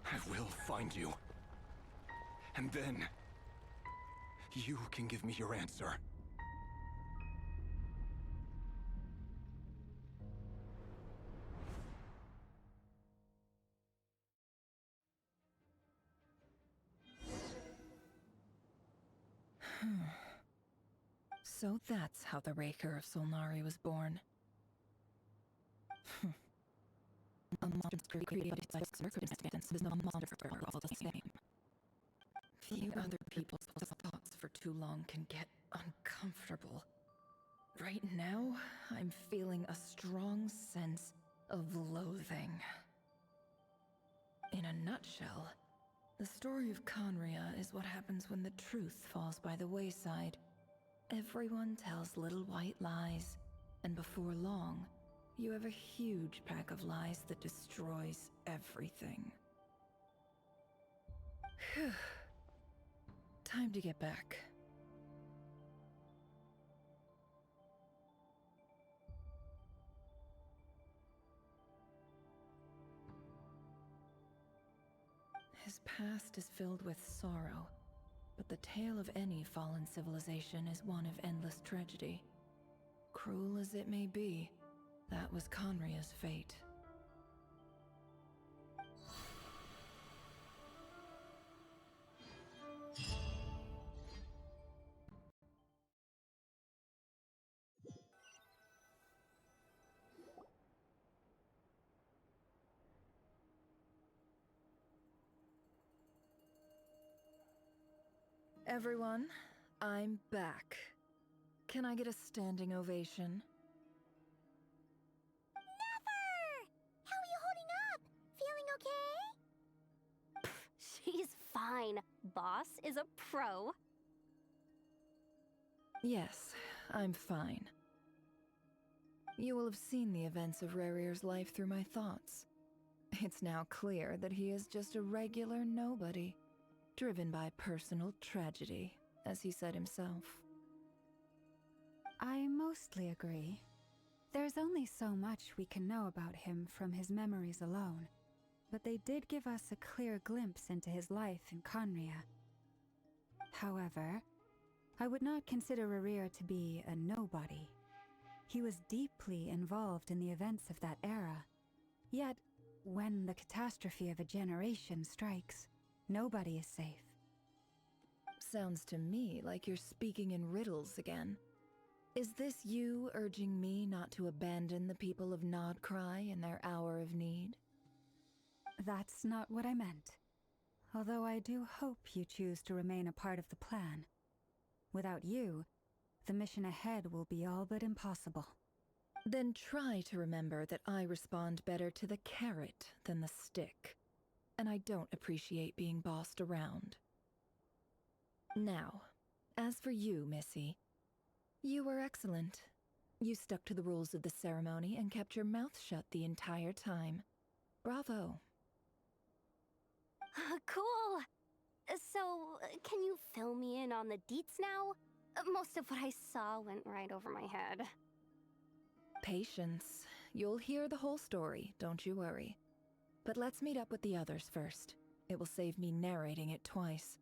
I will find you. And then, you can give me your answer. So that's how the Rerir of Solnari was born. A monster created by circumstance is no monster for all the same. Few other people's thoughts for too long can get uncomfortable. Right now, I'm feeling a strong sense of loathing. In a nutshell, the story of Khaenri'ah is what happens when the truth falls by the wayside. Everyone tells little white lies, and before long, you have a huge pack of lies that destroys everything. Phew. Time to get back. His past is filled with sorrow, but the tale of any fallen civilization is one of endless tragedy. Cruel as it may be, that was Khaenri'ah's fate. Everyone, I'm back. Can I get a standing ovation? Never! How are you holding up? Feeling okay? She's fine. Boss is a pro. Yes, I'm fine. You will have seen the events of Rerir's life through my thoughts. It's now clear that he is just a regular nobody, driven by personal tragedy, as he said himself. I mostly agree. There's only so much we can know about him from his memories alone, but they did give us a clear glimpse into his life in Khaenri'ah. However, I would not consider Rerir to be a nobody. He was deeply involved in the events of that era. Yet, when the catastrophe of a generation strikes, nobody is safe. Sounds to me like you're speaking in riddles again. Is this you urging me not to abandon the people of Nodcry in their hour of need? That's not what I meant. Although I do hope you choose to remain a part of the plan. Without you, the mission ahead will be all but impossible. Then try to remember that I respond better to the carrot than the stick. And I don't appreciate being bossed around. Now, as for you, Missy, you were excellent. You stuck to the rules of the ceremony and kept your mouth shut the entire time. Bravo. Cool. Can you fill me in on the deets now? Most of what I saw went right over my head. Patience. You'll hear the whole story, don't you worry. But let's meet up with the others first. It will save me narrating it twice.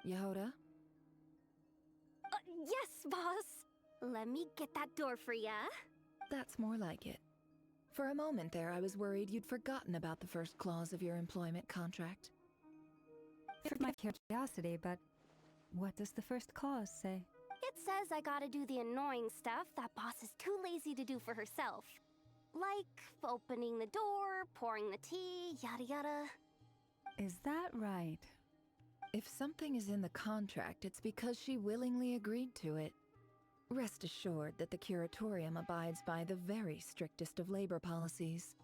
Yehoda? Yes, boss! Let me get that door for ya. That's more like it. For a moment there, I was worried you'd forgotten about the first clause of your employment contract. For my curiosity, but what does the first clause say? It says I gotta do the annoying stuff that boss is too lazy to do for herself. Like opening the door, pouring the tea, yada yada. Is that right? If something is in the contract, it's because she willingly agreed to it. Rest assured that the Curatorium abides by the very strictest of labor policies.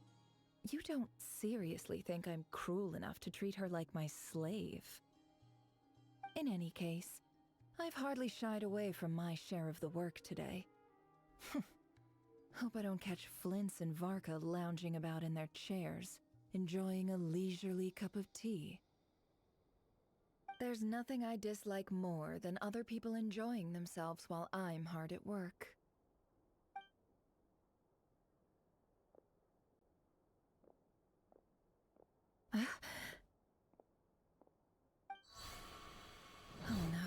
You don't seriously think I'm cruel enough to treat her like my slave? In any case, I've hardly shied away from my share of the work today. Hope I don't catch Flintz and Varka lounging about in their chairs, enjoying a leisurely cup of tea. There's nothing I dislike more than other people enjoying themselves while I'm hard at work. Oh no.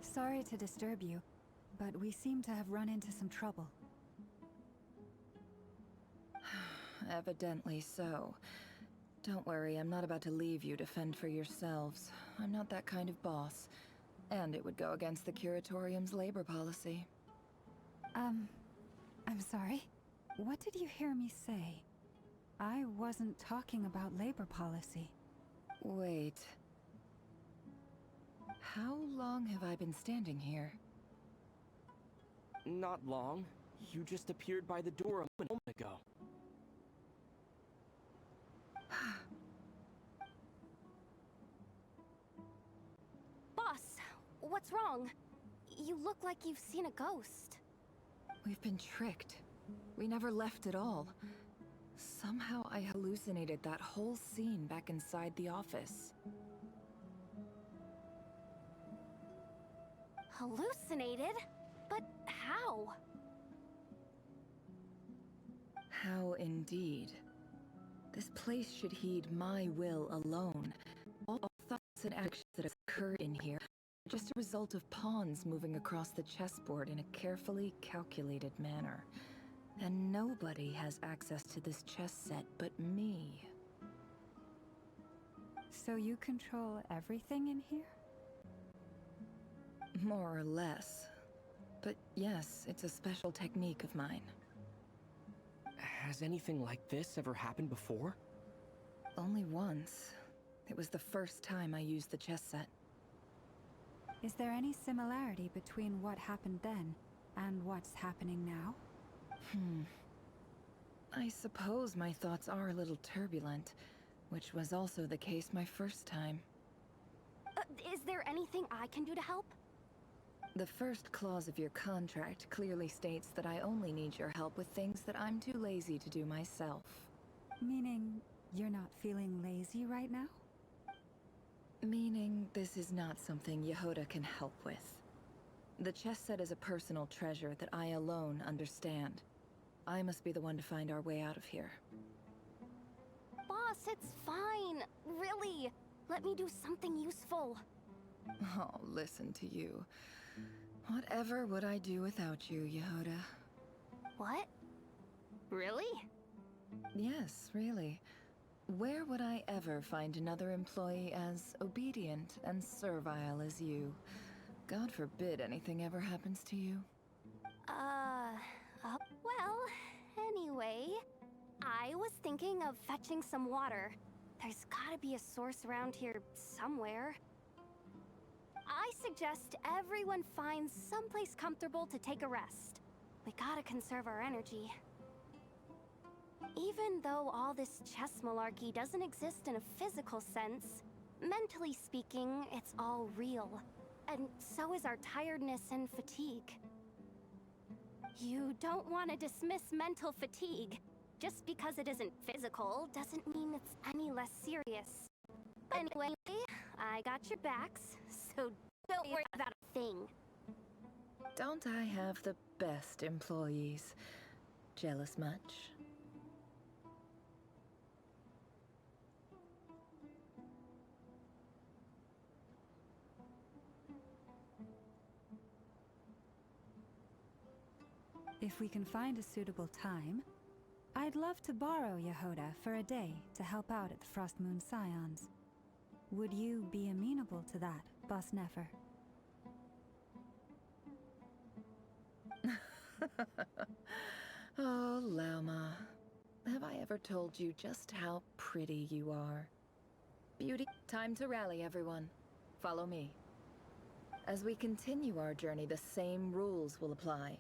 Sorry to disturb you, but we seem to have run into some trouble. Evidently so. Don't worry, I'm not about to leave you to fend for yourselves. I'm not that kind of boss. And it would go against the Curatorium's labor policy. I'm sorry. What did you hear me say? I wasn't talking about labor policy. Wait. How long have I been standing here? Not long. You just appeared by the door a moment ago. Boss, what's wrong? You look like you've seen a ghost. We've been tricked. We never left at all. Somehow I hallucinated that whole scene back inside the office. Hallucinated? But how? How indeed. This place should heed my will alone. All thoughts and actions that have occurred in here are just a result of pawns moving across the chessboard in a carefully calculated manner. And nobody has access to this chess set but me. So you control everything in here? More or less. But yes, it's a special technique of mine. Has anything like this ever happened before? Only once. It was the first time I used the chess set. Is there any similarity between what happened then and what's happening now? I suppose my thoughts are a little turbulent, which was also the case my first time. Is there anything I can do to help? The first clause of your contract clearly states that I only need your help with things that I'm too lazy to do myself. Meaning, you're not feeling lazy right now? Meaning, this is not something Yehoda can help with. The chess set is a personal treasure that I alone understand. I must be the one to find our way out of here. Boss, it's fine. Really. Let me do something useful. Oh, listen to you. Whatever would I do without you, Yehoda? What? Really? Yes, really. Where would I ever find another employee as obedient and servile as you? God forbid anything ever happens to you. Well, anyway, I was thinking of fetching some water. There's gotta be a source around here somewhere. I suggest everyone finds someplace comfortable to take a rest. We gotta conserve our energy. Even though all this chess malarkey doesn't exist in a physical sense, mentally speaking, it's all real. And so is our tiredness and fatigue. You don't want to dismiss mental fatigue. Just because it isn't physical doesn't mean it's any less serious. But anyway, I got your backs, so don't worry about a thing. Don't I have the best employees? Jealous much? If we can find a suitable time, I'd love to borrow Yehoda for a day to help out at the Frost Moon Scions. Would you be amenable to that, Boss Nefer? Oh, Lauma. Have I ever told you just how pretty you are? Beauty. Time to rally, everyone. Follow me. As we continue our journey, the same rules will apply.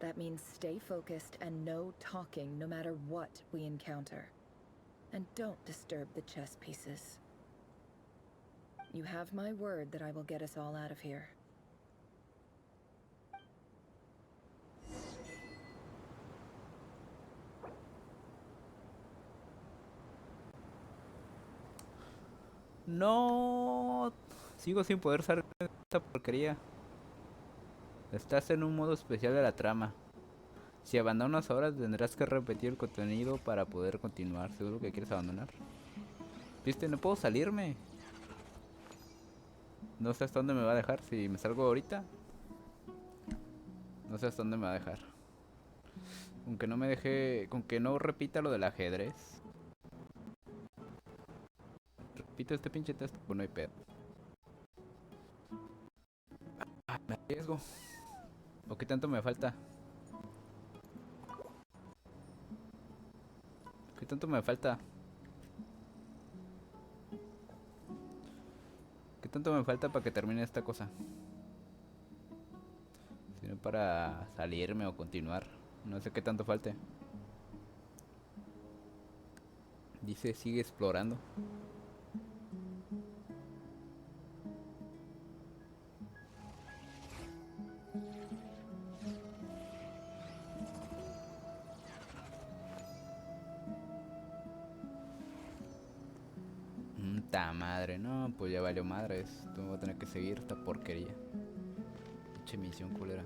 That means stay focused and no talking no matter what we encounter. And don't disturb the chess pieces. You have my word that I will get us all out of here. No, sigo sin poder salir de esta porquería. Estás en un modo especial de la trama. Si abandonas ahora tendrás que repetir el contenido para poder continuar. ¿Seguro que quieres abandonar? Viste, no puedo salirme. No sé hasta dónde me va a dejar. Si me salgo ahorita, no sé hasta dónde me va a dejar. Con que no me deje, con que no repita lo del ajedrez. Repito este pinche test, pues no hay pedo. Ah, me arriesgo. ¿O qué tanto me falta? ¿Qué tanto me falta? ¿Qué tanto me falta para que termine esta cosa? Si no para salirme o continuar. No sé qué tanto falte. Dice sigue explorando. Ta madre, no, pues ya valió madre. Esto me voy a tener que seguir esta porquería. Pinche misión culera.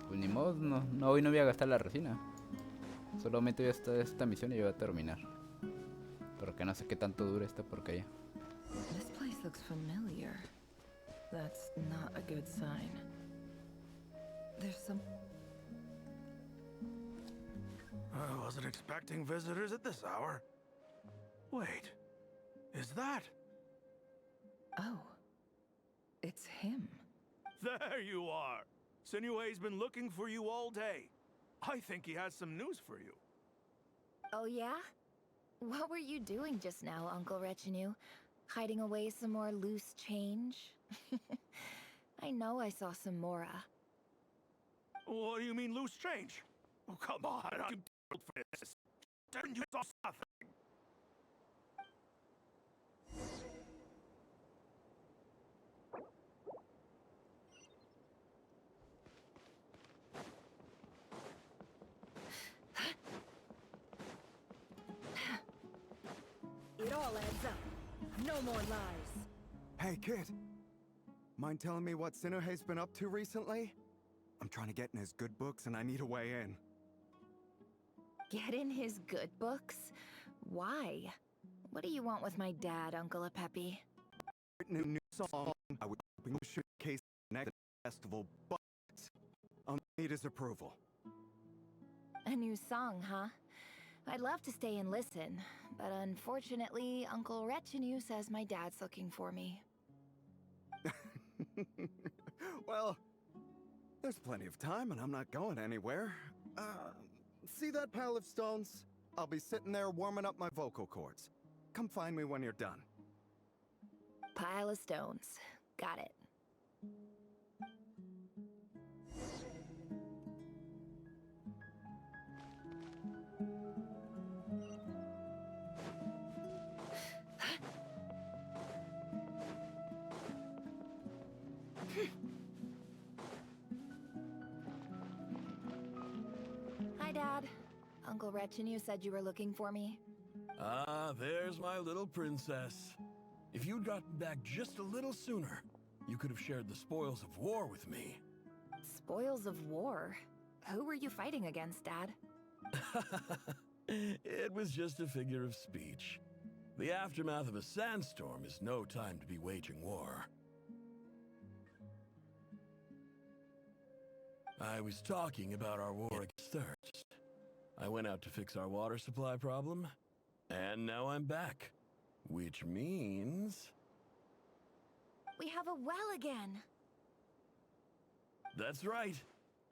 Pues ni modo, no, hoy no voy a gastar la resina. Solamente voy a estar esta misión y voy a terminar. Pero que no sé qué tanto dure esta porquería. This place looks familiar. That's not a good sign. There's some... I wasn't expecting visitors at this hour. Wait, is that? Oh, it's him. There you are. Sinue's been looking for you all day. I think he has some news for you. Oh yeah? What were you doing just now, Uncle Retinue? Hiding away some more loose change? I know I saw some Mora. What do you mean loose change? Oh, come on, I'm too old for this. You saw nothing. It all adds up. No more lies. Hey, kid. Mind telling me what Sinuhe's been up to recently? I'm trying to get in his good books and I need a way in. Get in his good books? Why? What do you want with my dad, Uncle Apepi? Written a new song I was hoping to showcase next festival, but I'll need his approval. A new song, huh? I'd love to stay and listen, but unfortunately, Uncle Retinue says my dad's looking for me. Well, there's plenty of time and I'm not going anywhere. See that pile of stones? I'll be sitting there warming up my vocal cords. Come find me when you're done. Pile of stones. Got it. Uncle Retinue said you were looking for me? Ah, there's my little princess. If you'd gotten back just a little sooner, you could have shared the spoils of war with me. Spoils of war? Who were you fighting against, Dad? It was just a figure of speech. The aftermath of a sandstorm is no time to be waging war. I was talking about our war against thirst. I went out to fix our water supply problem, and now I'm back. Which means... We have a well again! That's right.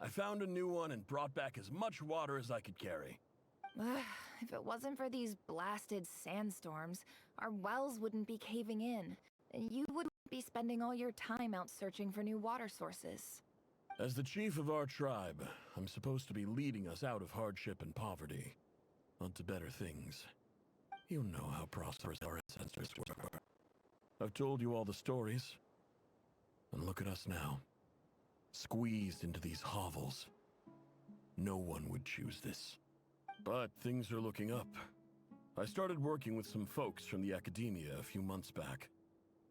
I found a new one and brought back as much water as I could carry. If it wasn't for these blasted sandstorms, our wells wouldn't be caving in, and you wouldn't be spending all your time out searching for new water sources. As the chief of our tribe, I'm supposed to be leading us out of hardship and poverty, onto better things. You know how prosperous our ancestors were. I've told you all the stories, and look at us now. Squeezed into these hovels. No one would choose this. But things are looking up. I started working with some folks from the academia a few months back.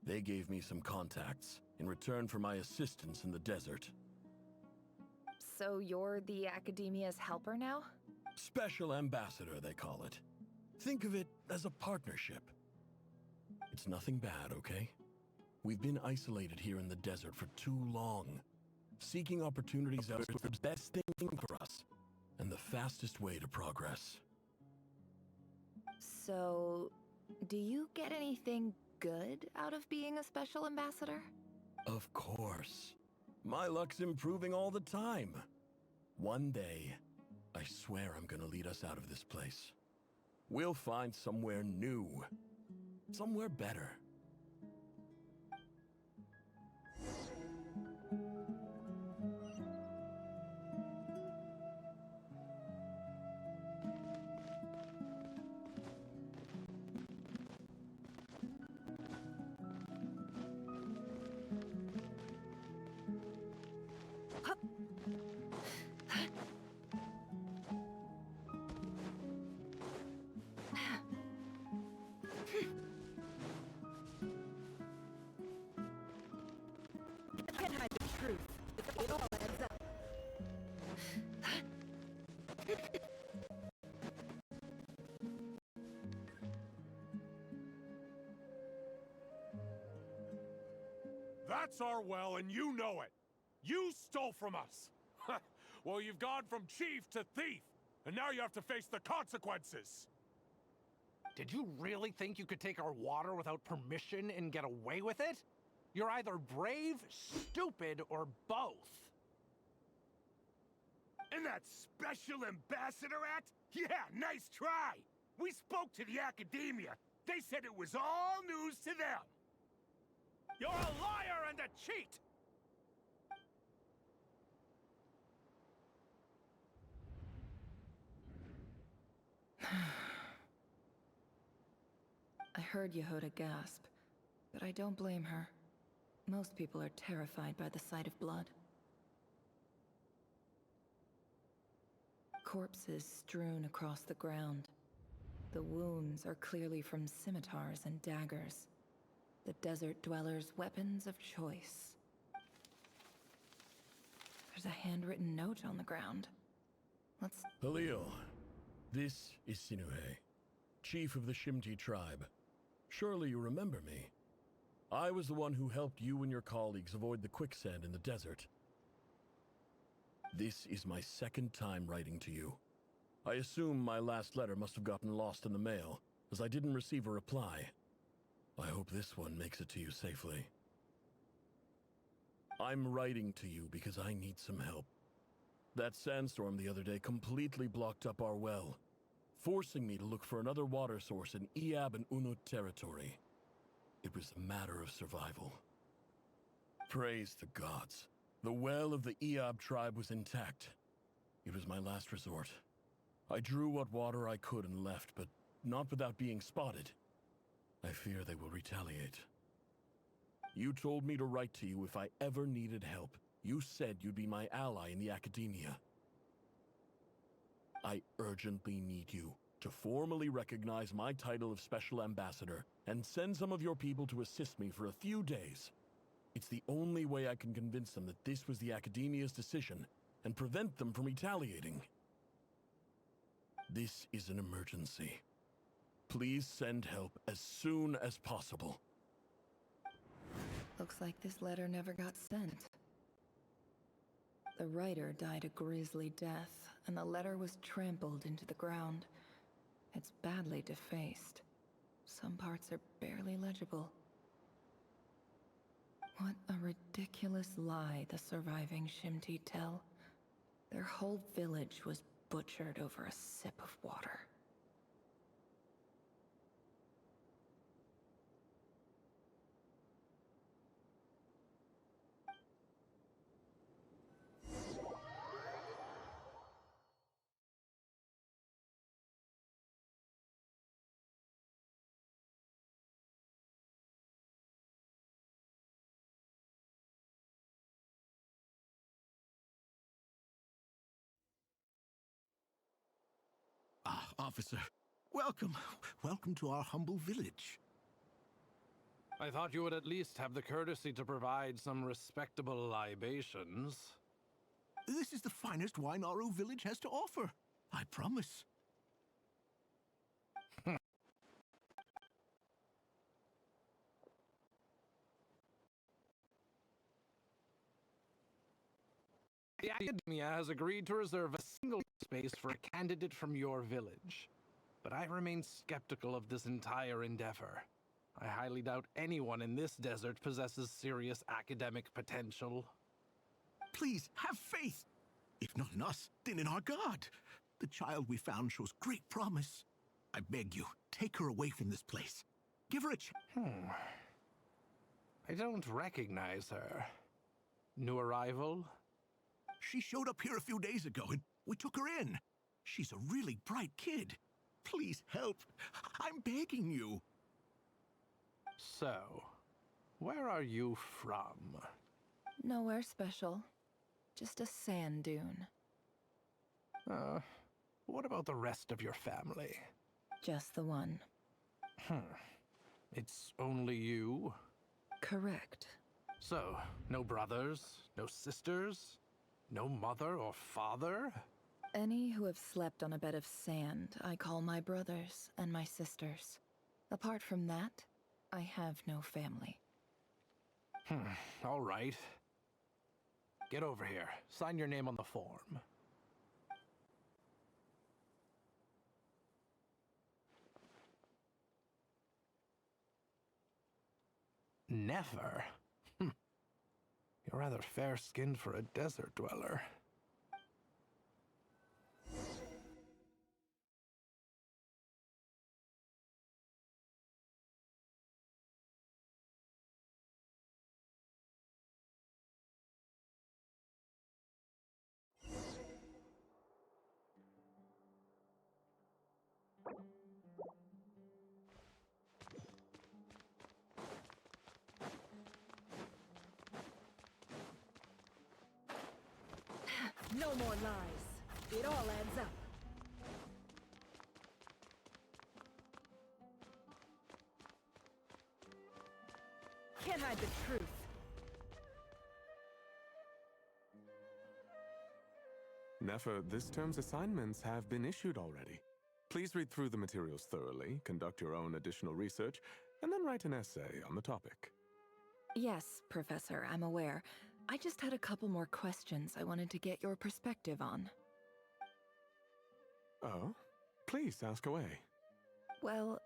They gave me some contacts in return for my assistance in the desert. So you're the academia's helper now? Special ambassador, they call it. Think of it as a partnership. It's nothing bad, okay? We've been isolated here in the desert for too long. Seeking opportunities elsewhere is the best thing for us, and the fastest way to progress. So, do you get anything good out of being a special ambassador? Of course. My luck's improving all the time. One day, I swear I'm gonna lead us out of this place. We'll find somewhere new. Somewhere better. Can't hide the truth. It all adds up. That's our well, and you know it. You stole from us. Well, you've gone from chief to thief, and now you have to face the consequences. Did you really think you could take our water without permission and get away with it? You're either brave, stupid, or both. And that Special Ambassador Act? Yeah, nice try! We spoke to the academia. They said it was all news to them. You're a liar and a cheat! I heard Yehuda gasp, but I don't blame her. Most people are terrified by the sight of blood. Corpses strewn across the ground. The wounds are clearly from scimitars and daggers. The desert dwellers' weapons of choice. There's a handwritten note on the ground. Let's... Halil, this is Sinuhe, chief of the Shimti tribe. Surely you remember me. I was the one who helped you and your colleagues avoid the quicksand in the desert. This is my second time writing to you. I assume my last letter must have gotten lost in the mail, as I didn't receive a reply. I hope this one makes it to you safely. I'm writing to you because I need some help. That sandstorm the other day completely blocked up our well, forcing me to look for another water source in Iab and Unut territory. It was a matter of survival. Praise the gods. The well of the Iab tribe was intact. It was my last resort. I drew what water I could and left, but not without being spotted. I fear they will retaliate. You told me to write to you if I ever needed help. You said you'd be my ally in the academia. I urgently need you to formally recognize my title of Special Ambassador and send some of your people to assist me for a few days. It's the only way I can convince them that this was the Academia's decision and prevent them from retaliating. This is an emergency. Please send help as soon as possible. Looks like this letter never got sent. The writer died a grisly death, and the letter was trampled into the ground. It's badly defaced. Some parts are barely legible. What a ridiculous lie the surviving Shimti tell. Their whole village was butchered over a sip of water. Ah, officer. Welcome. Welcome to our humble village. I thought you would at least have the courtesy to provide some respectable libations. This is the finest wine Aru village has to offer. I promise. The Academia has agreed to reserve a single space for a candidate from your village. But I remain skeptical of this entire endeavor. I highly doubt anyone in this desert possesses serious academic potential. Please, have faith. If not in us, then in our god. The child we found shows great promise. I beg you, take her away from this place. Give her a chance. I don't recognize her. New arrival? She showed up here a few days ago and we took her in. She's a really bright kid. Please help. I'm begging you. So, where are you from? Nowhere special. Just a sand dune. What about the rest of your family? Just the one. It's only you? Correct. So, no brothers, no sisters, no mother or father? Any who have slept on a bed of sand, I call my brothers and my sisters. Apart from that, I have no family. All right. Get over here. Sign your name on the form. Never? You're rather fair-skinned for a desert dweller. No more lies. It all adds up. Can't hide the truth. Nefer, this term's assignments have been issued already. Please read through the materials thoroughly, conduct your own additional research, and then write an essay on the topic. Yes, Professor, I'm aware. I just had a couple more questions I wanted to get your perspective on. Oh? Please, ask away. Well,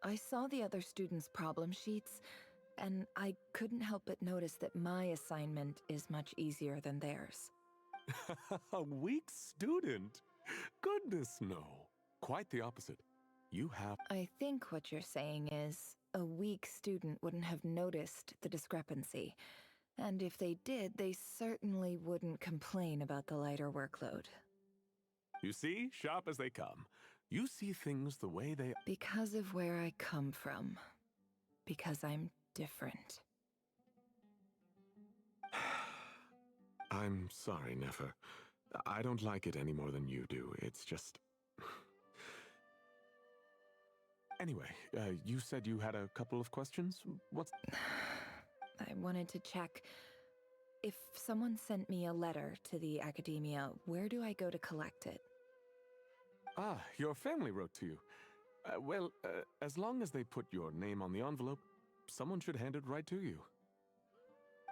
I saw the other students' problem sheets, and I couldn't help but notice that my assignment is much easier than theirs. A weak student? Goodness, no. Quite the opposite. You have... I think what you're saying is, a weak student wouldn't have noticed the discrepancy. And if they did, they certainly wouldn't complain about the lighter workload. You see, sharp as they come. You see things the way they... Because of where I come from. Because I'm different. I'm sorry, Nefer. I don't like it any more than you do. It's just... Anyway, you said you had a couple of questions? What's... I wanted to check. If someone sent me a letter to the academia, where do I go to collect it? Ah, your family wrote to you. Well, as long as they put your name on the envelope, someone should hand it right to you.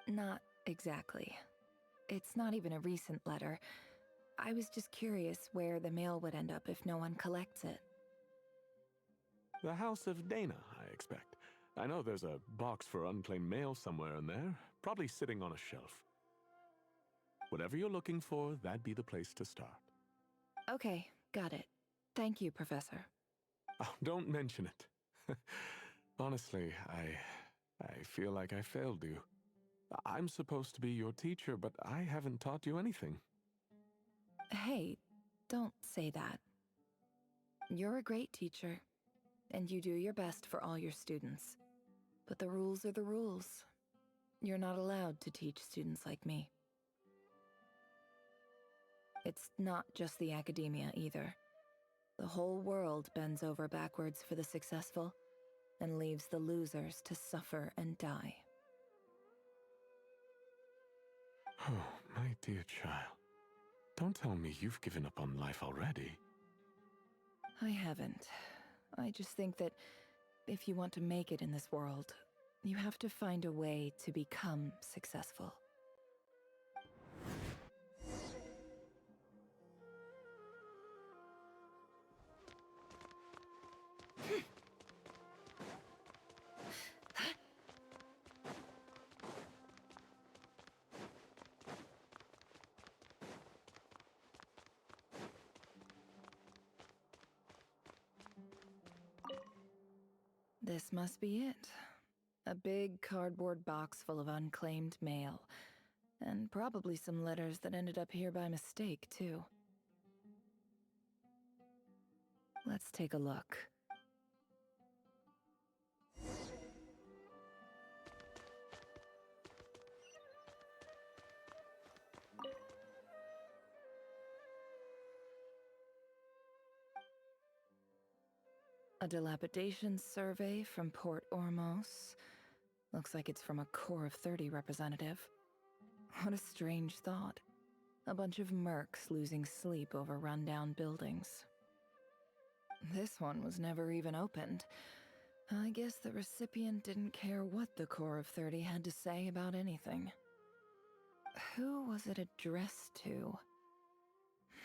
Not exactly. It's not even a recent letter. I was just curious where the mail would end up if no one collects it. The House of Dana, I expect. I know there's a box for unclaimed mail somewhere in there, probably sitting on a shelf. Whatever you're looking for, that'd be the place to start. Okay, got it. Thank you, Professor. Oh, don't mention it. Honestly, I feel like I failed you. I'm supposed to be your teacher, but I haven't taught you anything. Hey, don't say that. You're a great teacher, and you do your best for all your students. But the rules are the rules. You're not allowed to teach students like me. It's not just the academia either. The whole world bends over backwards for the successful, and leaves the losers to suffer and die. Oh, my dear child. Don't tell me you've given up on life already. I haven't. I just think that if you want to make it in this world, you have to find a way to become successful. This must be it. A big cardboard box full of unclaimed mail. And probably some letters that ended up here by mistake, too. Let's take a look. A dilapidation survey from Port Ormos. Looks like it's from a Core of 30 representative. What a strange thought. A bunch of mercs losing sleep over rundown buildings. This one was never even opened. I guess the recipient didn't care what the Core of 30 had to say about anything. Who was it addressed to?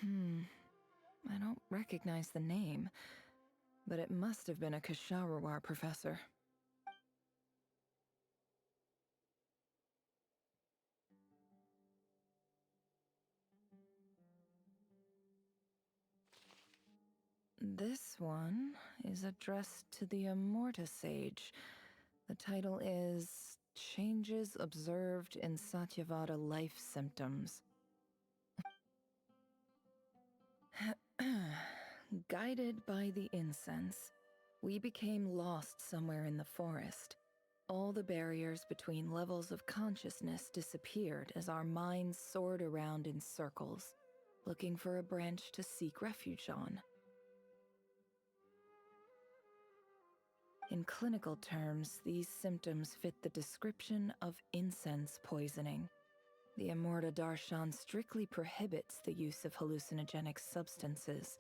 I don't recognize the name. But it must have been a Khaenri'ah professor. This one is addressed to the Immorta Sage. The title is Changes Observed in Satyavada Life Symptoms. Guided by the incense, we became lost somewhere in the forest. All the barriers between levels of consciousness disappeared as our minds soared around in circles, looking for a branch to seek refuge on. In clinical terms, these symptoms fit the description of incense poisoning. The Immorta Darshan strictly prohibits the use of hallucinogenic substances,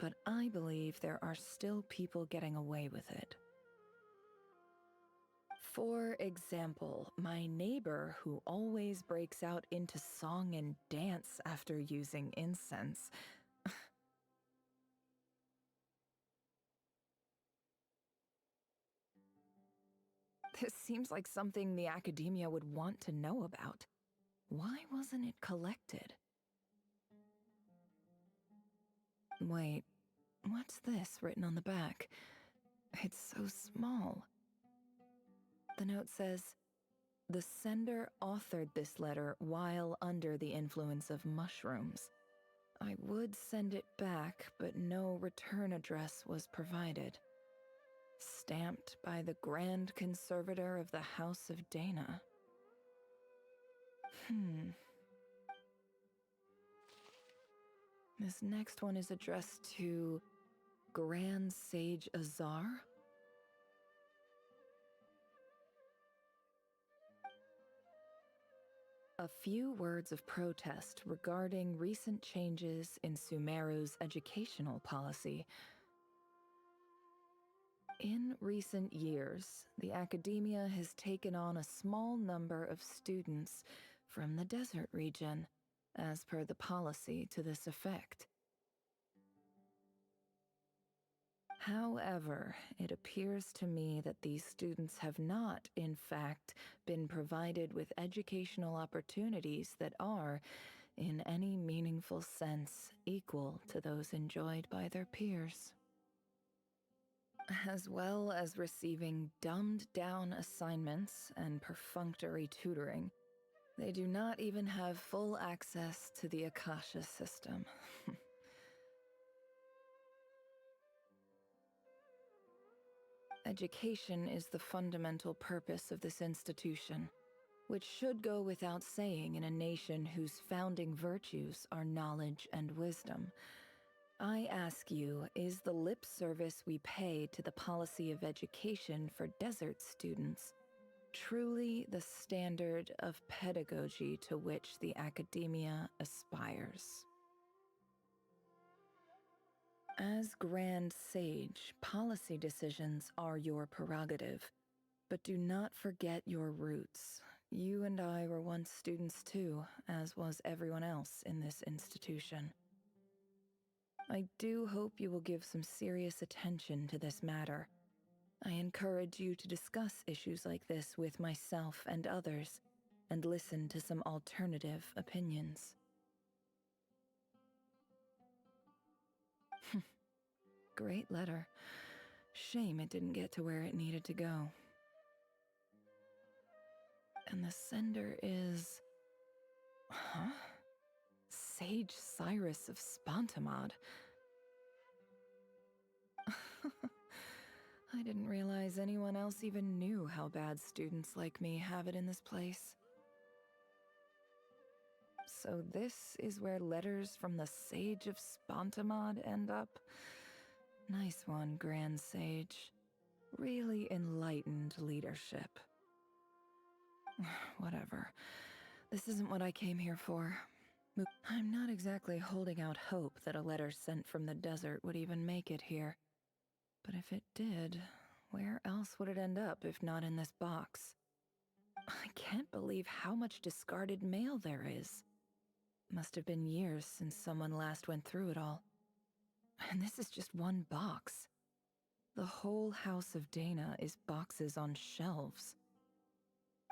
but I believe there are still people getting away with it. For example, my neighbor who always breaks out into song and dance after using incense. This seems like something the academia would want to know about. Why wasn't it collected? Wait, what's this written on the back? It's so small. The note says, "The sender authored this letter while under the influence of mushrooms. I would send it back, but no return address was provided. Stamped by the Grand Conservator of the House of Dana." This next one is addressed to Grand Sage Azar. A few words of protest regarding recent changes in Sumeru's educational policy. In recent years, the academia has taken on a small number of students from the desert region, as per the policy to this effect. However, it appears to me that these students have not, in fact, been provided with educational opportunities that are, in any meaningful sense, equal to those enjoyed by their peers. As well as receiving dumbed-down assignments and perfunctory tutoring, they do not even have full access to the Akasha system. Education is the fundamental purpose of this institution, which should go without saying in a nation whose founding virtues are knowledge and wisdom. I ask you, is the lip service we pay to the policy of education for desert students truly the standard of pedagogy to which the academia aspires? As Grand Sage, policy decisions are your prerogative, but do not forget your roots. You and I were once students too, as was everyone else in this institution. I do hope you will give some serious attention to this matter. I encourage you to discuss issues like this with myself and others, and listen to some alternative opinions. Great letter. Shame it didn't get to where it needed to go. And the sender is... Huh? Sage Cyrus of Spontamod. I didn't realize anyone else even knew how bad students like me have it in this place. So this is where letters from the Sage of Spontamod end up? Nice one, Grand Sage. Really enlightened leadership. Whatever. This isn't what I came here for. I'm not exactly holding out hope that a letter sent from the desert would even make it here. But if it did, where else would it end up if not in this box? I can't believe how much discarded mail there is. Must have been years since someone last went through it all. And this is just one box. The whole House of Dana is boxes on shelves.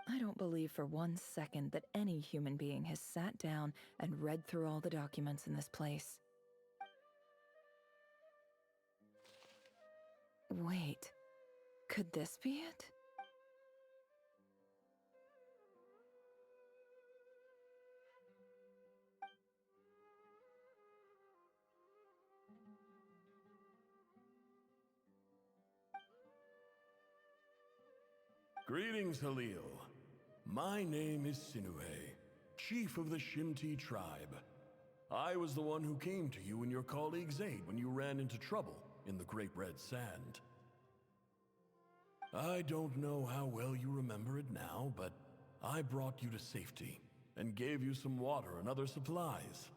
I don't believe for 1 second that any human being has sat down and read through all the documents in this place. Wait, could this be it? Greetings, Halil. My name is Sinue, chief of the Shimti tribe. I was the one who came to you and your colleague's aid when you ran into trouble in the Great Red Sand. I don't know how well you remember it now, but I brought you to safety and gave you some water and other supplies.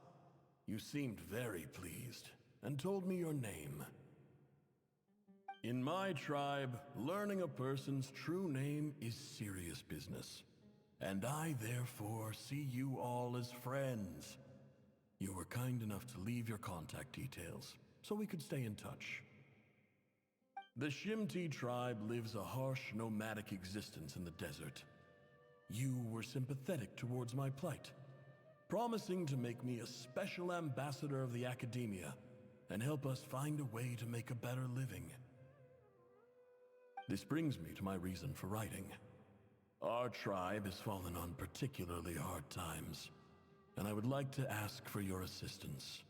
You seemed very pleased and told me your name. In my tribe, learning a person's true name is serious business, and I therefore see you all as friends. You were kind enough to leave your contact details, so we could stay in touch. The Shimti tribe lives a harsh, nomadic existence in the desert. You were sympathetic towards my plight, promising to make me a special ambassador of the academia and help us find a way to make a better living. This brings me to my reason for writing. Our tribe has fallen on particularly hard times, and I would like to ask for your assistance.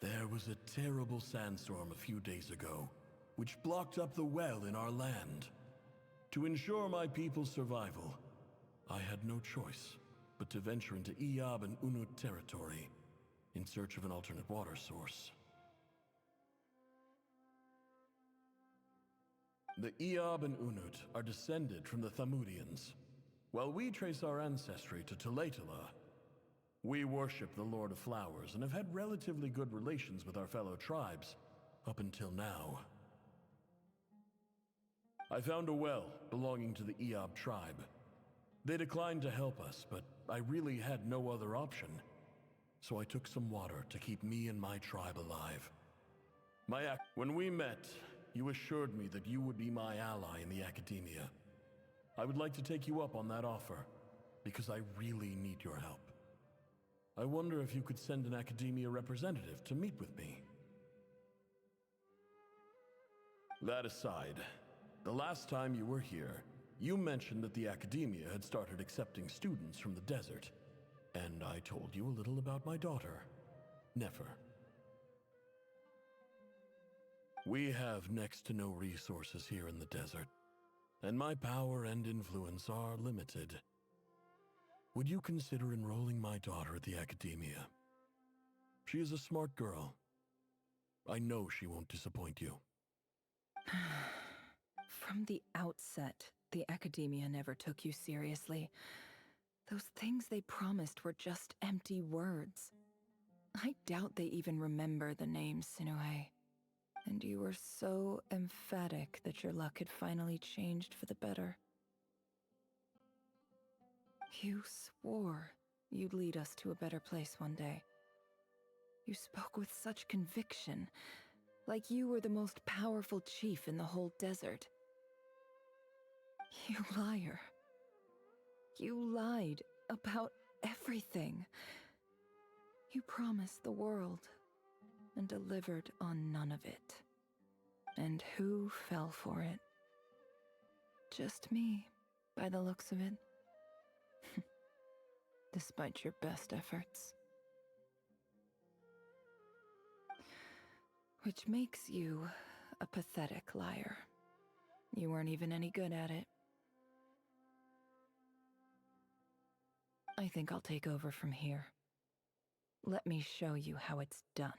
There was a terrible sandstorm a few days ago, which blocked up the well in our land. To ensure my people's survival, I had no choice but to venture into Iab and Unut territory. in search of an alternate water source. The Eob and Unut are descended from the Thamudians. While we trace our ancestry to Tulatula, we worship the Lord of Flowers and have had relatively good relations with our fellow tribes up until now. I found a well belonging to the Eob tribe. They declined to help us, but I really had no other option. So I took some water to keep me and my tribe alive. When we met, you assured me that you would be my ally in the academia. I would like to take you up on that offer, because I really need your help. I wonder if you could send an academia representative to meet with me. That aside, the last time you were here, you mentioned that the academia had started accepting students from the desert, and I told you a little about my daughter, Nefer. We have next to no resources here in the desert, and my power and influence are limited. Would you consider enrolling my daughter at the academia? She is a smart girl. I know she won't disappoint you. From the outset, the academia never took you seriously. Those things they promised were just empty words. I doubt they even remember the name Sinuhe. And you were so emphatic that your luck had finally changed for the better. You swore you'd lead us to a better place one day. You spoke with such conviction, like you were the most powerful chief in the whole desert. You liar. You lied about everything. You promised the world and delivered on none of it. And who fell for it? Just me, by the looks of it. Despite your best efforts. Which makes you a pathetic liar. You weren't even any good at it. I think I'll take over from here. Let me show you how it's done.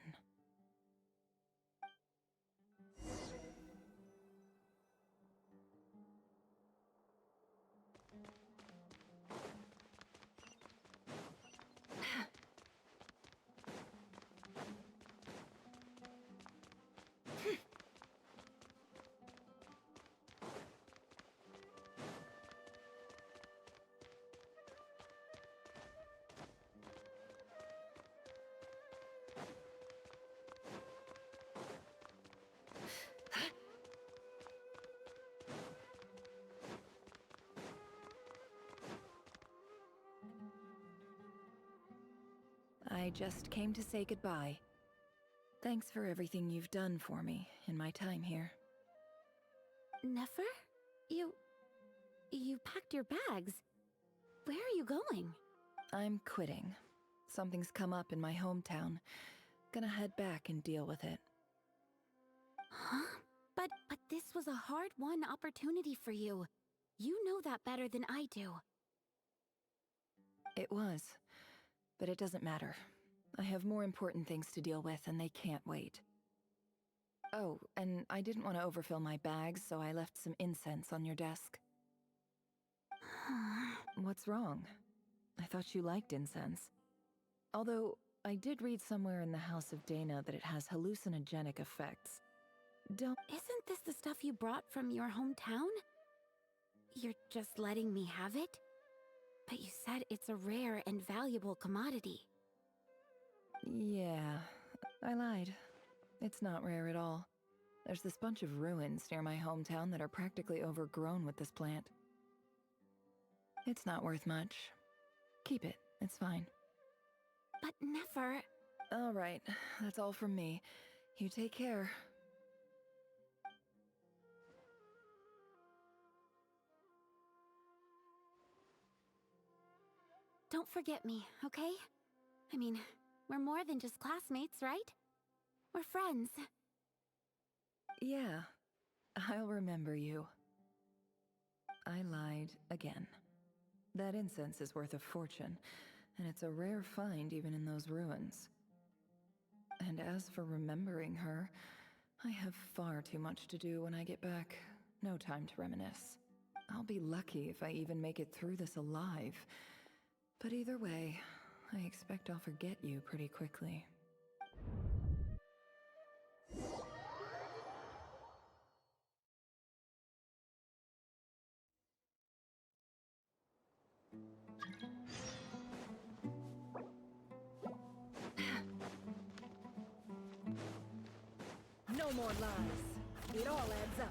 I just came to say goodbye. Thanks for everything you've done for me in my time here. Nefer? You packed your bags. Where are you going? I'm quitting. Something's come up in my hometown. Gonna head back and deal with it. Huh? But this was a hard-won opportunity for you. You know that better than I do. It was. But it doesn't matter. I have more important things to deal with, and they can't wait. Oh, and I didn't want to overfill my bags, so I left some incense on your desk. What's wrong? I thought you liked incense. Although, I did read somewhere in the House of Dana that it has hallucinogenic effects. Isn't this the stuff you brought from your hometown? You're just letting me have it? But you said it's a rare and valuable commodity. Yeah, I lied. It's not rare at all. There's this bunch of ruins near my hometown that are practically overgrown with this plant. It's not worth much. Keep it, it's fine. But Nefer... All right, that's all from me. You take care. Don't forget me, okay? I mean, we're more than just classmates, right? We're friends. Yeah, I'll remember you. I lied again. That incense is worth a fortune, and it's a rare find even in those ruins. And as for remembering her, I have far too much to do when I get back. No time to reminisce. I'll be lucky if I even make it through this alive. But either way, I expect I'll forget you pretty quickly. No more lies. It all adds up.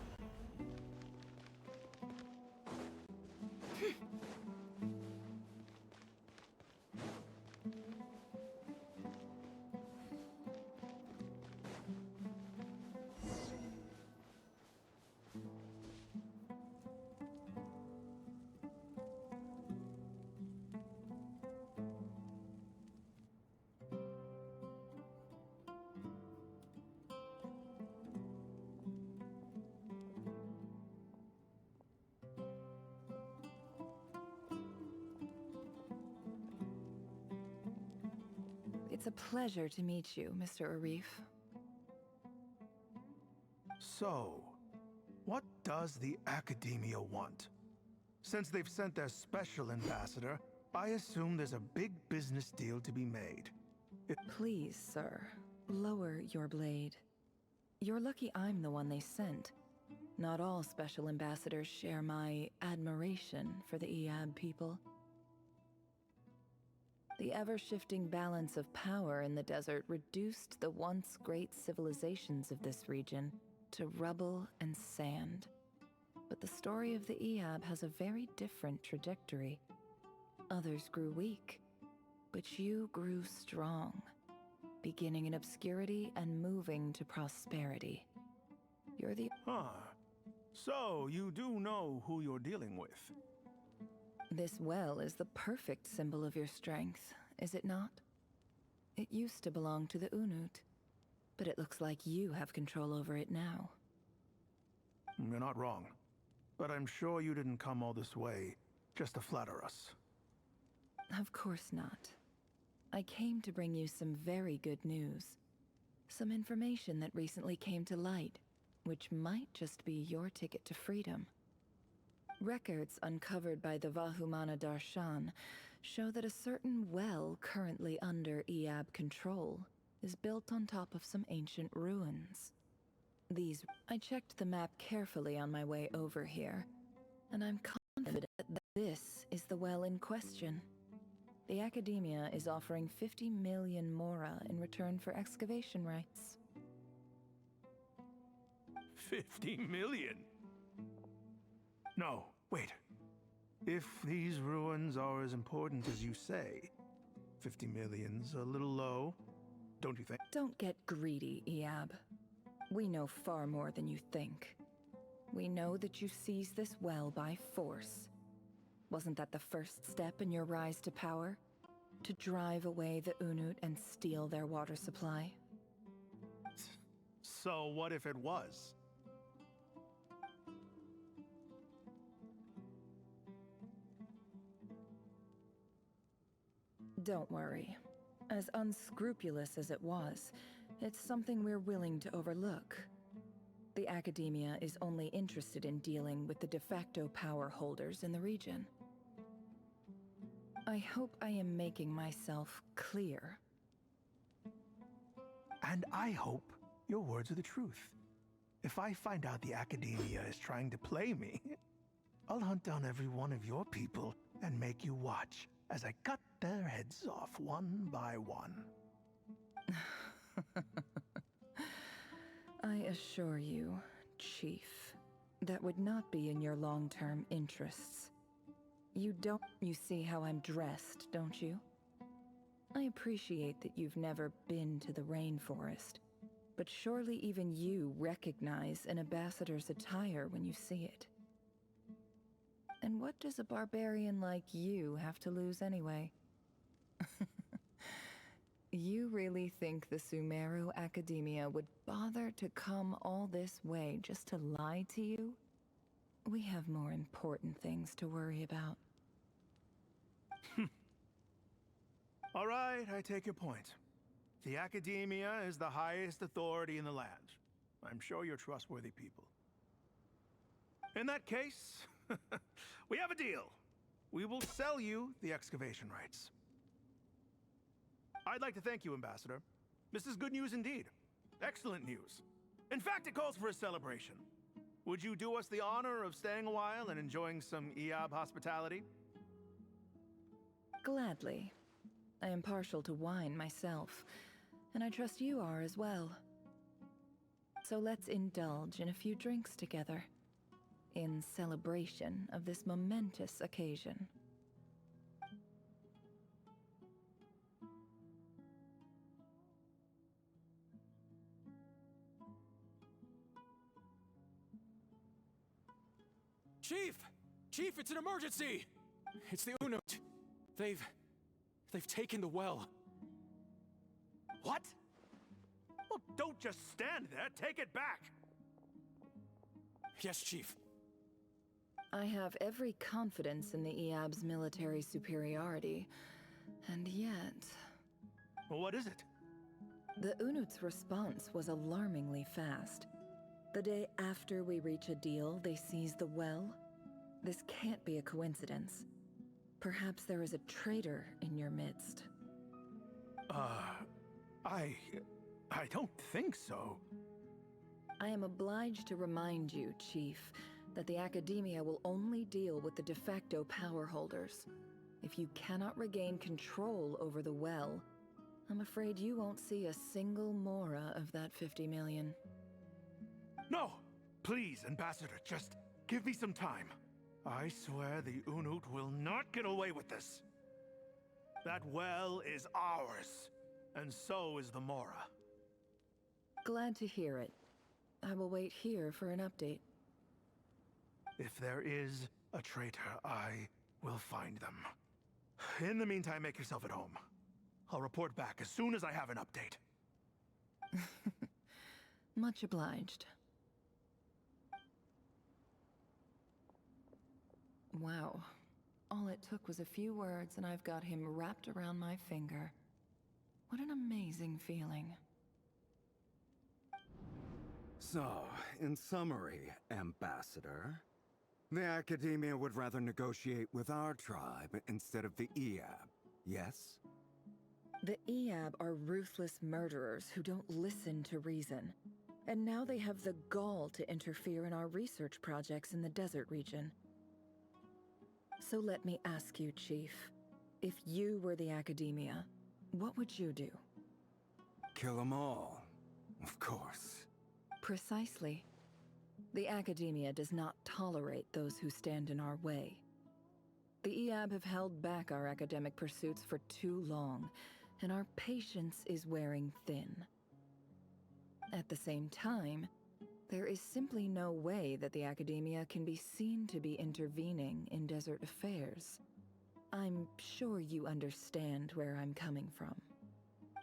It's a pleasure to meet you, Mr. Arif. So, what does the Academia want? Since they've sent their special ambassador, I assume there's a big business deal to be made. Please, sir, lower your blade. You're lucky I'm the one they sent. Not all special ambassadors share my admiration for the Iab people. The ever-shifting balance of power in the desert reduced the once great civilizations of this region to rubble and sand. But the story of the Iab has a very different trajectory. Others grew weak, but you grew strong, beginning in obscurity and moving to prosperity. You're the... So, you do know who you're dealing with? This well is the perfect symbol of your strength, is it not? It used to belong to the Unut, but it looks like you have control over it now. You're not wrong. But I'm sure you didn't come all this way just to flatter us. Of course not. I came to bring you some very good news. Some information that recently came to light, which might just be your ticket to freedom. Records uncovered by the Vahumana Darshan show that a certain well currently under Iab control is built on top of some ancient ruins. I checked the map carefully on my way over here, and I'm confident that this is the well in question. The Academia is offering 50 million mora in return for excavation rights. 50 million? No, wait. If these ruins are as important as you say, 50 million's a little low, don't you think? Don't get greedy, Iab. We know far more than you think. We know that you seized this well by force. Wasn't that the first step in your rise to power? To drive away the Unut and steal their water supply? So what if it was? Don't worry. As unscrupulous as it was, it's something we're willing to overlook. The Academia is only interested in dealing with the de facto power holders in the region. I hope I am making myself clear. And I hope your words are the truth. If I find out the Academia is trying to play me, I'll hunt down every one of your people and make you watch as I cut their heads off one by one. I assure you, Chief, that would not be in your long-term interests. You see how I'm dressed, don't you? I appreciate that you've never been to the rainforest, but surely even you recognize an ambassador's attire when you see it. And what does a barbarian like you have to lose anyway? You really think the Sumeru Academia would bother to come all this way just to lie to you? We have more important things to worry about. All right, I take your point. The Academia is the highest authority in the land. I'm sure you're trustworthy people. In that case, we have a deal. We will sell you the excavation rights. I'd like to thank you, Ambassador. This is good news indeed. Excellent news. In fact, it calls for a celebration. Would you do us the honor of staying a while and enjoying some Iab hospitality? Gladly. I am partial to wine myself, and I trust you are as well. So let's indulge in a few drinks together, in celebration of this momentous occasion. Chief! Chief, it's an emergency! It's the Unut. They've taken the well. What? Well, don't just stand there. Take it back. Yes, Chief. I have every confidence in the Iab's military superiority, and yet... Well, what is it? The Unut's response was alarmingly fast. The day after we reach a deal, they seize the well. This can't be a coincidence. Perhaps there is a traitor in your midst. I don't think so. I am obliged to remind you, Chief, that the Academia will only deal with the de facto power holders. If you cannot regain control over the well, I'm afraid you won't see a single mora of that 50 million. No! Please, Ambassador, just give me some time. I swear the Unut will not get away with this. That well is ours, and so is the mora. Glad to hear it. I will wait here for an update. If there is a traitor, I will find them. In the meantime, make yourself at home. I'll report back as soon as I have an update. Much obliged. Wow. All it took was a few words and I've got him wrapped around my finger. What an amazing feeling. So, in summary, Ambassador, the Academia would rather negotiate with our tribe instead of the Iab, yes? The Iab are ruthless murderers who don't listen to reason. And now they have the gall to interfere in our research projects in the desert region. So let me ask you, Chief. If you were the Academia, what would you do? Kill them all, of course. Precisely. The Academia does not tolerate those who stand in our way. The Iab have held back our academic pursuits for too long, and our patience is wearing thin. At the same time, there is simply no way that the Academia can be seen to be intervening in desert affairs. I'm sure you understand where I'm coming from.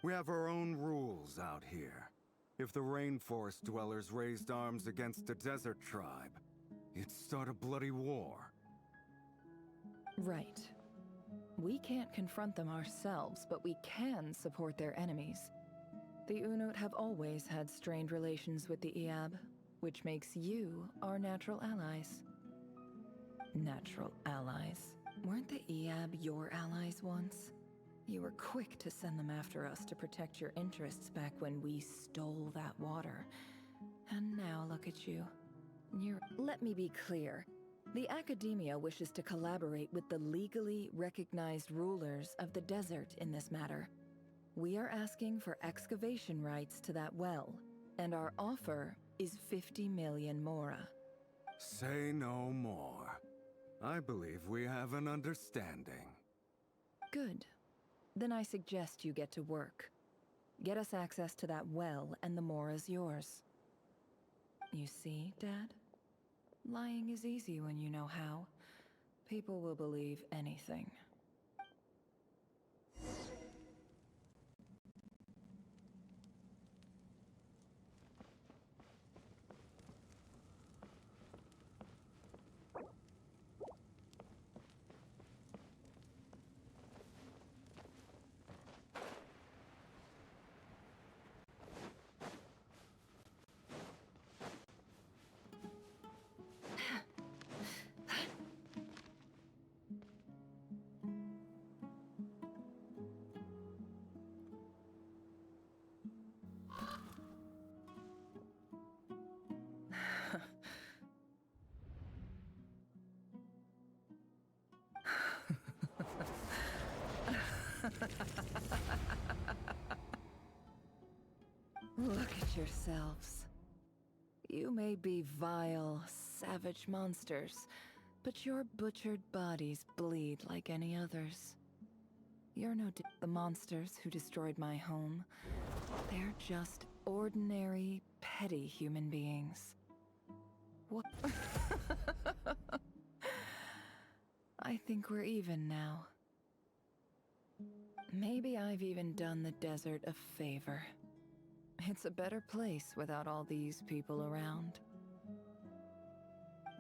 We have our own rules out here. If the rainforest dwellers raised arms against a desert tribe, it'd start a bloody war. Right. We can't confront them ourselves, but we can support their enemies. The Unut have always had strained relations with the Iab, which makes you our natural allies. Natural allies? Weren't the Iab your allies once? You were quick to send them after us to protect your interests back when we stole that water. And now look at you. Let me be clear. The Academia wishes to collaborate with the legally recognized rulers of the desert in this matter. We are asking for excavation rights to that well, and our offer is 50 million mora. Say no more. I believe we have an understanding. Good. Then I suggest you get to work. Get us access to that well, and the mora's yours. You see, Dad? Lying is easy when you know how. People will believe anything. yourselves. You may be vile, savage monsters, but your butchered bodies bleed like any others. You're no the monsters who destroyed my home. They're just ordinary, petty human beings. What? I think we're even now. Maybe I've even done the desert a favor. It's a better place without all these people around.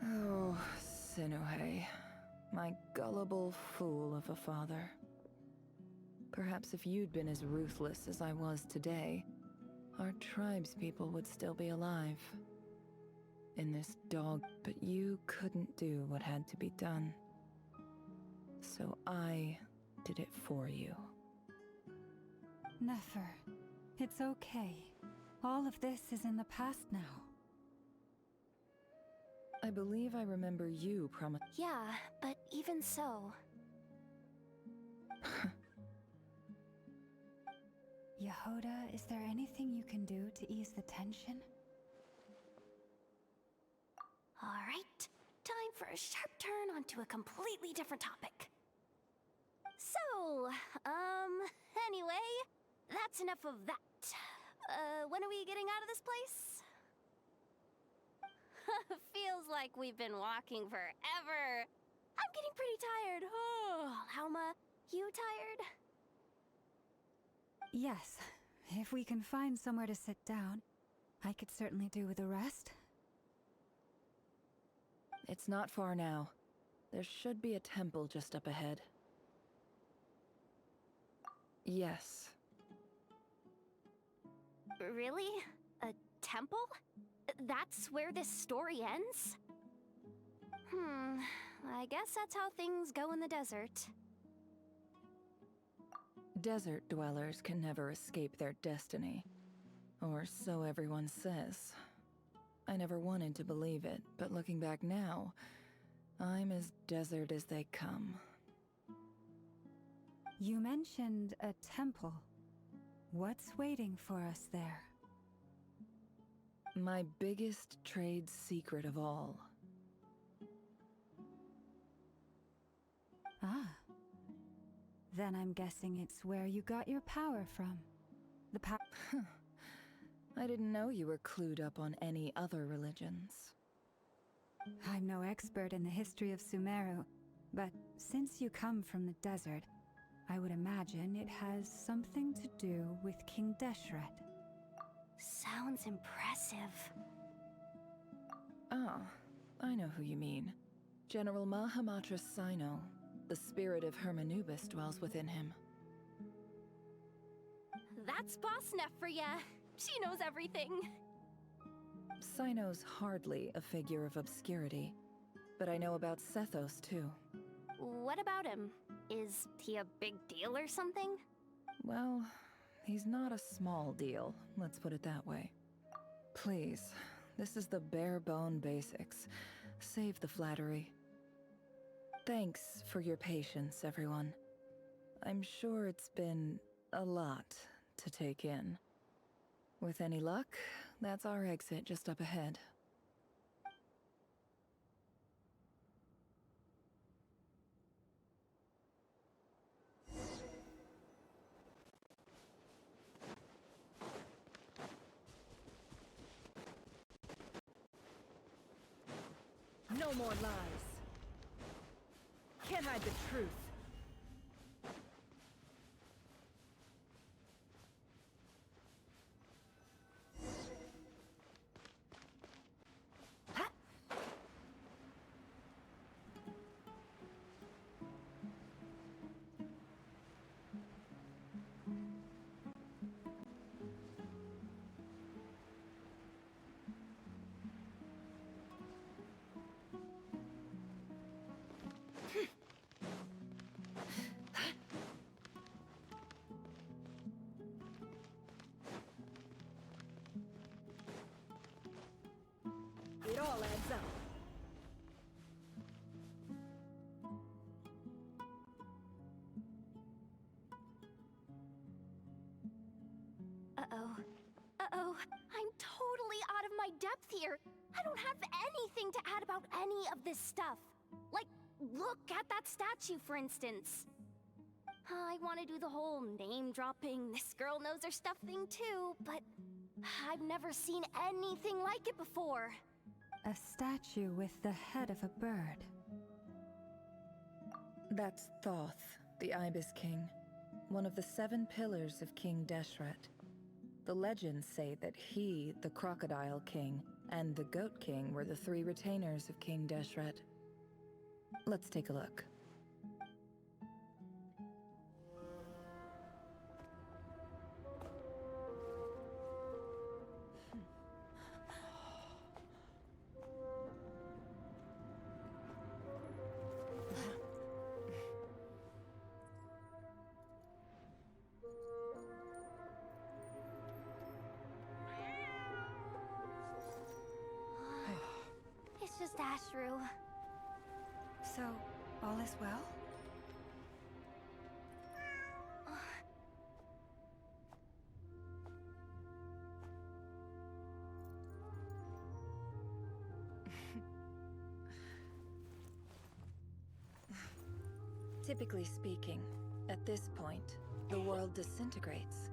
Oh, Sinuhe, my gullible fool of a father. Perhaps if you'd been as ruthless as I was today, our tribespeople would still be alive. In this dog, but you couldn't do what had to be done. So I did it for you. Nefer, it's okay. All of this is in the past now. I believe I remember you Yeah, but even so... Yehoda, is there anything you can do to ease the tension? Alright, time for a sharp turn onto a completely different topic. So, anyway, that's enough of that. When are we getting out of this place? Feels like we've been walking forever. I'm getting pretty tired. Oh, Lauma, you tired? Yes. If we can find somewhere to sit down, I could certainly do with a rest. It's not far now. There should be a temple just up ahead. Yes. Really? A temple? That's where this story ends? I guess that's how things go in the desert. Desert dwellers can never escape their destiny. Or so everyone says. I never wanted to believe it, but looking back now, I'm as desert as they come. You mentioned a temple. What's waiting for us there? My biggest trade secret of all. Ah. Then I'm guessing it's where you got your power from. The power... I didn't know you were clued up on any other religions. I'm no expert in the history of Sumeru, but since you come from the desert, I would imagine it has something to do with King Deshret. Sounds impressive. Ah, I know who you mean. General Mahamatra Sino. The spirit of Hermanubis dwells within him. That's Boss Neff for ya. She knows everything. Sino's hardly a figure of obscurity, but I know about Sethos too. What about him? Is he a big deal or something? Well, he's not a small deal, let's put it that way. Please, this is the bare bone basics. Save the flattery. Thanks for your patience, everyone. I'm sure it's been a lot to take in. With any luck, that's our exit just up ahead. No more lies. Can't hide the truth. depth here. I don't have anything to add about any of this stuff. Like, look at that statue, for instance. I want to do the whole name-dropping, this girl knows her stuff thing too, but I've never seen anything like it before. A statue with the head of a bird. That's Thoth, the Ibis King, one of the 7 pillars of King Deshret. The legends say that he, the Crocodile King, and the Goat King were the 3 retainers of King Deshret. Let's take a look. It's just Ashru. So, all is well? Typically speaking, at this point, the world disintegrates.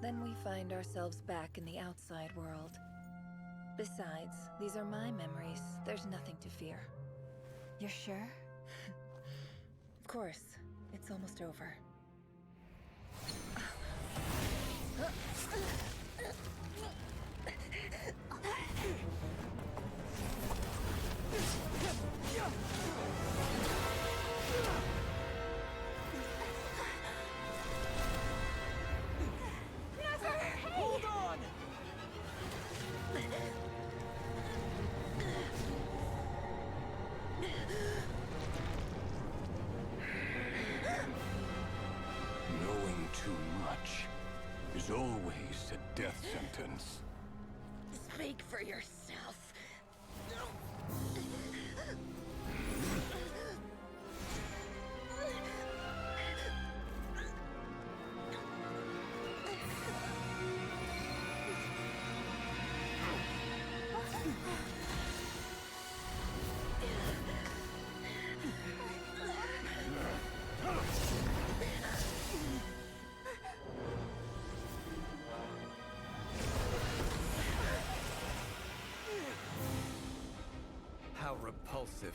Then we find ourselves back in the outside world. Besides, these are my memories. There's nothing to fear. You're sure? Of course. It's almost over. Hold on! Knowing too much is always a death sentence. Speak for yourself. How repulsive.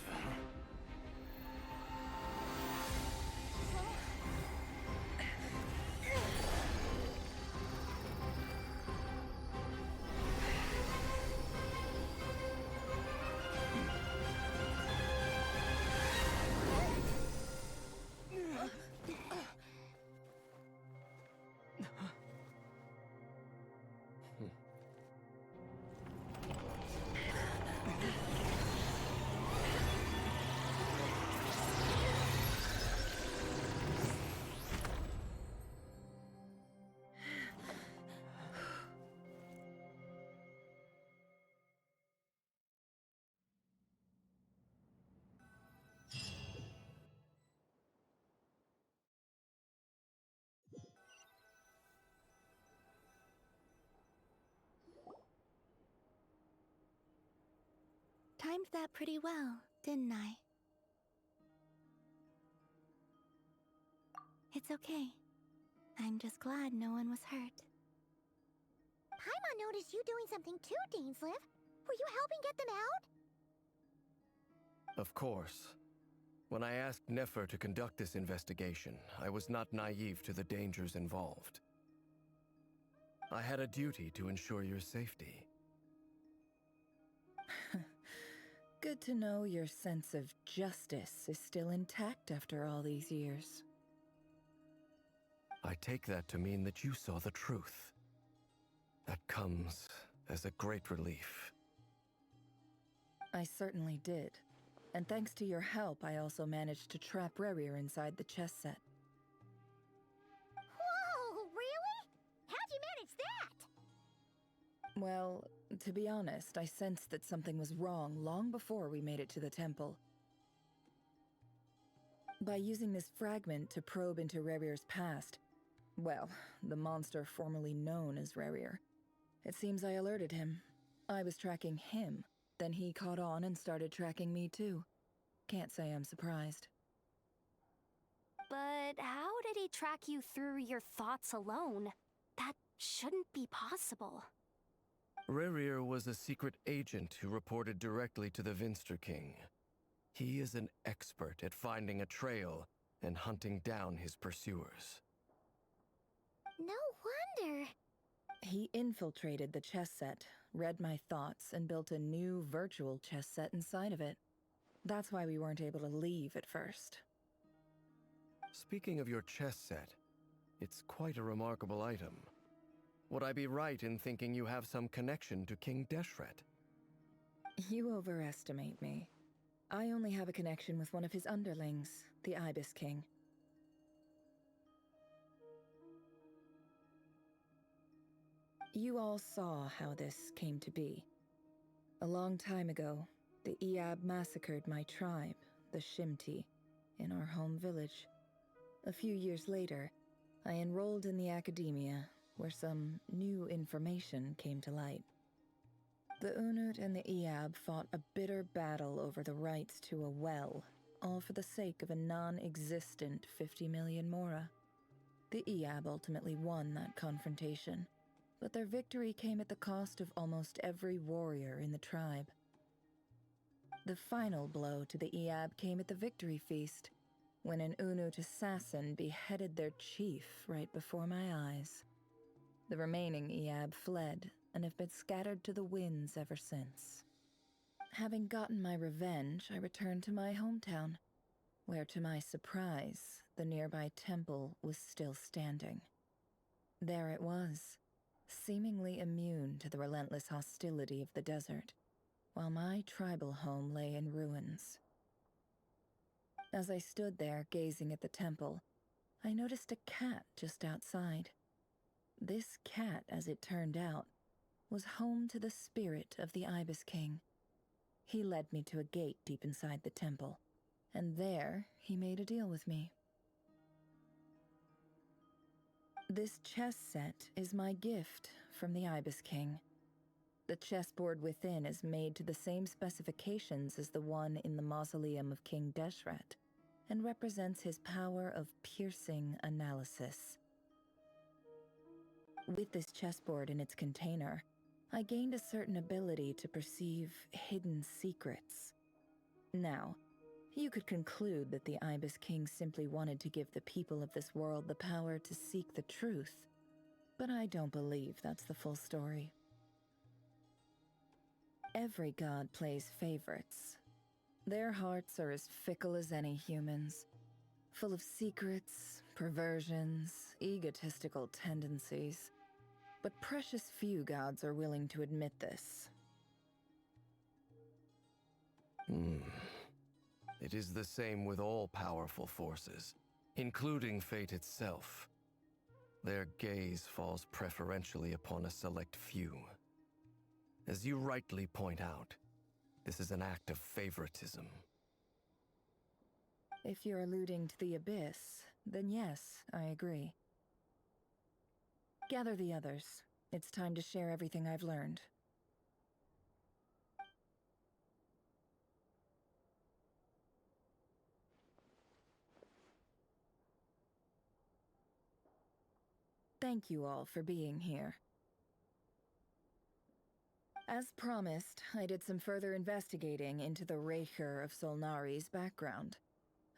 Timed that pretty well, didn't I? It's okay. I'm just glad no one was hurt. Paimon noticed you doing something too, Dainsleif. Were you helping get them out? Of course. When I asked Nefer to conduct this investigation, I was not naive to the dangers involved. I had a duty to ensure your safety. Good to know your sense of justice is still intact after all these years. I take that to mean that you saw the truth. That comes as a great relief. I certainly did. And thanks to your help, I also managed to trap Rerir inside the chess set. Whoa, really? How'd you manage that? Well, to be honest, I sensed that something was wrong long before we made it to the temple. By using this fragment to probe into Rerir's past, well, the monster formerly known as Rerir, it seems I alerted him. I was tracking him, then he caught on and started tracking me too. Can't say I'm surprised. But how did he track you through your thoughts alone? That shouldn't be possible. Rerir was a secret agent who reported directly to the Vinster King. He is an expert at finding a trail and hunting down his pursuers. No wonder. He infiltrated the chess set, read my thoughts, and built a new virtual chess set inside of it. That's why we weren't able to leave at first. Speaking of your chess set, it's quite a remarkable item. Would I be right in thinking you have some connection to King Deshret? You overestimate me. I only have a connection with one of his underlings, the Ibis King. You all saw how this came to be. A long time ago, the Iab massacred my tribe, the Shimti, in our home village. A few years later, I enrolled in the academia, where some new information came to light. The Unut and the Iab fought a bitter battle over the rights to a well, all for the sake of a non-existent 50 million mora. The Iab ultimately won that confrontation, but their victory came at the cost of almost every warrior in the tribe. The final blow to the Iab came at the victory feast, when an Unut assassin beheaded their chief right before my eyes. The remaining Iab fled and have been scattered to the winds ever since. Having gotten my revenge, I returned to my hometown, where to my surprise, the nearby temple was still standing. There it was, seemingly immune to the relentless hostility of the desert, while my tribal home lay in ruins. As I stood there gazing at the temple, I noticed a cat just outside. This cat, as it turned out, was home to the spirit of the Ibis King. He led me to a gate deep inside the temple, and there he made a deal with me. This chess set is my gift from the Ibis King. The chessboard within is made to the same specifications as the one in the mausoleum of King Deshret, and represents his power of piercing analysis. With this chessboard in its container, I gained a certain ability to perceive hidden secrets. Now, you could conclude that the Ibis King simply wanted to give the people of this world the power to seek the truth, but I don't believe that's the full story. Every god plays favorites. Their hearts are as fickle as any human's, full of secrets, perversions, egotistical tendencies. But precious few gods are willing to admit this. It is the same with all powerful forces, including fate itself. Their gaze falls preferentially upon a select few. As you rightly point out, this is an act of favoritism. If you're alluding to the Abyss, then yes, I agree. Gather the others. It's time to share everything I've learned. Thank you all for being here. As promised, I did some further investigating into the Rerir of Solnari's background.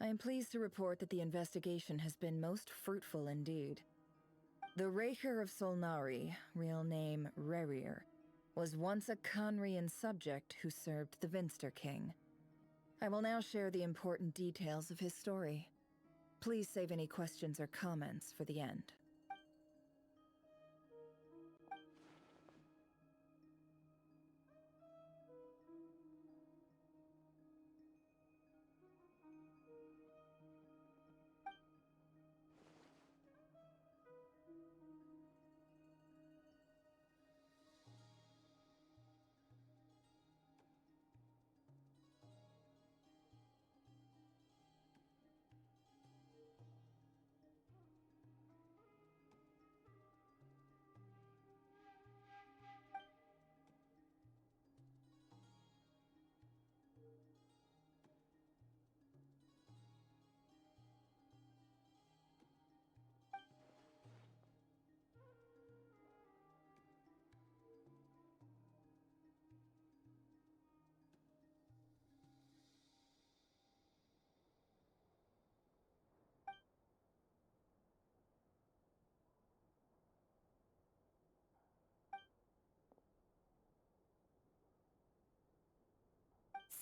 I am pleased to report that the investigation has been most fruitful indeed. The Rerir of Solnari, real name Rerir, was once a Khaenri'ah subject who served the Vinster King. I will now share the important details of his story. Please save any questions or comments for the end.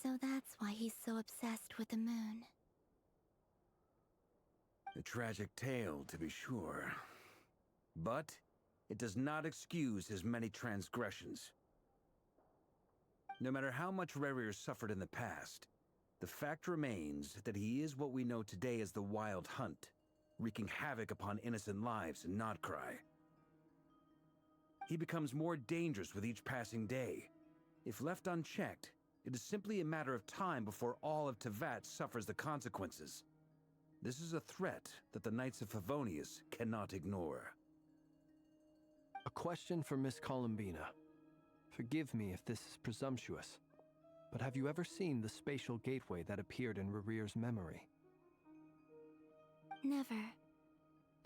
So that's why he's so obsessed with the moon. A tragic tale, to be sure. But it does not excuse his many transgressions. No matter how much Rerir suffered in the past, the fact remains that he is what we know today as the Wild Hunt, wreaking havoc upon innocent lives in Notcry. He becomes more dangerous with each passing day. If left unchecked, it is simply a matter of time before all of Teyvat suffers the consequences. This is a threat that the Knights of Favonius cannot ignore. A question for Miss Columbina. Forgive me if this is presumptuous, but have you ever seen the spatial gateway that appeared in Rerir's memory? Never.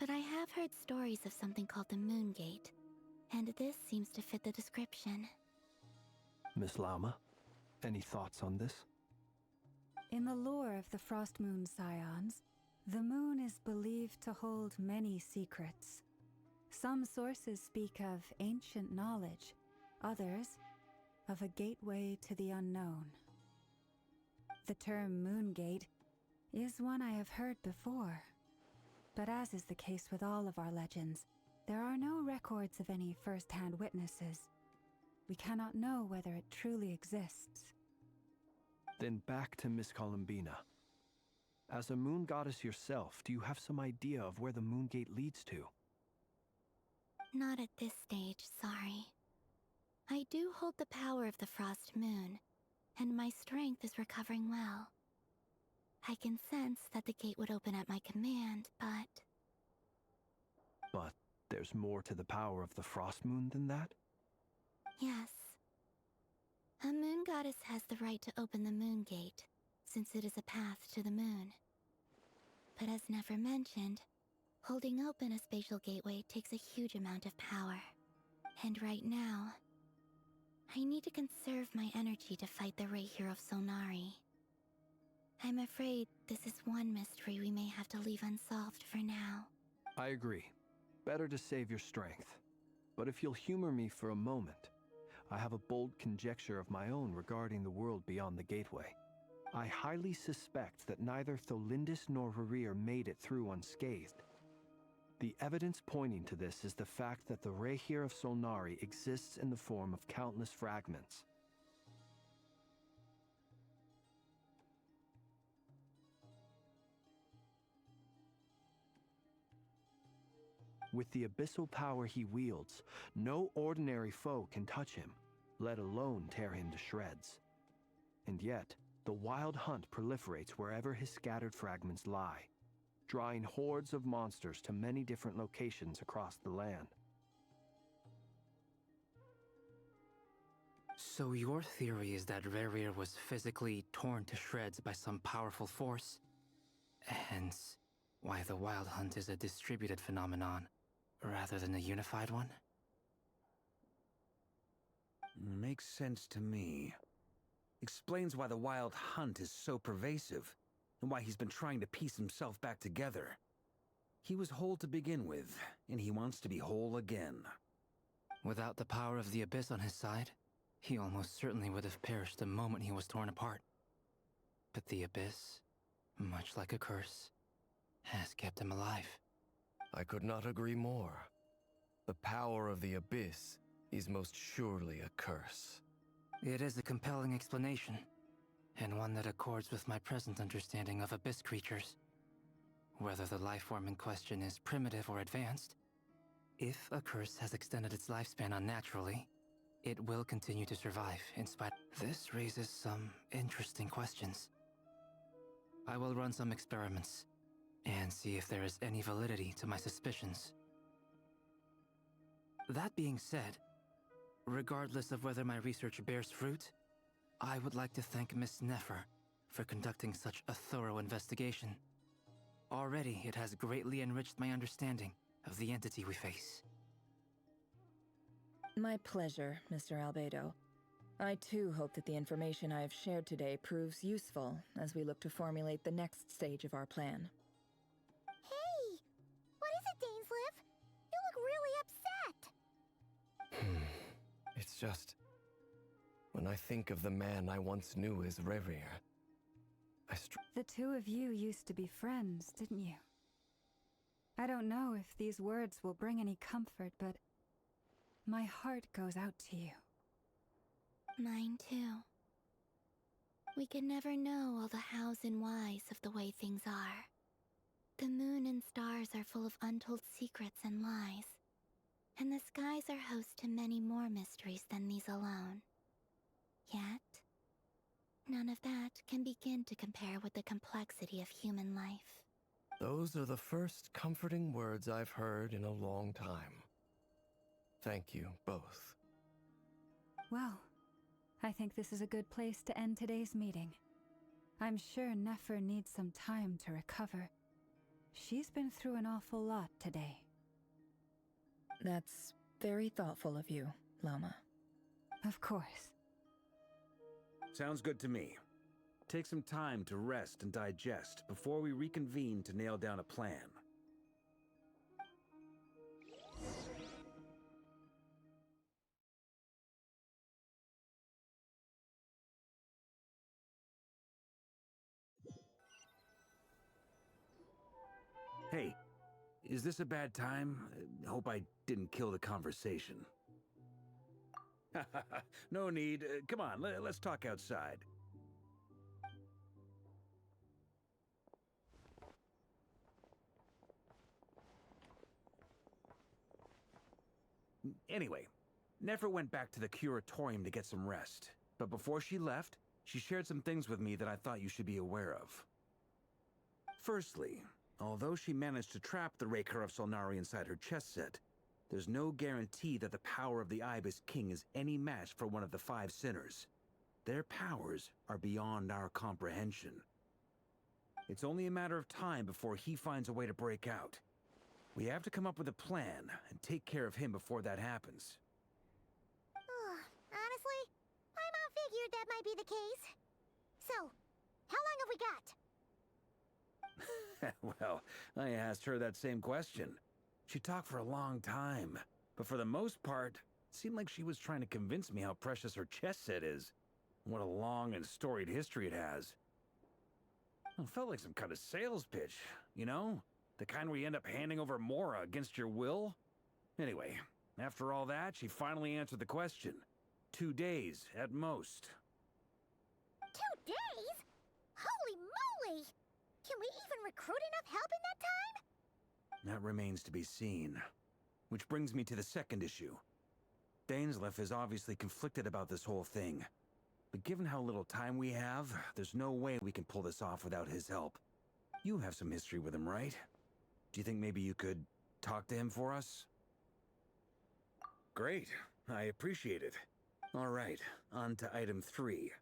But I have heard stories of something called the Moon Gate, and this seems to fit the description. Miss Lauma, any thoughts on this? In the lore of the Frost Moon Scions, the moon is believed to hold many secrets. Some sources speak of ancient knowledge, others of a gateway to the unknown. The term Moon Gate is one I have heard before, but as is the case with all of our legends, there are no records of any first-hand witnesses. We cannot know whether it truly exists. Then back to Miss Columbina. As a moon goddess yourself, do you have some idea of where the Moon Gate leads to? Not at this stage, sorry. I do hold the power of the Frost Moon, and my strength is recovering well. I can sense that the gate would open at my command, but... But there's more to the power of the Frost Moon than that? Yes. A moon goddess has the right to open the Moon Gate, since it is a path to the moon. But as Nefer mentioned, holding open a spatial gateway takes a huge amount of power. And right now, I need to conserve my energy to fight the Rerir of Solnari. I'm afraid this is one mystery we may have to leave unsolved for now. I agree. Better to save your strength. But if you'll humor me for a moment, I have a bold conjecture of my own regarding the world beyond the gateway. I highly suspect that neither Tholindis nor Rerir made it through unscathed. The evidence pointing to this is the fact that the Rerir of Solnari exists in the form of countless fragments. With the abyssal power he wields, no ordinary foe can touch him, let alone tear him to shreds. And yet, the Wild Hunt proliferates wherever his scattered fragments lie, drawing hordes of monsters to many different locations across the land. So your theory is that Rerir was physically torn to shreds by some powerful force? Hence, why the Wild Hunt is a distributed phenomenon, rather than a unified one? Makes sense to me. Explains why the Wild Hunt is so pervasive, and why he's been trying to piece himself back together. He was whole to begin with, and he wants to be whole again. Without the power of the Abyss on his side, he almost certainly would have perished the moment he was torn apart. But the Abyss, much like a curse, has kept him alive. I could not agree more. The power of the Abyss is most surely a curse. It is a compelling explanation, and one that accords with my present understanding of Abyss creatures. Whether the life form in question is primitive or advanced, if a curse has extended its lifespan unnaturally, it will continue to survive in spite. This raises some interesting questions. I will run some experiments and see if there is any validity to my suspicions. That being said, regardless of whether my research bears fruit, I would like to thank Miss Nefer for conducting such a thorough investigation. Already, it has greatly enriched my understanding of the entity we face. My pleasure, Mr. Albedo. I too hope that the information I have shared today proves useful as we look to formulate the next stage of our plan. Hey! What is it, Dainsleif? You look really upset! It's just... When I think of the man I once knew as Rerir, The two of you used to be friends, didn't you? I don't know if these words will bring any comfort, but my heart goes out to you. Mine too. We could never know all the hows and whys of the way things are. The moon and stars are full of untold secrets and lies, and the skies are host to many more mysteries than these alone. Yet, none of that can begin to compare with the complexity of human life. those are the first comforting words I've heard in a long time. Thank you, both. Well, I think this is a good place to end today's meeting. I'm sure Nefer needs some time to recover. She's been through an awful lot today. That's very thoughtful of you, Lama. Of course. Sounds good to me. Take some time to rest and digest before we reconvene to nail down a plan. Hey, is this a bad time? Hope I didn't kill the conversation. No need. Come on, let's talk outside. Anyway, Nefer went back to the curatorium to get some rest. But before she left, she shared some things with me that I thought you should be aware of. Firstly, although she managed to trap the Rerir of Solnari inside her chest set, there's no guarantee that the power of the Ibis King is any match for one of the 5 sinners. Their powers are beyond our comprehension. It's only a matter of time before he finds a way to break out. We have to come up with a plan and take care of him before that happens. Honestly, Paimon figured that might be the case. So, how long have we got? Well, I asked her that same question. She talked for a long time, but for the most part, it seemed like she was trying to convince me how precious her chess set is. What a long and storied history it has. It felt like some kind of sales pitch, you know? The kind where you end up handing over Mora against your will? Anyway, after all that, she finally answered the question. 2 days, at most. 2 days? Holy moly! Can we even recruit enough help in that time? That remains to be seen. Which brings me to the second issue. Dainsleif is obviously conflicted about this whole thing. But given how little time we have, there's no way we can pull this off without his help. You have some history with him, right? Do you think maybe you could talk to him for us? Great. I appreciate it. All right, on to item 3.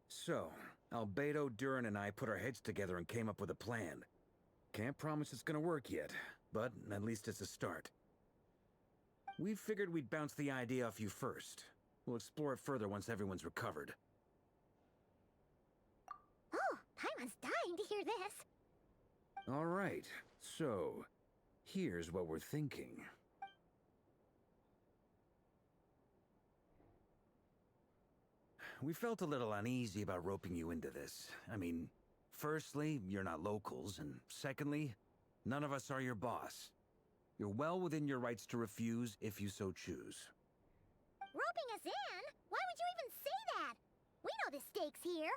So, Albedo, Durin, and I put our heads together and came up with a plan. Can't promise it's gonna work yet, but at least it's a start. We figured we'd bounce the idea off you first. We'll explore it further once everyone's recovered. Oh, Paimon's dying to hear this. All right, so here's what we're thinking. We felt a little uneasy about roping you into this. I mean, firstly, you're not locals, and secondly, none of us are your boss. You're well within your rights to refuse if you so choose. Roping us in? Why would you even say that? We know the stakes here.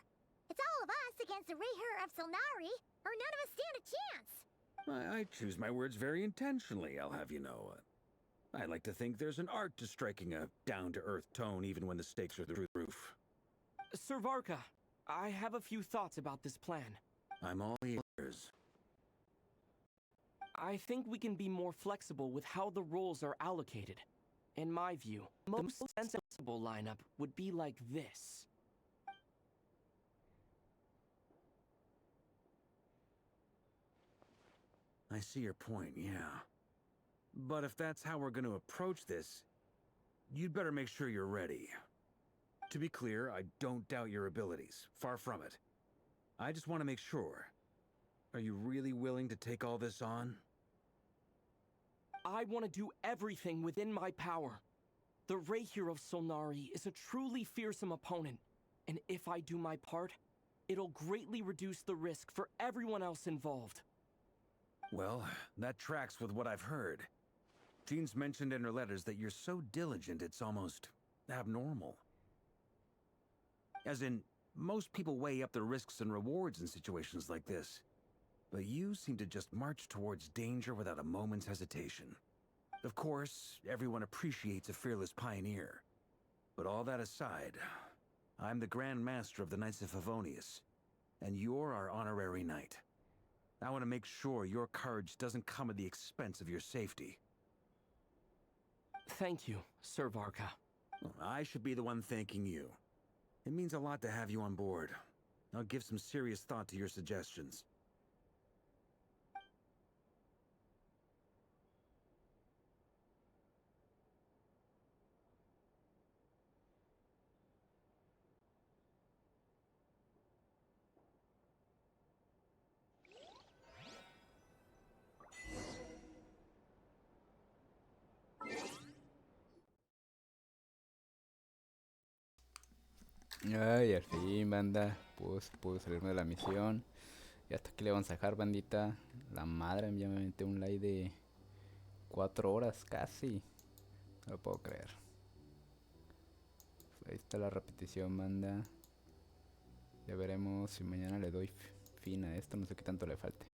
It's all of us against the Rerir of Solnari, or none of us stand a chance. I choose my words very intentionally, I'll have you know. I like to think there's an art to striking a down-to-earth tone even when the stakes are through the roof. Sir Varka, I have a few thoughts about this plan. I'm all ears. I think we can be more flexible with how the roles are allocated. In my view, the most sensible lineup would be like this. I see your point, yeah. But if that's how we're going to approach this, you'd better make sure you're ready. To be clear, I don't doubt your abilities. Far from it. I just want to make sure. Are you really willing to take all this on? I want to do everything within my power. The Rerir of Solnari is a truly fearsome opponent, and if I do my part, it'll greatly reduce the risk for everyone else involved. Well, that tracks with what I've heard. Jean's mentioned in her letters that you're so diligent it's almost abnormal. As in, most people weigh up the risks and rewards in situations like this. But you seem to just march towards danger without a moment's hesitation. Of course, everyone appreciates a fearless pioneer. But all that aside, I'm the Grand Master of the Knights of Favonius, and you're our honorary knight. I want to make sure your courage doesn't come at the expense of your safety. Thank you, Sir Varka. I should be the one thanking you. It means a lot to have you on board. I'll give some serious thought to your suggestions. Ay, al fin, banda. Pude salirme de la misión. Y hasta aquí le vamos a dejar, bandita. La madre mía, me metí un live de 4 horas casi. No lo puedo creer. Ahí está la repetición, banda. Ya veremos si mañana le doy fin a esto. No sé qué tanto le falte.